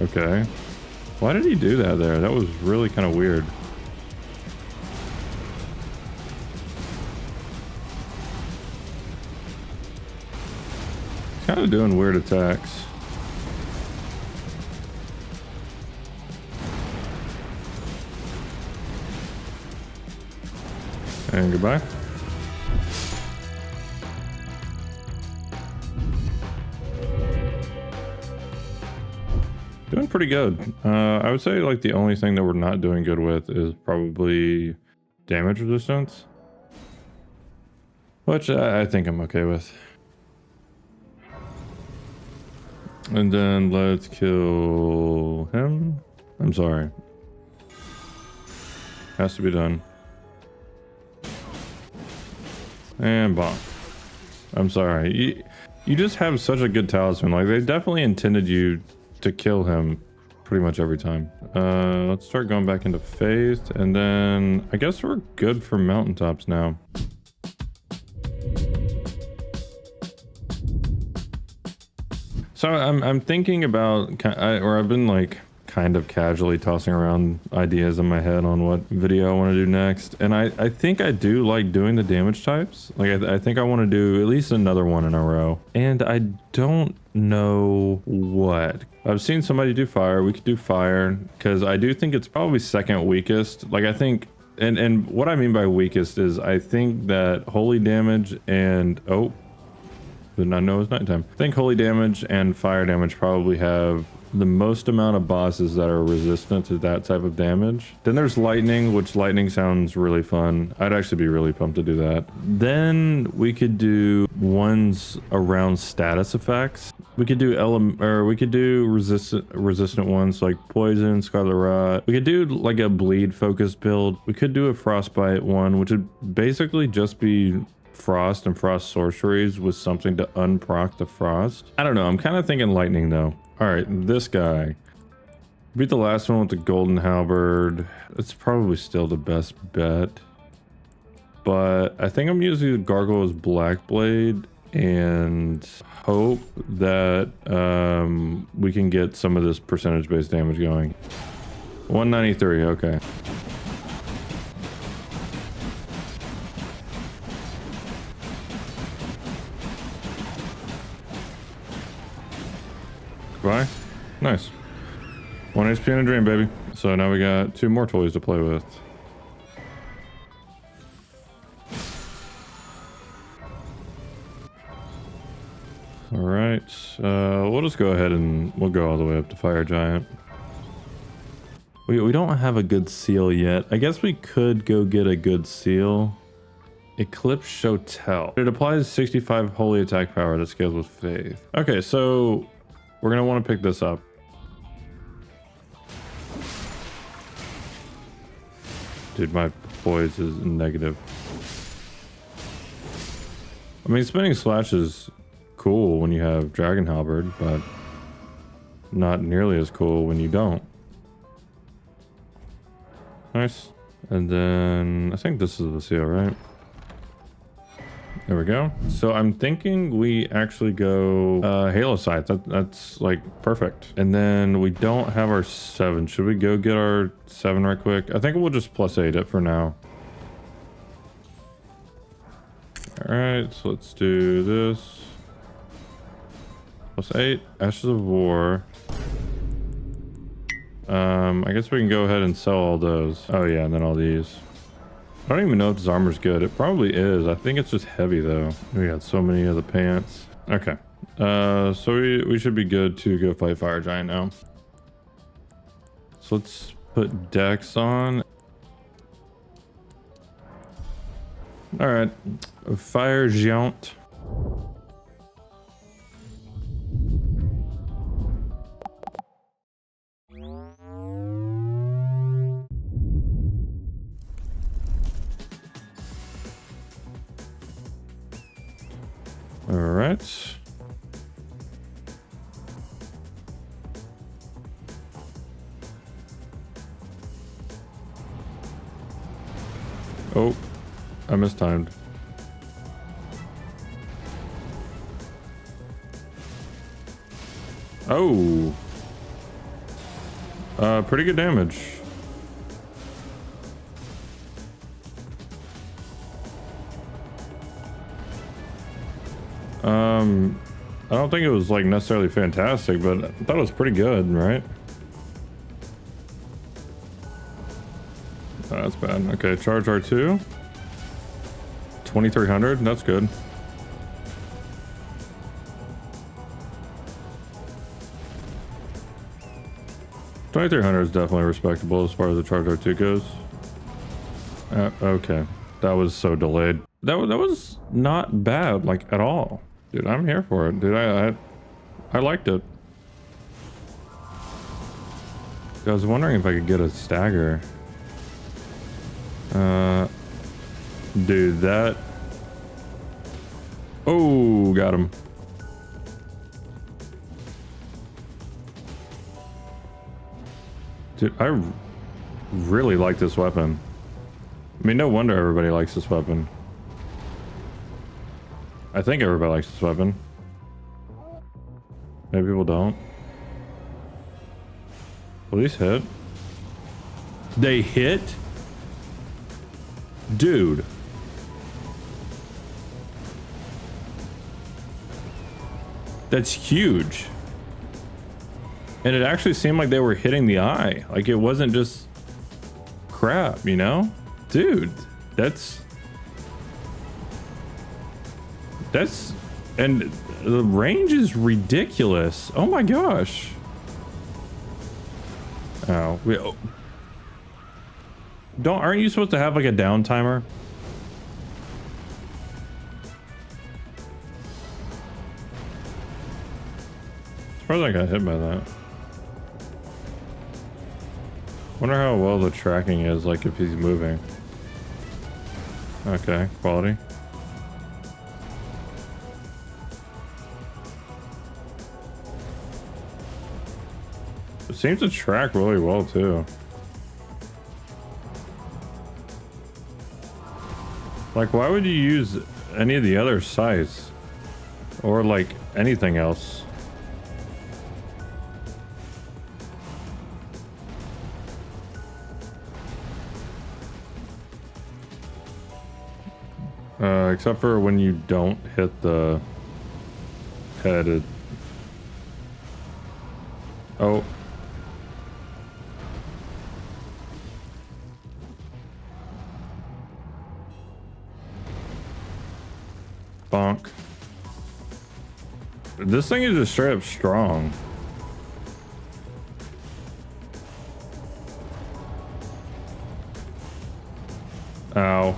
Okay. Why did he do that there? That was really kind of weird. He's kind of doing weird attacks. And goodbye. Doing pretty good. I would say like the only thing that we're not doing good with is probably damage resistance, which I think I'm okay with. And then let's kill him. I'm sorry. Has to be done. And bonk. I'm sorry. You just have such a good talisman. Like they definitely intended you to kill him pretty much every time. Let's start going back into faith, and then I guess we're good for mountaintops now. So I'm thinking about, or I've been like kind of casually tossing around ideas in my head on what video I want to do next, and I think I do like doing the damage types. Like I think I want to do at least another one in a row, and I don't know what. I've seen somebody do fire. We could do fire because I do think it's probably second weakest. Like I think, and what I mean by weakest is I think that holy damage and did not know it was nighttime. I think holy damage and fire damage probably have the most amount of bosses that are resistant to that type of damage. Then there's lightning, which lightning sounds really fun. I'd actually be really pumped to do that. Then we could do ones around status effects. We could do we could do resistant ones like poison, scarlet rot. We could do like a bleed focused build. We could do a frostbite one, which would basically just be frost and frost sorceries with something to unproc the frost. I don't know. I'm kind of thinking lightning though. All right, this guy. Beat the last one with the golden halberd. It's probably still the best bet. But I think I'm using the Gargoyle's Black Blade and hope that we can get some of this percentage-based damage going. 193, okay. Goodbye. Nice. 1 HP in a dream, baby. So now we got 2 more toys to play with. All right. We'll just go ahead and we'll go all the way up to Fire Giant. We don't have a good seal yet. I guess we could go get a good seal. Eclipse Show Tell. It applies 65 holy attack power that scales with faith. Okay, so we're gonna want to pick this up. Dude, my poise is negative. I mean, spinning slash is cool when you have Dragon Halberd, but not nearly as cool when you don't. Nice. And then I think this is the seal, right? There we go. So I'm thinking we actually go Halo Sight. That's like perfect. And then we don't have our 7. Should we go get our 7 right quick? I think we'll just +8 it for now. All right, so let's do this. +8, Ashes of War. I guess we can go ahead and sell all those. Oh yeah, and then all these. I don't even know if this armor's good. It probably is. I think it's just heavy though. We got so many of the pants. Okay. So we should be good to go fight Fire Giant now. So let's put Dex on. All right, Fire Giant. All right. Oh, I mistimed. Oh. Pretty good damage. I don't think it was like necessarily fantastic, but I thought it was pretty good, right? Oh, that's bad. Okay, charge R2. 2300, that's good. $2,300 is definitely respectable as far as the charge R2 goes. Okay, that was so delayed. That was not bad, like at all. Dude, I'm here for it. Dude, I liked it. I was wondering if I could get a stagger. Dude, that... Oh, got him. Dude, I really like this weapon. I mean, no wonder everybody likes this weapon. I think everybody likes this weapon. Maybe people don't. Will these hit? They hit? Dude. That's huge. And it actually seemed like they were hitting the eye. Like it wasn't just crap, you know? Dude, that's... And the range is ridiculous. Oh my gosh. Oh, aren't you supposed to have like a down timer? Surprised I got hit by that. Wonder how well the tracking is, like if he's moving. Okay, quality. It seems to track really well too. Like, why would you use any of the other sights? Or like anything else? Except for when you don't hit the head. Oh. Bonk. This thing is just straight up strong. Ow.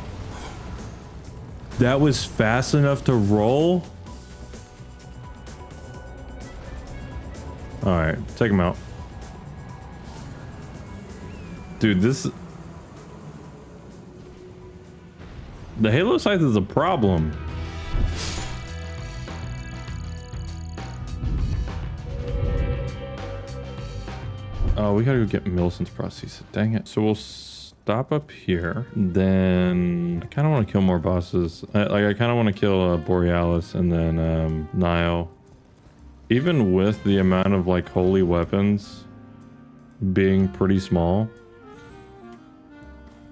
That was fast enough to roll? Alright, take him out. Dude, this... The Halo Scythe is a problem. Oh, we gotta go get Millicent's prosthesis. Dang it. So we'll stop up here. Then I kind of want to kill more bosses. I kind of want to kill Borealis and then Nile. Even with the amount of like holy weapons being pretty small,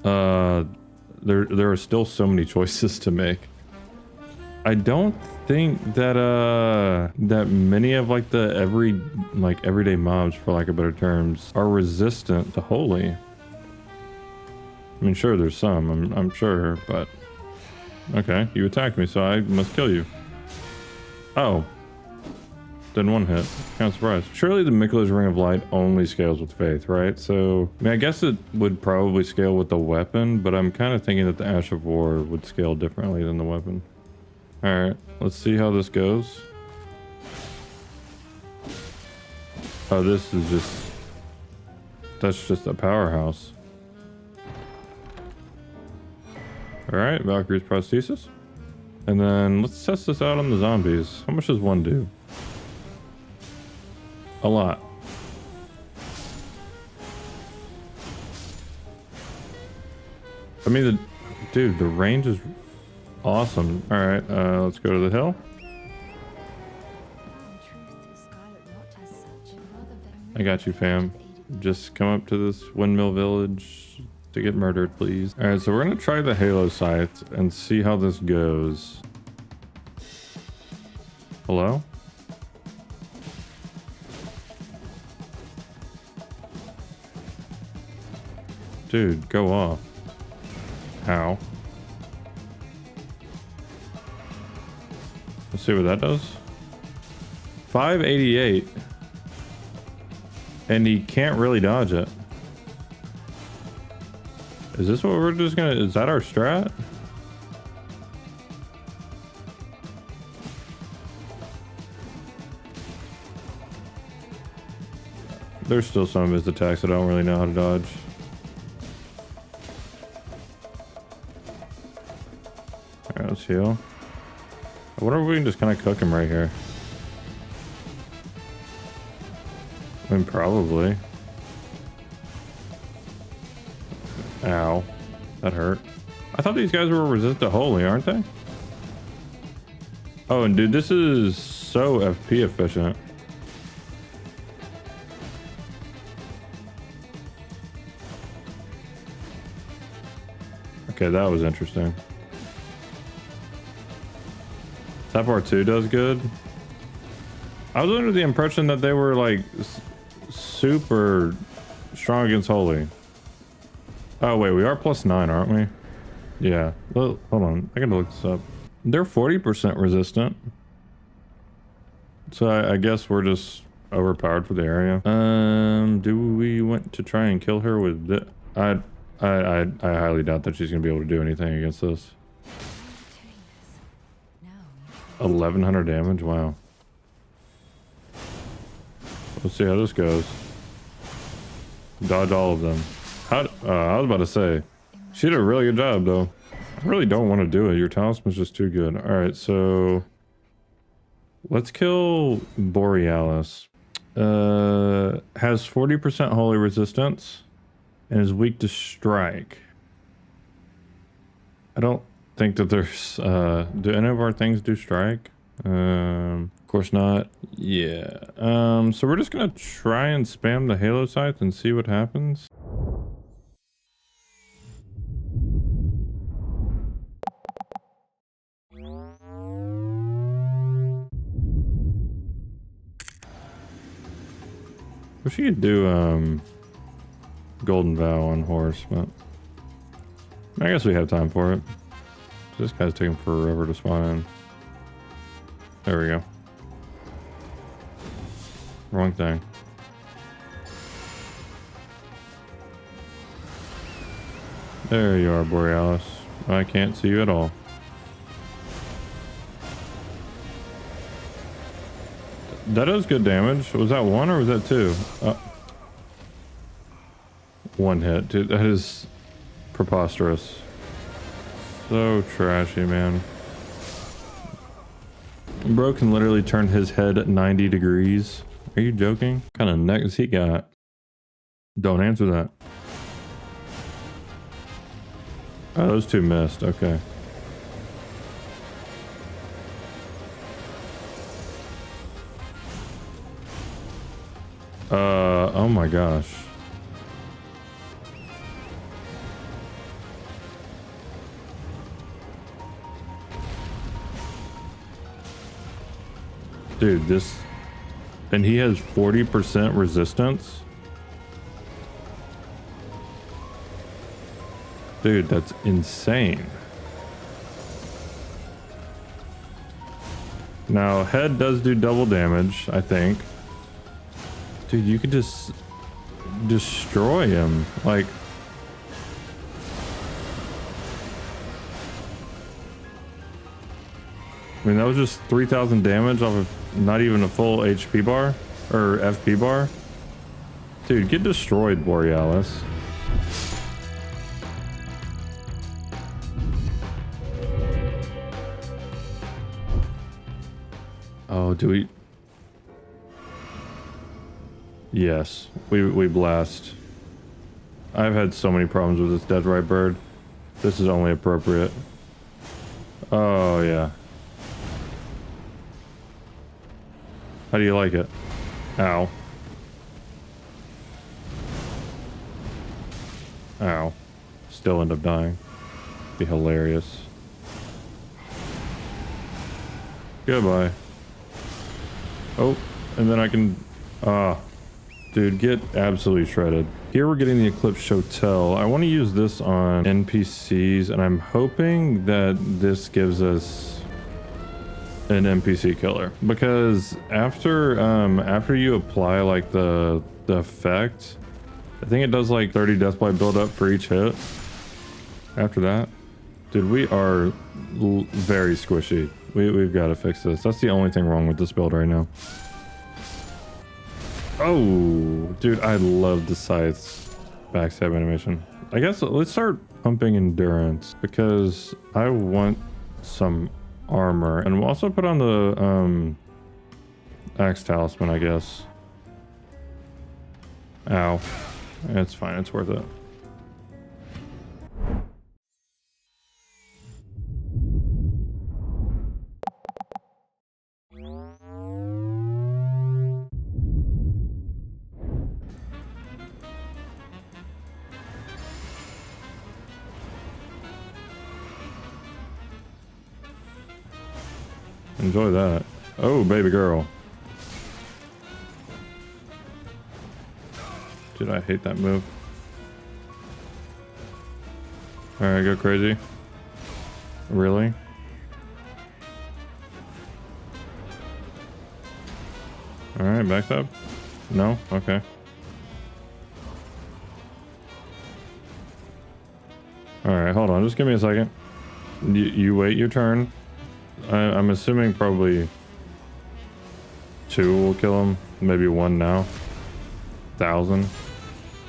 there are still so many choices to make. I don't think that that many of like the everyday mobs, for lack of better terms, are resistant to holy. I mean, sure, there's some, I'm sure, but okay, you attacked me, so I must kill you. Oh, didn't one hit. Kind of surprised. Surely the Mikula's Ring of Light only scales with faith, right? So, I mean, I guess it would probably scale with the weapon, but I'm kind of thinking that the Ash of War would scale differently than the weapon. All right, let's see how this goes. Oh, this is just... that's just a powerhouse. All right, Valkyrie's prosthesis. And then let's test this out on the zombies. How much does one do? A lot. I mean, dude, the range is awesome. All right, let's go to the hill. I got you, fam. Just come up to this windmill village to get murdered, please. All right, so we're gonna try the Halo scythe and see how this goes. Hello? Dude, go off. How? Let's see what that does. 588. And he can't really dodge it. Is this what we're just gonna... is that our strat? There's still some of his attacks I don't really know how to dodge. Alright, let's heal. I wonder if we can just kind of cook him right here. I mean, probably. Ow. That hurt. I thought these guys were resistant to holy, aren't they? Oh, and dude, this is so FP efficient. Okay, that was interesting. That part 2 does good. I was under the impression that they were like super strong against holy. Oh wait, we are +9, aren't we? Yeah. Well, hold on, I gotta look this up. They're 40% resistant. So I guess we're just overpowered for the area. Do we want to try and kill her with this? I highly doubt that she's gonna be able to do anything against this. 1100 damage, wow. Let's see how this goes. Dodge all of them. I was about to say, she did a really good job though. I really don't want to do it. Your talisman's just too good. All right, so let's kill Borealis. Has 40% holy resistance and is weak to strike. I don't think that there's do any of our things do strike? Of course not. Yeah. So we're just gonna try and spam the Halo scythe and see what happens. Wish you could do Golden Vow on horse, but I guess we have time for it. This guy's taking forever to spawn in. There we go. Wrong thing. There you are, Borealis. I can't see you at all. That does good damage. Was that 1 or was that 2? 1 hit. Dude, that is preposterous. So trashy, man. Bro can literally turn his head 90 degrees. Are you joking? What kind of neck has he got? Don't answer that. Oh, those two missed. Okay. Oh my gosh. Dude, this... And he has 40% resistance? Dude, that's insane. Now, head does do double damage, I think. Dude, you could just destroy him. Like... I mean, that was just 3,000 damage off of not even a full HP bar or FP bar. Dude, get destroyed, Borealis. Oh, do we? Yes, we blast. I've had so many problems with this dead right bird. This is only appropriate. Oh yeah. How do you like it? Ow. Ow. Still end up dying. Be hilarious. Goodbye. Oh, and then I can... dude, get absolutely shredded. Here we're getting the Eclipse Hotel. I want to use this on NPCs, and I'm hoping that this gives us an NPC killer, because after you apply like the effect, I think it does like 30 death by build up for each hit. After that, dude, we are very squishy. We've got to fix this. That's the only thing wrong with this build right now. Oh, dude, I love the scythe's backstab animation. I guess let's start pumping endurance, because I want some armor, and we'll also put on the axe talisman, I guess. Ow. It's fine, it's worth it. Enjoy that. Oh, baby girl. Dude, I hate that move. Alright, go crazy. Really? Alright, backstab? No? Okay. Alright, hold on. Just give me a second. You wait your turn. I'm assuming probably 2 will kill him. Maybe 1 now. 1,000.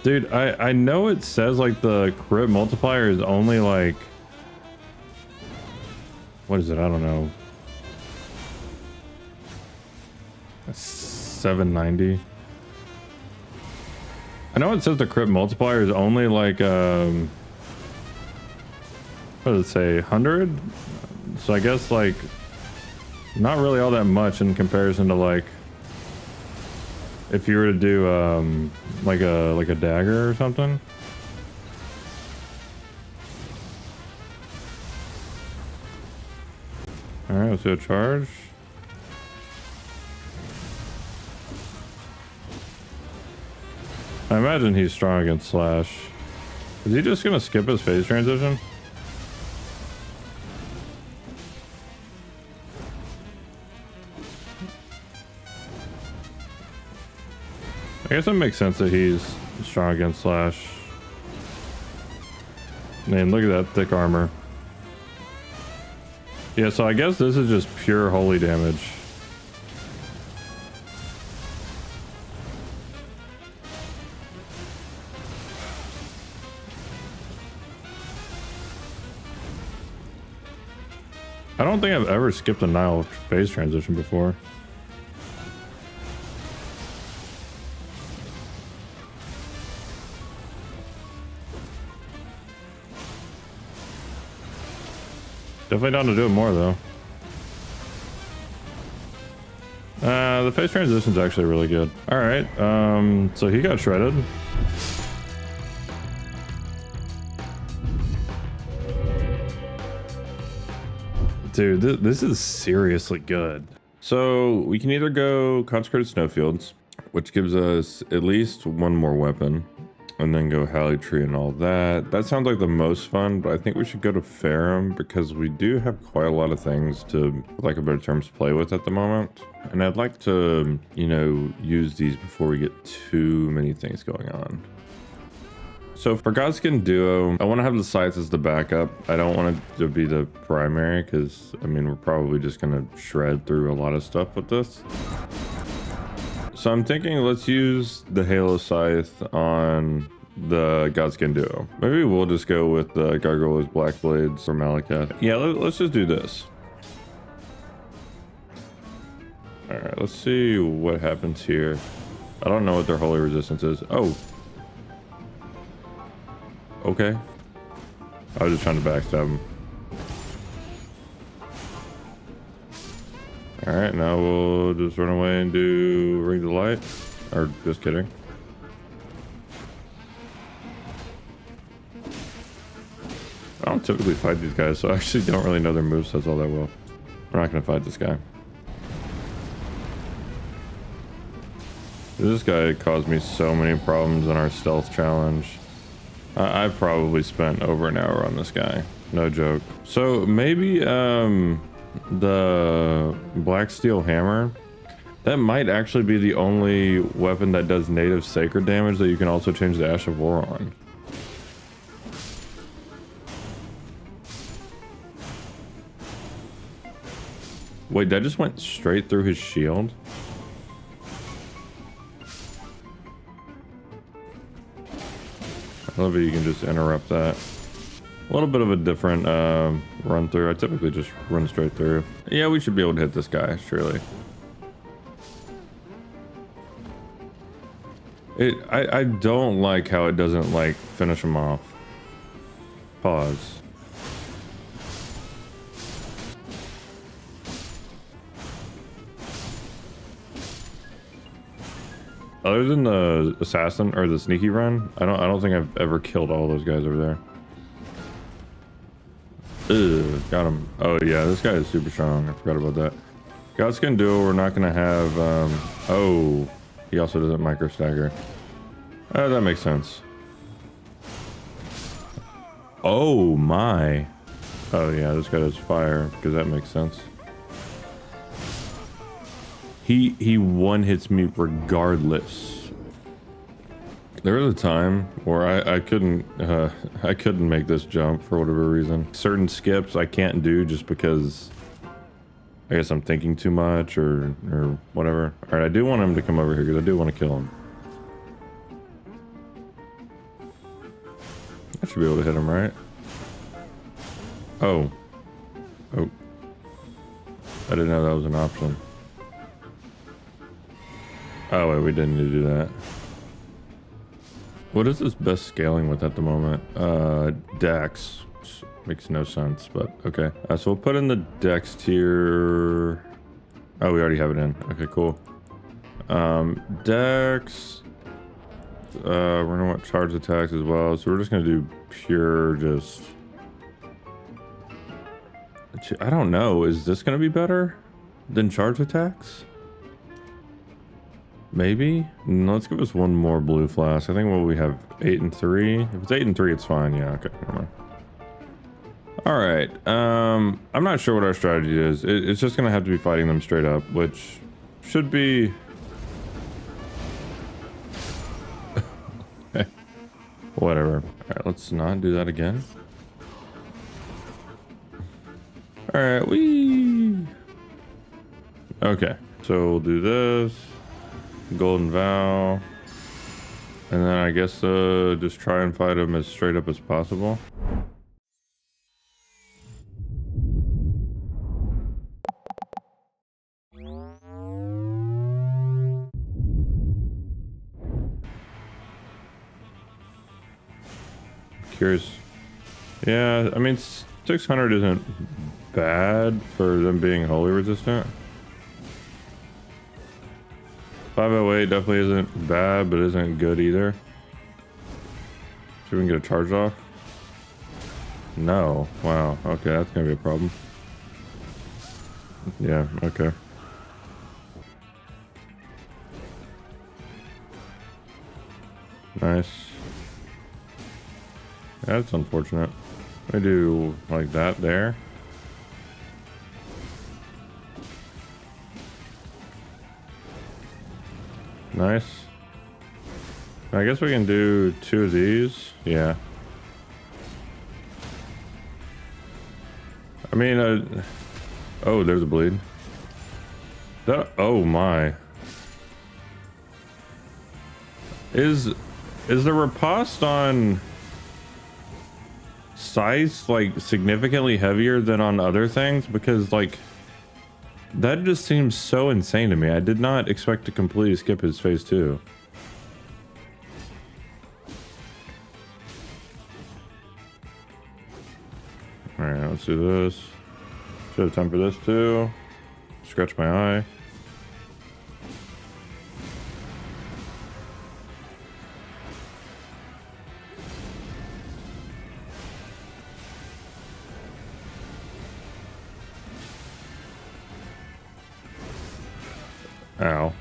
Dude, I know it says like the crit multiplier is only like... What is it? I don't know. 790. I know it says the crit multiplier is only like... what does it say? 100? So I guess like not really all that much in comparison to like if you were to do like a dagger or something. All right, let's do a charge. I imagine he's strong against slash. Is he just gonna skip his phase transition? I guess it makes sense that he's strong against slash. Man, look at that thick armor. Yeah, so I guess this is just pure holy damage. I don't think I've ever skipped a Nile phase transition before. Definitely down to do it more though. The phase transition's actually really good. All right, so he got shredded. Dude, this is seriously good. So we can either go Consecrated Snowfields, which gives us at least one more weapon, and then go Halley Tree and all that. That sounds like the most fun, but I think we should go to Farum because we do have quite a lot of things to, for lack of better terms, play with at the moment. And I'd like to, you know, use these before we get too many things going on. So for Godskin Duo, I want to have the scythe as the backup. I don't want it to be the primary because, I mean, we're probably just going to shred through a lot of stuff with this. So I'm thinking let's use the Halo Scythe on the Godskin Duo. Maybe we'll just go with the Gargoyle's Black Blades for Malakath. Yeah, let's just do this. All right, let's see what happens here. I don't know what their holy resistance is. Oh. Okay. I was just trying to backstab him. All right, now we'll just run away and do Ring the Light. Or just kidding. I don't typically fight these guys, so I actually don't really know their movesets all that well. We're not gonna fight this guy. This guy caused me so many problems in our stealth challenge. I probably spent over an hour on this guy. No joke. So maybe the Black Steel Hammer, that might actually be the only weapon that does native sacred damage that you can also change the Ash of War on. Wait, that just went straight through his shield? I love it, you can just interrupt that. A little bit of a different run through. I typically just run straight through. Yeah, we should be able to hit this guy, surely. I don't like how it doesn't like finish him off. Pause. Other than the assassin or the sneaky run, I don't think I've ever killed all those guys over there. Ugh, got him. Oh yeah, this guy is super strong. I forgot about that. Godskin Duo, we're not gonna have. Oh, he also doesn't micro stagger. That makes sense. Oh my. Oh yeah, this guy does fire because that makes sense. He one hits me regardless. There was a time where I couldn't make this jump for whatever reason. Certain skips I can't do just because I guess I'm thinking too much or whatever. All right, I do want him to come over here because I do want to kill him. I should be able to hit him, right? Oh. Oh. I didn't know that was an option. Oh wait, we didn't need to do that. What is this best scaling with at the moment? Dex. Makes no sense, but okay. So we'll put in the Dex tier. Oh, we already have it in. Okay, cool. Dex. We're gonna want charge attacks as well. So we're just gonna do pure just... I don't know. Is this gonna be better than charge attacks? Maybe. No, let's give us one more blue flask. I think what we have 8 and 3. If it's 8 and 3, it's fine. Yeah. Okay. Never mind. All right. I'm not sure what our strategy is. It's just gonna have to be fighting them straight up, which should be. Whatever. All right. Let's not do that again. All right. Okay. So we'll do this. Golden Vow, and then I guess just try and fight him as straight up as possible. Curious. Yeah, I mean 600 isn't bad for them being holy resistant. 508 definitely isn't bad, but isn't good either. See if we can get a charge off. No. Wow. Okay, that's gonna be a problem. Yeah, okay. Nice. That's unfortunate. I do like that there. Nice. I guess we can do 2 of these. Yeah. I mean, oh, there's a bleed. Oh my. Is the riposte on size like significantly heavier than on other things? Because like that just seems so insane to me. I did not expect to completely skip his phase 2. All right, let's do this. Should have time for this too. Scratch my eye. Ow.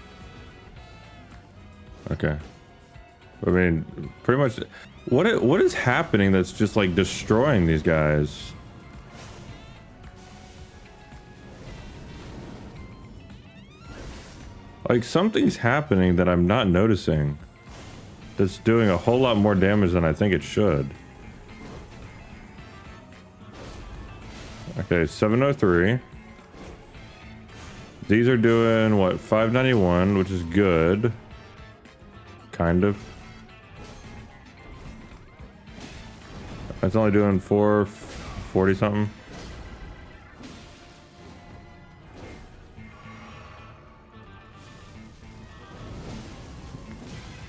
Okay. I mean, pretty much what is happening that's just like destroying these guys? Like something's happening that I'm not noticing that's doing a whole lot more damage than I think it should. Okay, 703. These are doing what, 591, which is good. Kind of. That's only doing 440 something.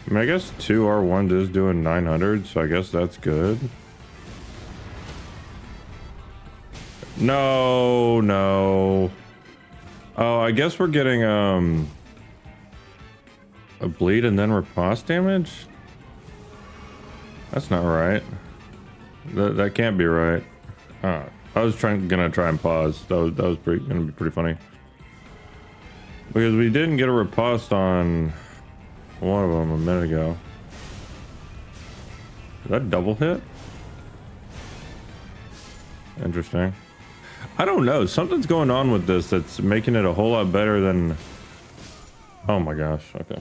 I mean, I guess 2 R1s is doing 900, so I guess that's good. No. Oh, I guess we're getting a bleed and then riposte damage? That's not right. That can't be right. I was gonna try and pause. That was gonna be pretty funny. Because we didn't get a riposte on one of them a minute ago. Is that double hit? Interesting. I don't know. Something's going on with this that's making it a whole lot better than... Oh my gosh. Okay.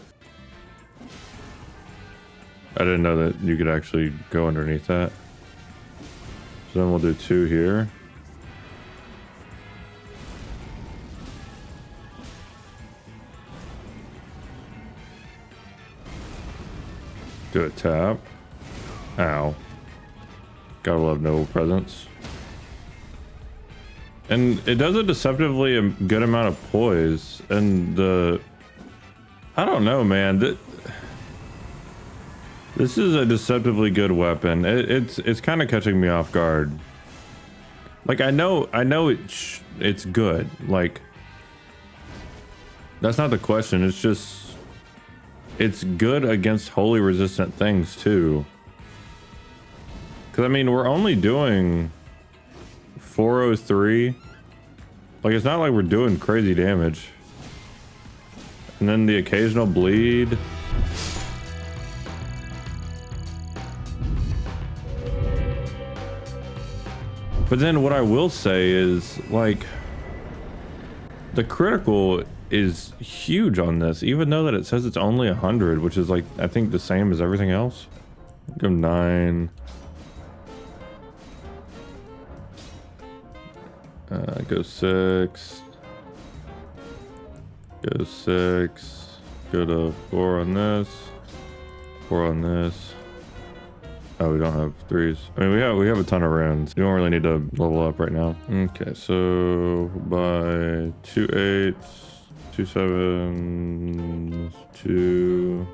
I didn't know that you could actually go underneath that. So then we'll do 2 here. Do a tap. Ow. Gotta love no presence. And it does a deceptively good amount of poise. And I don't know, man. This is a deceptively good weapon. It's kind of catching me off guard. Like I know it's good. Like that's not the question. It's just it's good against holy resistant things too. Because I mean, we're only doing 403. Like it's not like we're doing crazy damage. And then the occasional bleed. But then what I will say is like the critical is huge on this, even though that it says it's only 100, which is like I think the same as everything else. Give him 9. Go 6. Go 6. Go to 4 on this. 4 on this. Oh, we don't have 3s. I mean, we have a ton of runes. You don't really need to level up right now. Okay, so by 2 8s, 2 7s, 2.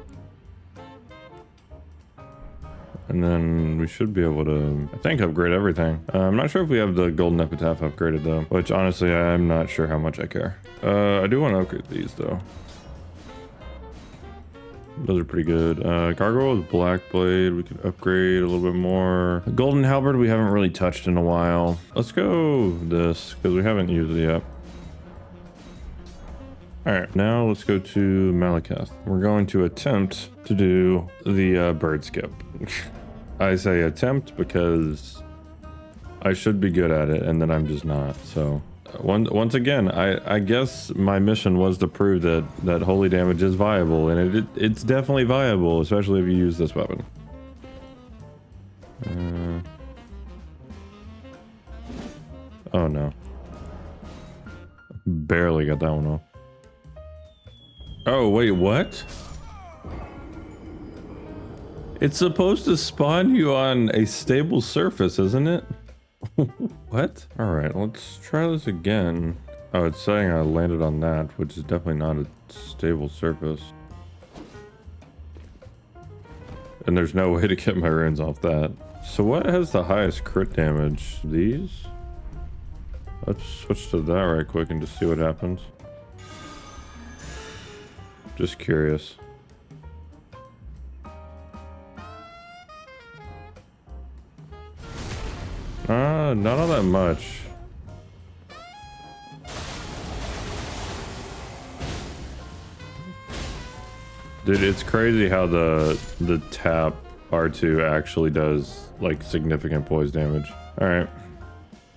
And then we should be able to, I think, upgrade everything. I'm not sure if we have the golden epitaph upgraded though, which honestly, I'm not sure how much I care. I do want to upgrade these though. Those are pretty good. Gargoyle's Black Blade, we could upgrade a little bit more. Golden Halberd we haven't really touched in a while. Let's go this, because we haven't used it yet. Alright, now let's go to Malekith. We're going to attempt to do the bird skip. I say attempt because I should be good at it, and then I'm just not, so... Once again, I guess my mission was to prove that holy damage is viable, and it's definitely viable, especially if you use this weapon. Oh no. Barely got that one off. Oh wait, what? It's supposed to spawn you on a stable surface, isn't it? What? All right, let's try this again. Oh, it's saying I landed on that, which is definitely not a stable surface. And there's no way to get my runes off that. So what has the highest crit damage? These? Let's switch to that right quick and just see what happens. Just curious. Not all that much. Dude, it's crazy how the tap R2 actually does like significant poise damage. All right,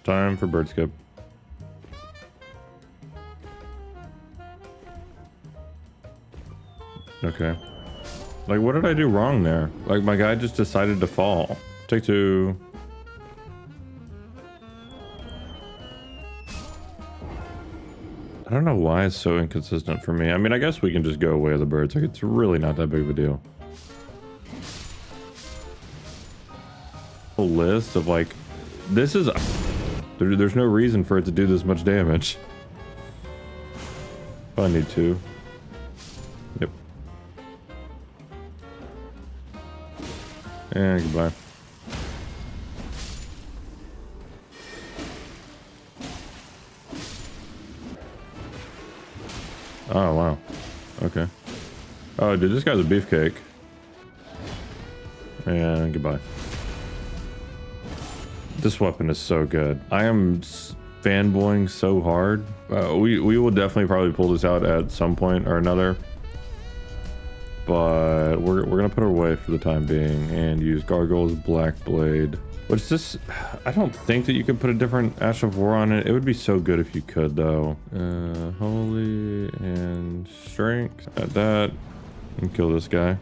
time for bird skip. Okay. Like, what did I do wrong there? Like, my guy just decided to fall. Take two. I don't know why it's so inconsistent for me. I mean, I guess we can just go away with the birds. Like, it's really not that big of a deal. A list of like, this is, there's no reason for it to do this much damage. If I need to. Yep. And goodbye. Oh, wow. Okay. Oh, dude, this guy's a beefcake. And goodbye. This weapon is so good. I am fanboying so hard. We will definitely probably pull this out at some point or another. But we're gonna put her away for the time being and use Gargoyle's Black Blade. Which this, I don't think that you could put a different Ash of War on it. It would be so good if you could though. Holy and Strength. Add that and kill this guy.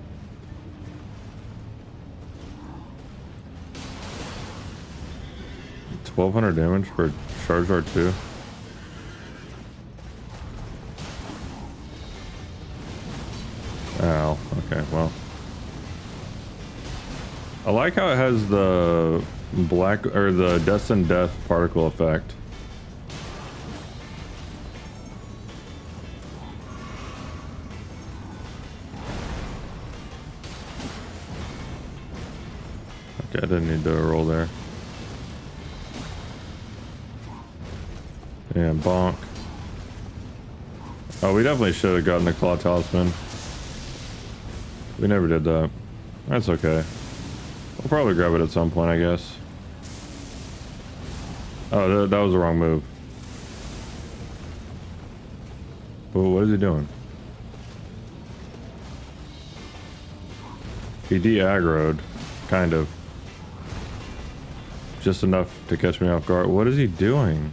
$1,200 damage for Charge R2. Ow, okay, well. I like how it has the black, or the Destined Death particle effect. Okay, I didn't need to roll there. And bonk. Oh, we definitely should have gotten the Claw Talisman. We never did that. That's okay. We'll probably grab it at some point, I guess. Oh, that was the wrong move. Oh, what is he doing? He de-aggroed, kind of. Just enough to catch me off guard. What is he doing?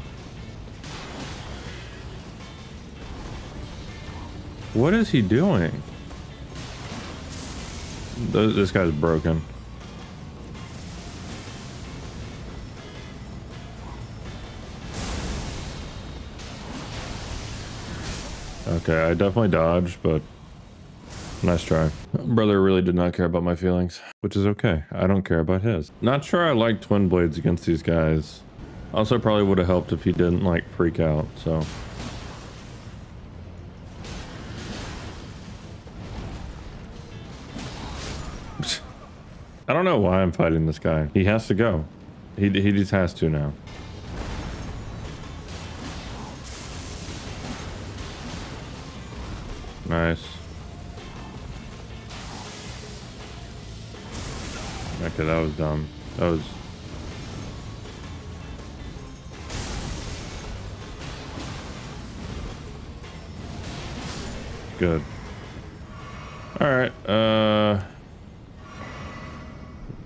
What is he doing? This guy's broken. Okay, I definitely dodged, but nice try. Brother really did not care about my feelings, which is okay. I don't care about his. Not sure I like twin blades against these guys. Also probably would have helped if he didn't like freak out, so. I don't know why I'm fighting this guy. He has to go. He just has to now. Nice. Okay, that was dumb. That was... good. Alright,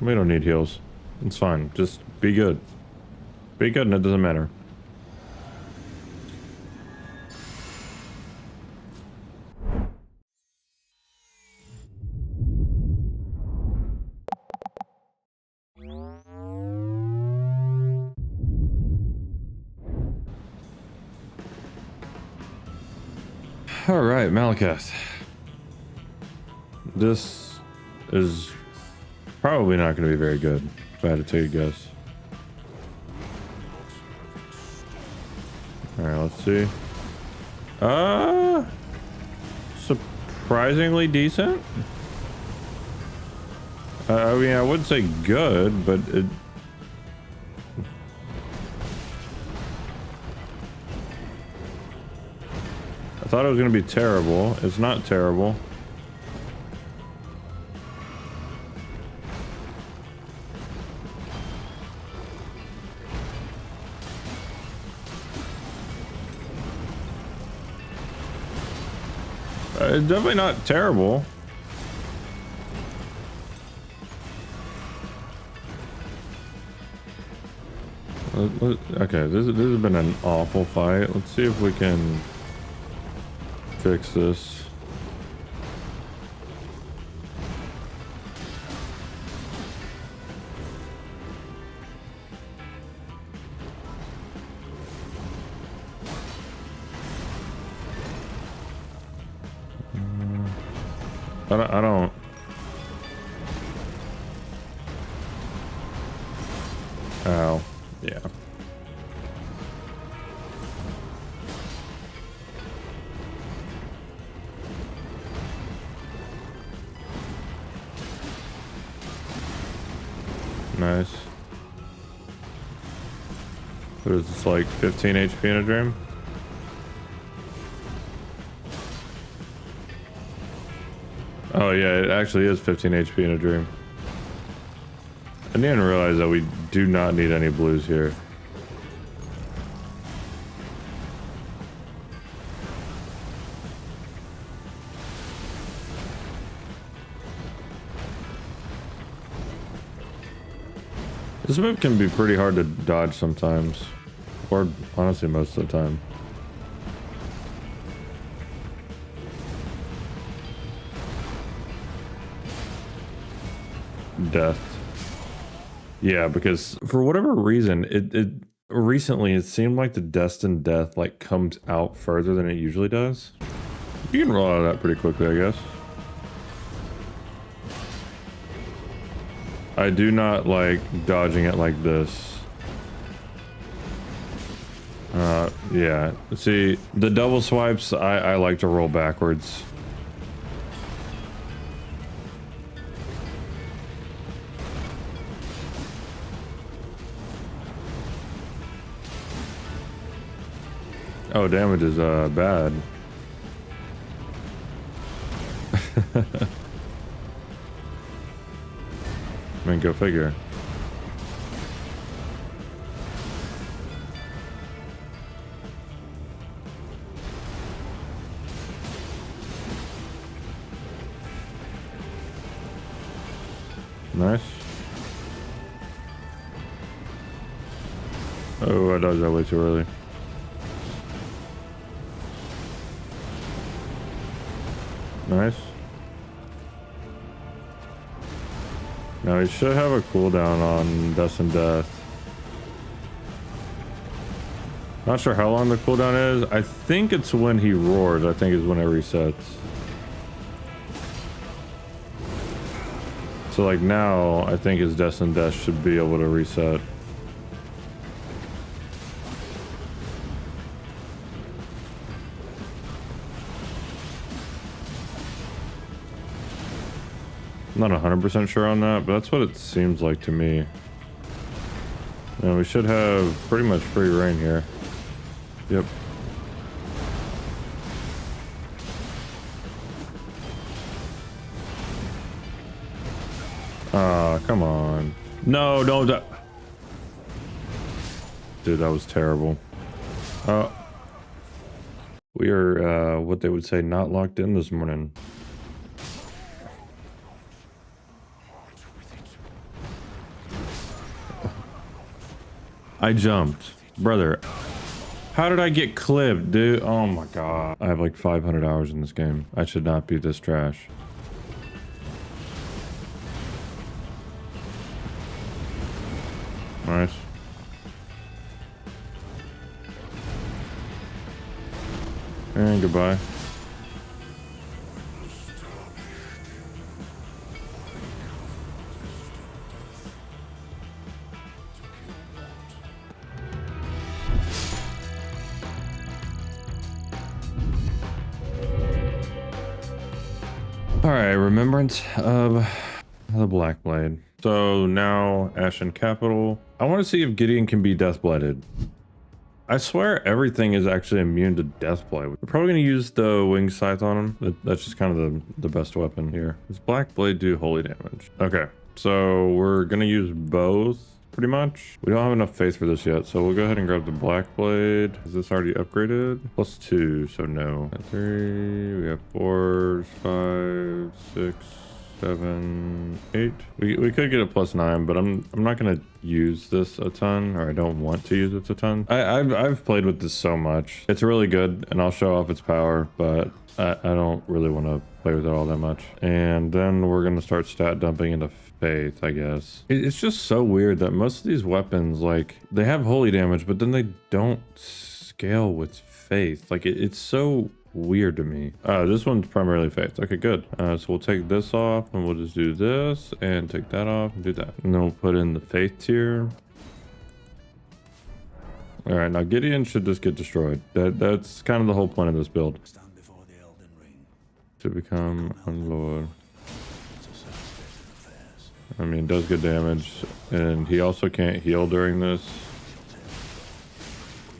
we don't need heals. It's fine. Just be good. Be good and it doesn't matter. Alright, Malakath. This is probably not going to be very good, if I had to take a guess. Alright, let's see. Surprisingly decent? I mean, I wouldn't say good, but it... I thought it was going to be terrible. It's not terrible. It's definitely not terrible. Okay, this has been an awful fight. Let's see if we can fix this. I don't. Ow. Yeah. Nice. What is this, like 15 HP in a dream? Oh yeah, it actually is 15 HP in a dream. I didn't realize that we do not need any blues here. This move can be pretty hard to dodge sometimes, or honestly most of the time. Death. Yeah, because for whatever reason, it recently it seemed like the destined death like comes out further than it usually does. You can roll out of that pretty quickly, I guess. I do not like dodging it like this. Yeah. See, the double swipes, I like to roll backwards. Oh, damage is bad. I mean, go figure. Nice. Oh, I dodged that way too early. Nice. Now he should have a cooldown on Dust and Death. Not sure how long the cooldown is. I think it's when he roars. I think is when it resets. So like now, I think his Dust and Death should be able to reset. Not 100% sure on that, but that's what it seems like to me. And we should have pretty much free reign here. Yep. Ah, come on. No, don't. Dude, that was terrible. We are, what they would say, not locked in this morning. I jumped. Brother, how did I get clipped, dude? Oh my god. I have like 500 hours in this game. I should not be this trash. Nice. And goodbye. All right, remembrance of the Black Blade. So now Ashen Capital. I want to see if Gideon can be Deathbladed. I swear everything is actually immune to Deathblade. We're probably going to use the Wing Scythe on him. That's just kind of the best weapon here. Does Black Blade do holy damage? Okay, so we're going to use both pretty much. We don't have enough faith for this yet, so we'll go ahead and grab the Black Blade. Is this already upgraded? +2, so no. 3, we have 4, 5, 6, 7, 8. We could get a +9, but I'm not gonna use this a ton, or I don't want to use it a ton. I've played with this so much. It's really good, and I'll show off its power, but I don't really want to play with it all that much. And then we're gonna start stat dumping into faith, I guess. It's just so weird that most of these weapons, like, they have holy damage, but then they don't scale with faith. Like, it's so weird to me. This one's primarily faith. Okay, good. So we'll take this off and we'll just do this and take that off and do that. And then we'll put in the faith tier. All right, now Gideon should just get destroyed. That's kind of the whole point of this build. Stand before the Elden Ring. To become Unlord. I mean, it does good damage, and he also can't heal during this.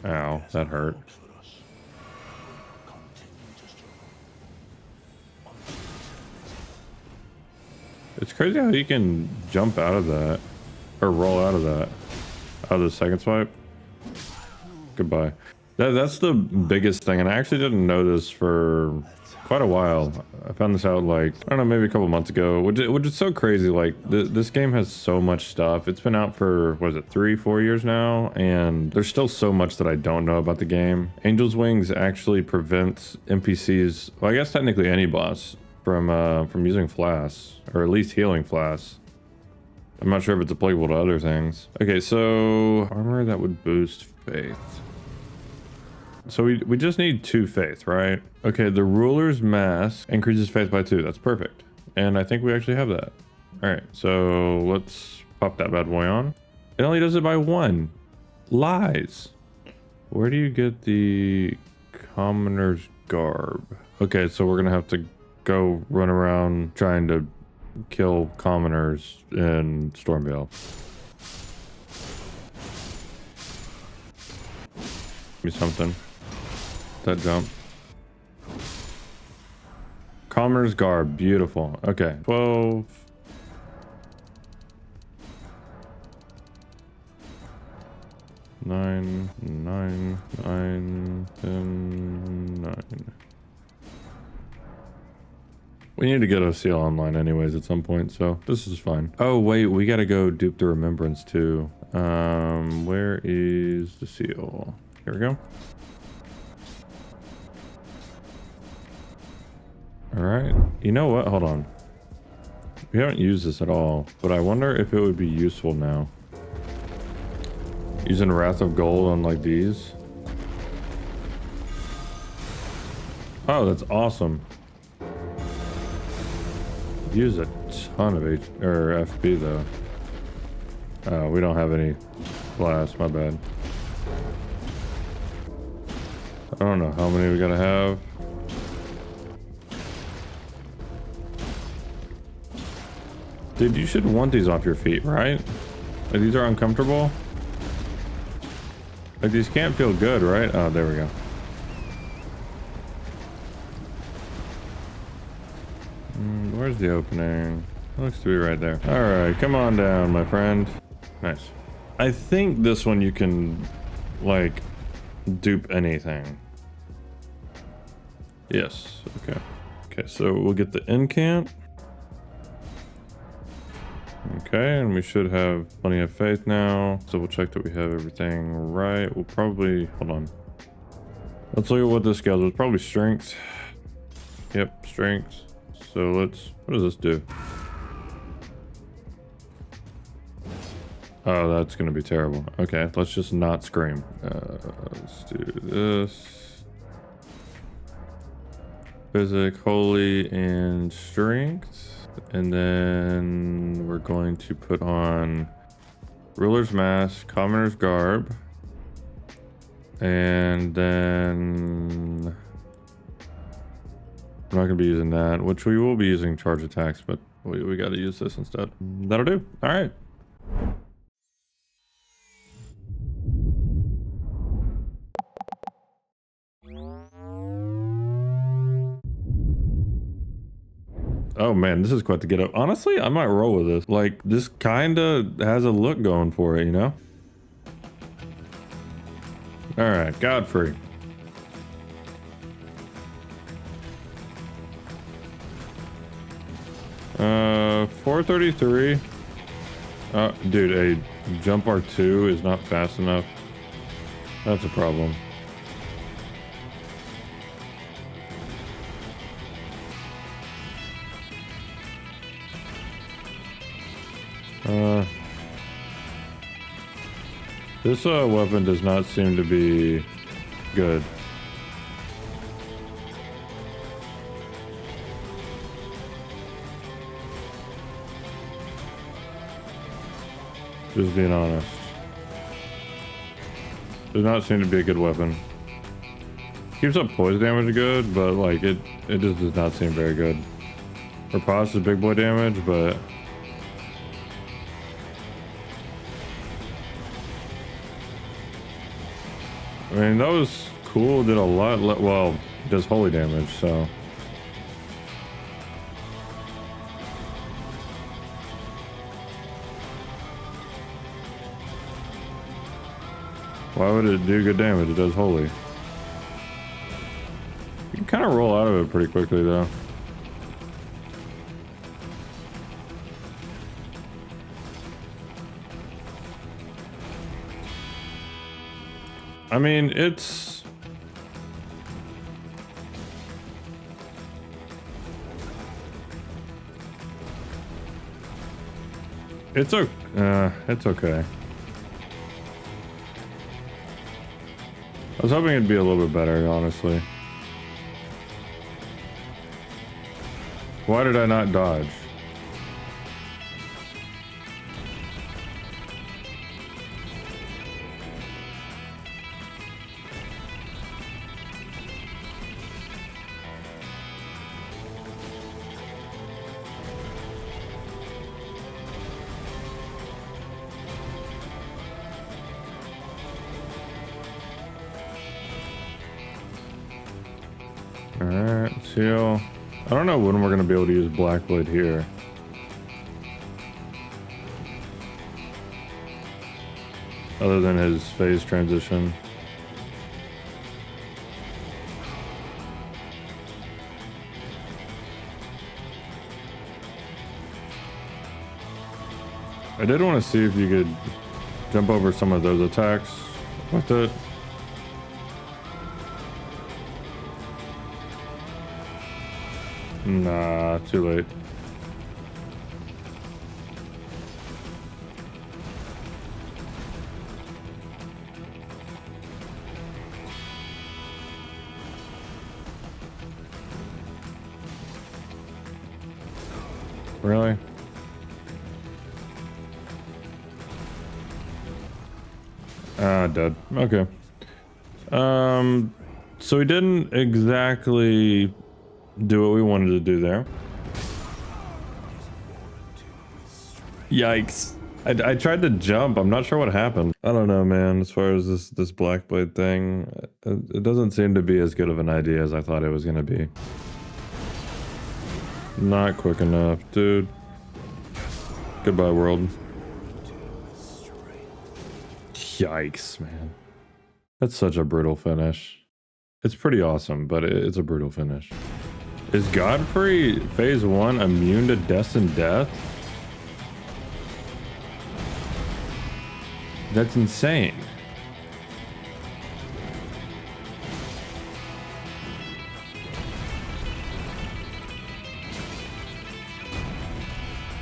Ow, that hurt. It's crazy how he can jump out of that, or roll out of that, out of the second swipe. Goodbye. That's the biggest thing, and I actually didn't know this for quite a while. I found this out, like, I don't know, maybe a couple months ago, which is so crazy. Like, this game has so much stuff. It's been out for, what is it, 3-4 years now, and there's still so much that I don't know about the game. Angel's Wings actually prevents NPCs, well, I guess technically any boss, from using flasks, or at least healing flasks. I'm not sure if it's applicable to other things. Okay, so armor that would boost faith. So we just need 2 faith, right? Okay, the ruler's mask increases faith by 2. That's perfect. And I think we actually have that. All right, so let's pop that bad boy on. It only does it by 1. Lies. Where do you get the commoner's garb? Okay, so we're gonna have to go run around trying to kill commoners in Stormveil. Give me something. That jump. Commoner's garb, beautiful. Okay, 12. Nine, 9, 9, 10, 9. We need to get a seal online anyways at some point, so this is fine. Oh wait, we gotta go dupe the remembrance too. Where is the seal? Here we go. All right, you know what? Hold on. We haven't used this at all, but I wonder if it would be useful now. Using Wrath of Gold on like these. Oh, that's awesome. Use a ton of FP though. Oh, we don't have any blast, my bad. I don't know how many we gotta have. Dude, you should want these off your feet, right? Like, these are uncomfortable. Like, these can't feel good, right? Oh, there we go. Where's the opening? Looks to be right there. All right, come on down, my friend. Nice. I think this one you can, like, dupe anything. Yes, okay. Okay, so we'll get the incant. Okay, and we should have plenty of faith now. So we'll check that we have everything right. We'll probably, hold on. Let's look at what this scales. It's probably strength. Yep, strength. So let's, what does this do? Oh, that's gonna be terrible. Okay, let's just not scream. Let's do this. Physic, holy, and strength. And then we're going to put on Ruler's Mask, Commoner's Garb. And then I'm not gonna be using that, which we will be using charge attacks, but we gotta use this instead. That'll do. All right. Oh man, this is quite the get up. Honestly, I might roll with this. Like, this kinda has a look going for it, you know? All right, Godfrey. Uh, 433. Dude, a jump R2 is not fast enough. That's a problem. This weapon does not seem to be good. Just being honest. Does not seem to be a good weapon. Keeps up poison damage good, but like it just does not seem very good. Riposte is big boy damage, but I mean, that was cool. Did a lot. Well, it does holy damage, so. Why would it do good damage? It does holy. You can kind of roll out of it pretty quickly, though. I mean, it's okay. I was hoping it'd be a little bit better, honestly. Why did I not dodge? Alright, seal. I don't know when we're going to be able to use Blackblade here. Other than his phase transition. I did want to see if you could jump over some of those attacks with it. Nah, too late. Really? Dead. Okay. So we didn't exactly do what we wanted to do there. Yikes. I tried to jump. I'm not sure what happened. I don't know, man. As far as this Blackblade thing, it doesn't seem to be as good of an idea as I thought it was going to be. Not quick enough, dude. Goodbye, world. Yikes, man. That's such a brutal finish. It's pretty awesome, but it's a brutal finish. Is Godfrey phase 1 immune to destined death? That's insane.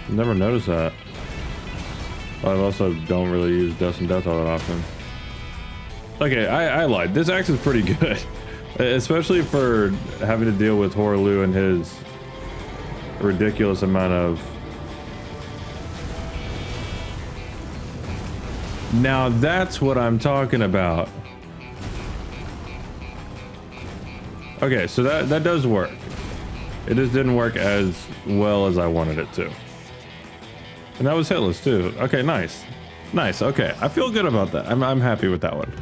Never noticed that. I also don't really use destined death all that often. Okay, I lied. This axe is pretty good. Especially for having to deal with Horlu and his ridiculous amount of... Now that's what I'm talking about. Okay, so that does work. It just didn't work as well as I wanted it to. And that was hitless too. Okay, nice. Nice, okay. I feel good about that. I'm happy with that one.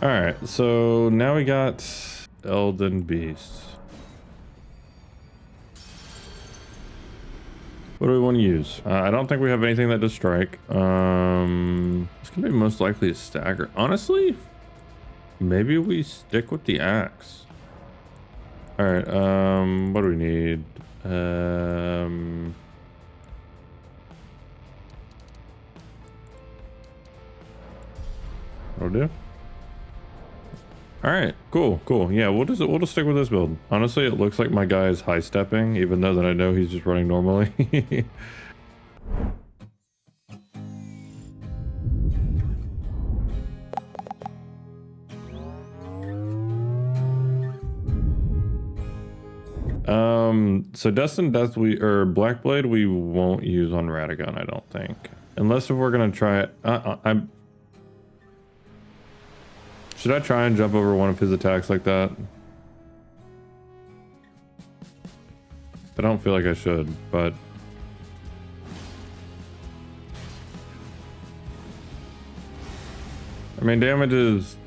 All right, so now we got Elden Beast. What do we want to use? I don't think we have anything that does strike. It's gonna be most likely a stagger. Honestly, maybe we stick with the axe. All right, what do we need? What'll do? All right, cool. Yeah, we'll just stick with this build. Honestly, it looks like my guy is high stepping, even though that I know he's just running normally. So Destined Death Blackblade we won't use on Radagon, I don't think. Unless if we're gonna try it. Should I try and jump over one of his attacks like that? I don't feel like I should, but... I mean, damage is...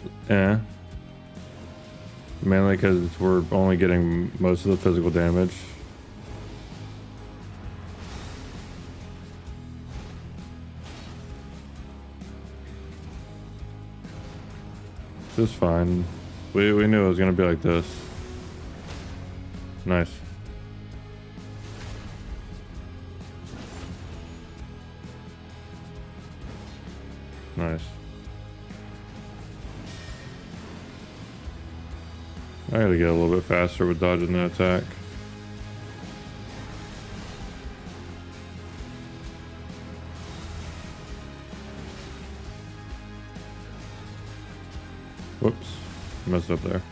Mainly because we're only getting most of the physical damage. Just fine. We knew it was gonna be like this. Nice. Nice. I gotta get a little bit faster with dodging that attack. Whoops, messed up there.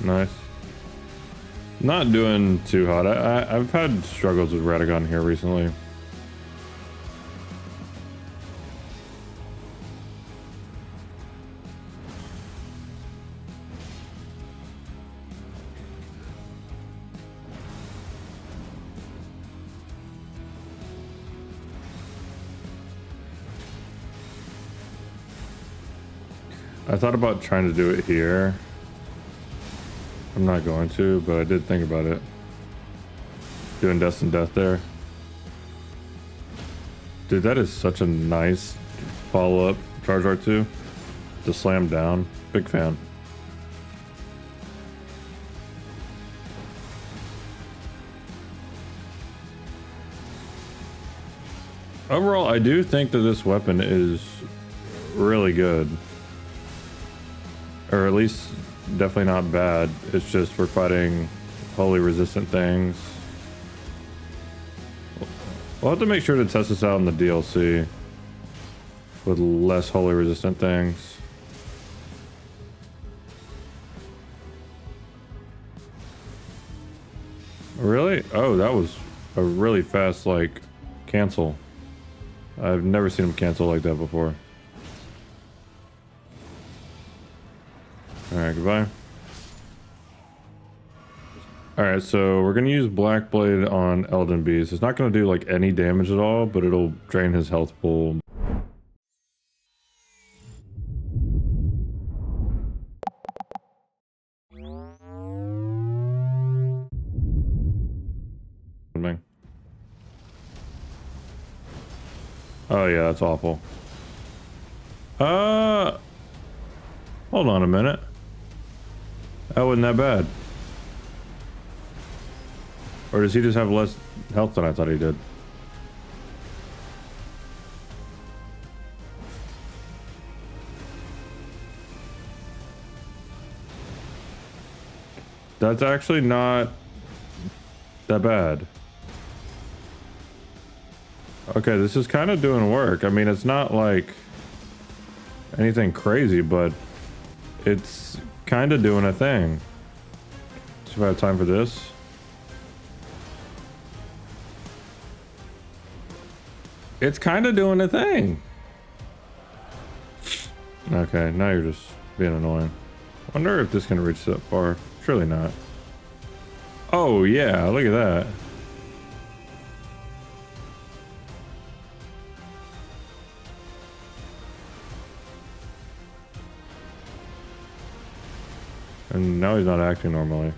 Nice. Not doing too hot. I've had struggles with Radagon here recently. I thought about trying to do it here. I'm not going to, but I did think about it. Doing Destined Death there. Dude, that is such a nice follow-up charge R2 to slam down. Big fan. Overall, I do think that this weapon is really good. Or at least definitely not bad. It's just we're fighting holy resistant things. We'll have to make sure to test this out in the DLC with less holy resistant things. Really? Oh, that was a really fast like Cancel. I've never seen him cancel like that before. Alright, goodbye. Alright, so we're gonna use Black Blade on Elden Beast. It's not gonna do like any damage at all, but it'll drain his health pool. Oh yeah, that's awful. Hold on a minute. That wasn't that bad. Or does he just have less health than I thought he did? That's actually not that bad. Okay, this is kind of doing work. I mean, it's not like anything crazy, but it's kind of doing a thing. See if I have time for this. It's kind of doing a thing. Okay, now you're just being annoying. Wonder if this can reach that far. Surely not. Oh yeah, look at that. And now he's not acting normally.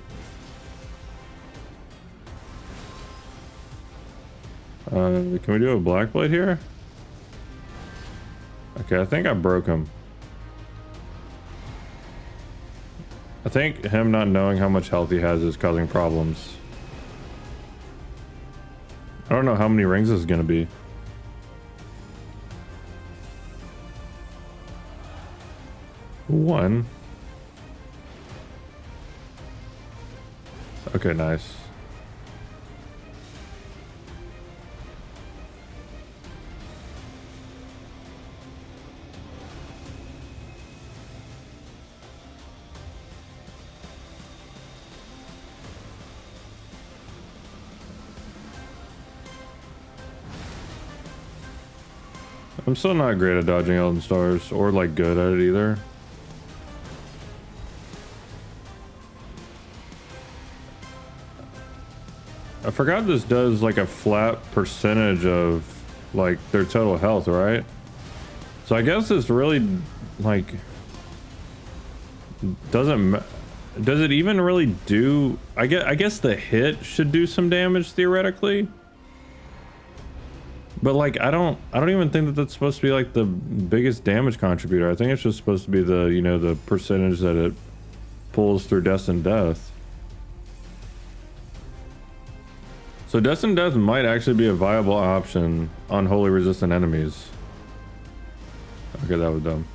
Can we do a Black Blade here? Okay, I think I broke him. I think him not knowing how much health he has is causing problems. I don't know how many rings this is gonna be. One. Okay, nice. I'm still not great at dodging Elden Stars, or like good at it either. I forgot this does like a flat percentage of like their total health, right? So I guess it's really like does it even really do? I guess the hit should do some damage theoretically. But like I don't even think that that's supposed to be like the biggest damage contributor. I think it's just supposed to be the, you know, the percentage that it pulls through Destined Death. So Destined Death might actually be a viable option on wholly resistant enemies. Okay, that was dumb.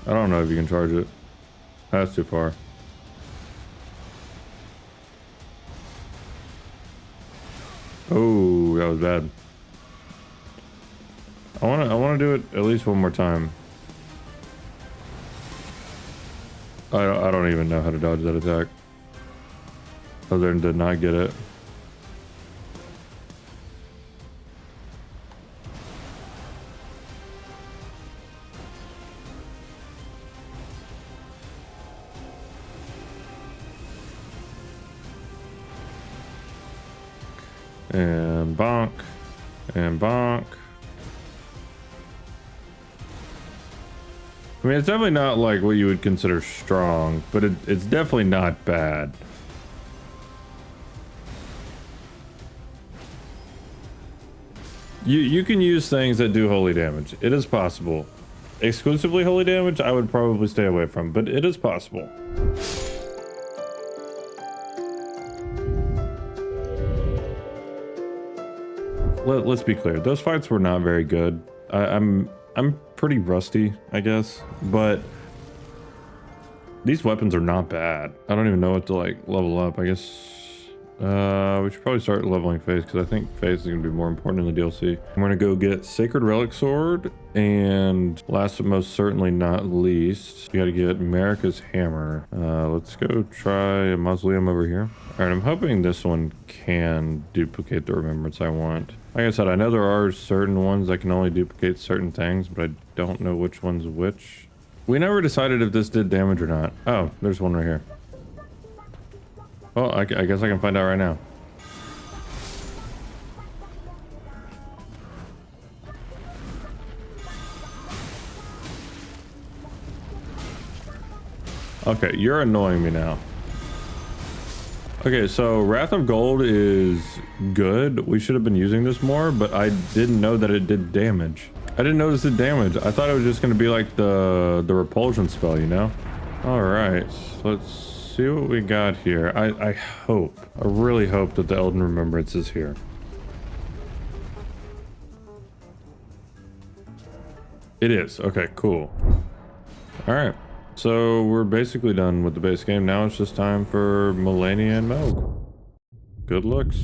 I don't know if you can charge it. That's too far. Oh, that was bad. I wanna do it at least one more time. I don't even know how to dodge that attack. Other than did not get it. And bonk. And bonk. I mean, it's definitely not like what you would consider strong, but it's definitely not bad. You can use things that do holy damage. It is possible. Exclusively holy damage, I would probably stay away from, but it is possible. Let's be clear. Those fights were not very good. I'm pretty rusty, I guess, but these weapons are not bad. I don't even know what to like level up. I guess We should probably start leveling Faith because I think Faith is going to be more important in the DLC. I'm going to go get Sacred Relic Sword, and last but most certainly not least, you got to get Marika's Hammer. Let's go try a mausoleum over here. All right, I'm hoping this one can duplicate the remembrance I want. Like I said, I know there are certain ones that can only duplicate certain things, but I don't know which one's which. We never decided if this did damage or not. Oh, there's one right here. Well, I guess I can find out right now. Okay, you're annoying me now. Okay, so Wrath of Gold is good. We should have been using this more, but I didn't know that it did damage. I didn't notice it damage. I thought it was just going to be like the repulsion spell, you know? All right, so let's see what we got here. I really hope that the Elden Remembrance is here. It is. Okay, cool. All right. So we're basically done with the base game. Now it's just time for Melania and Melg. Good looks.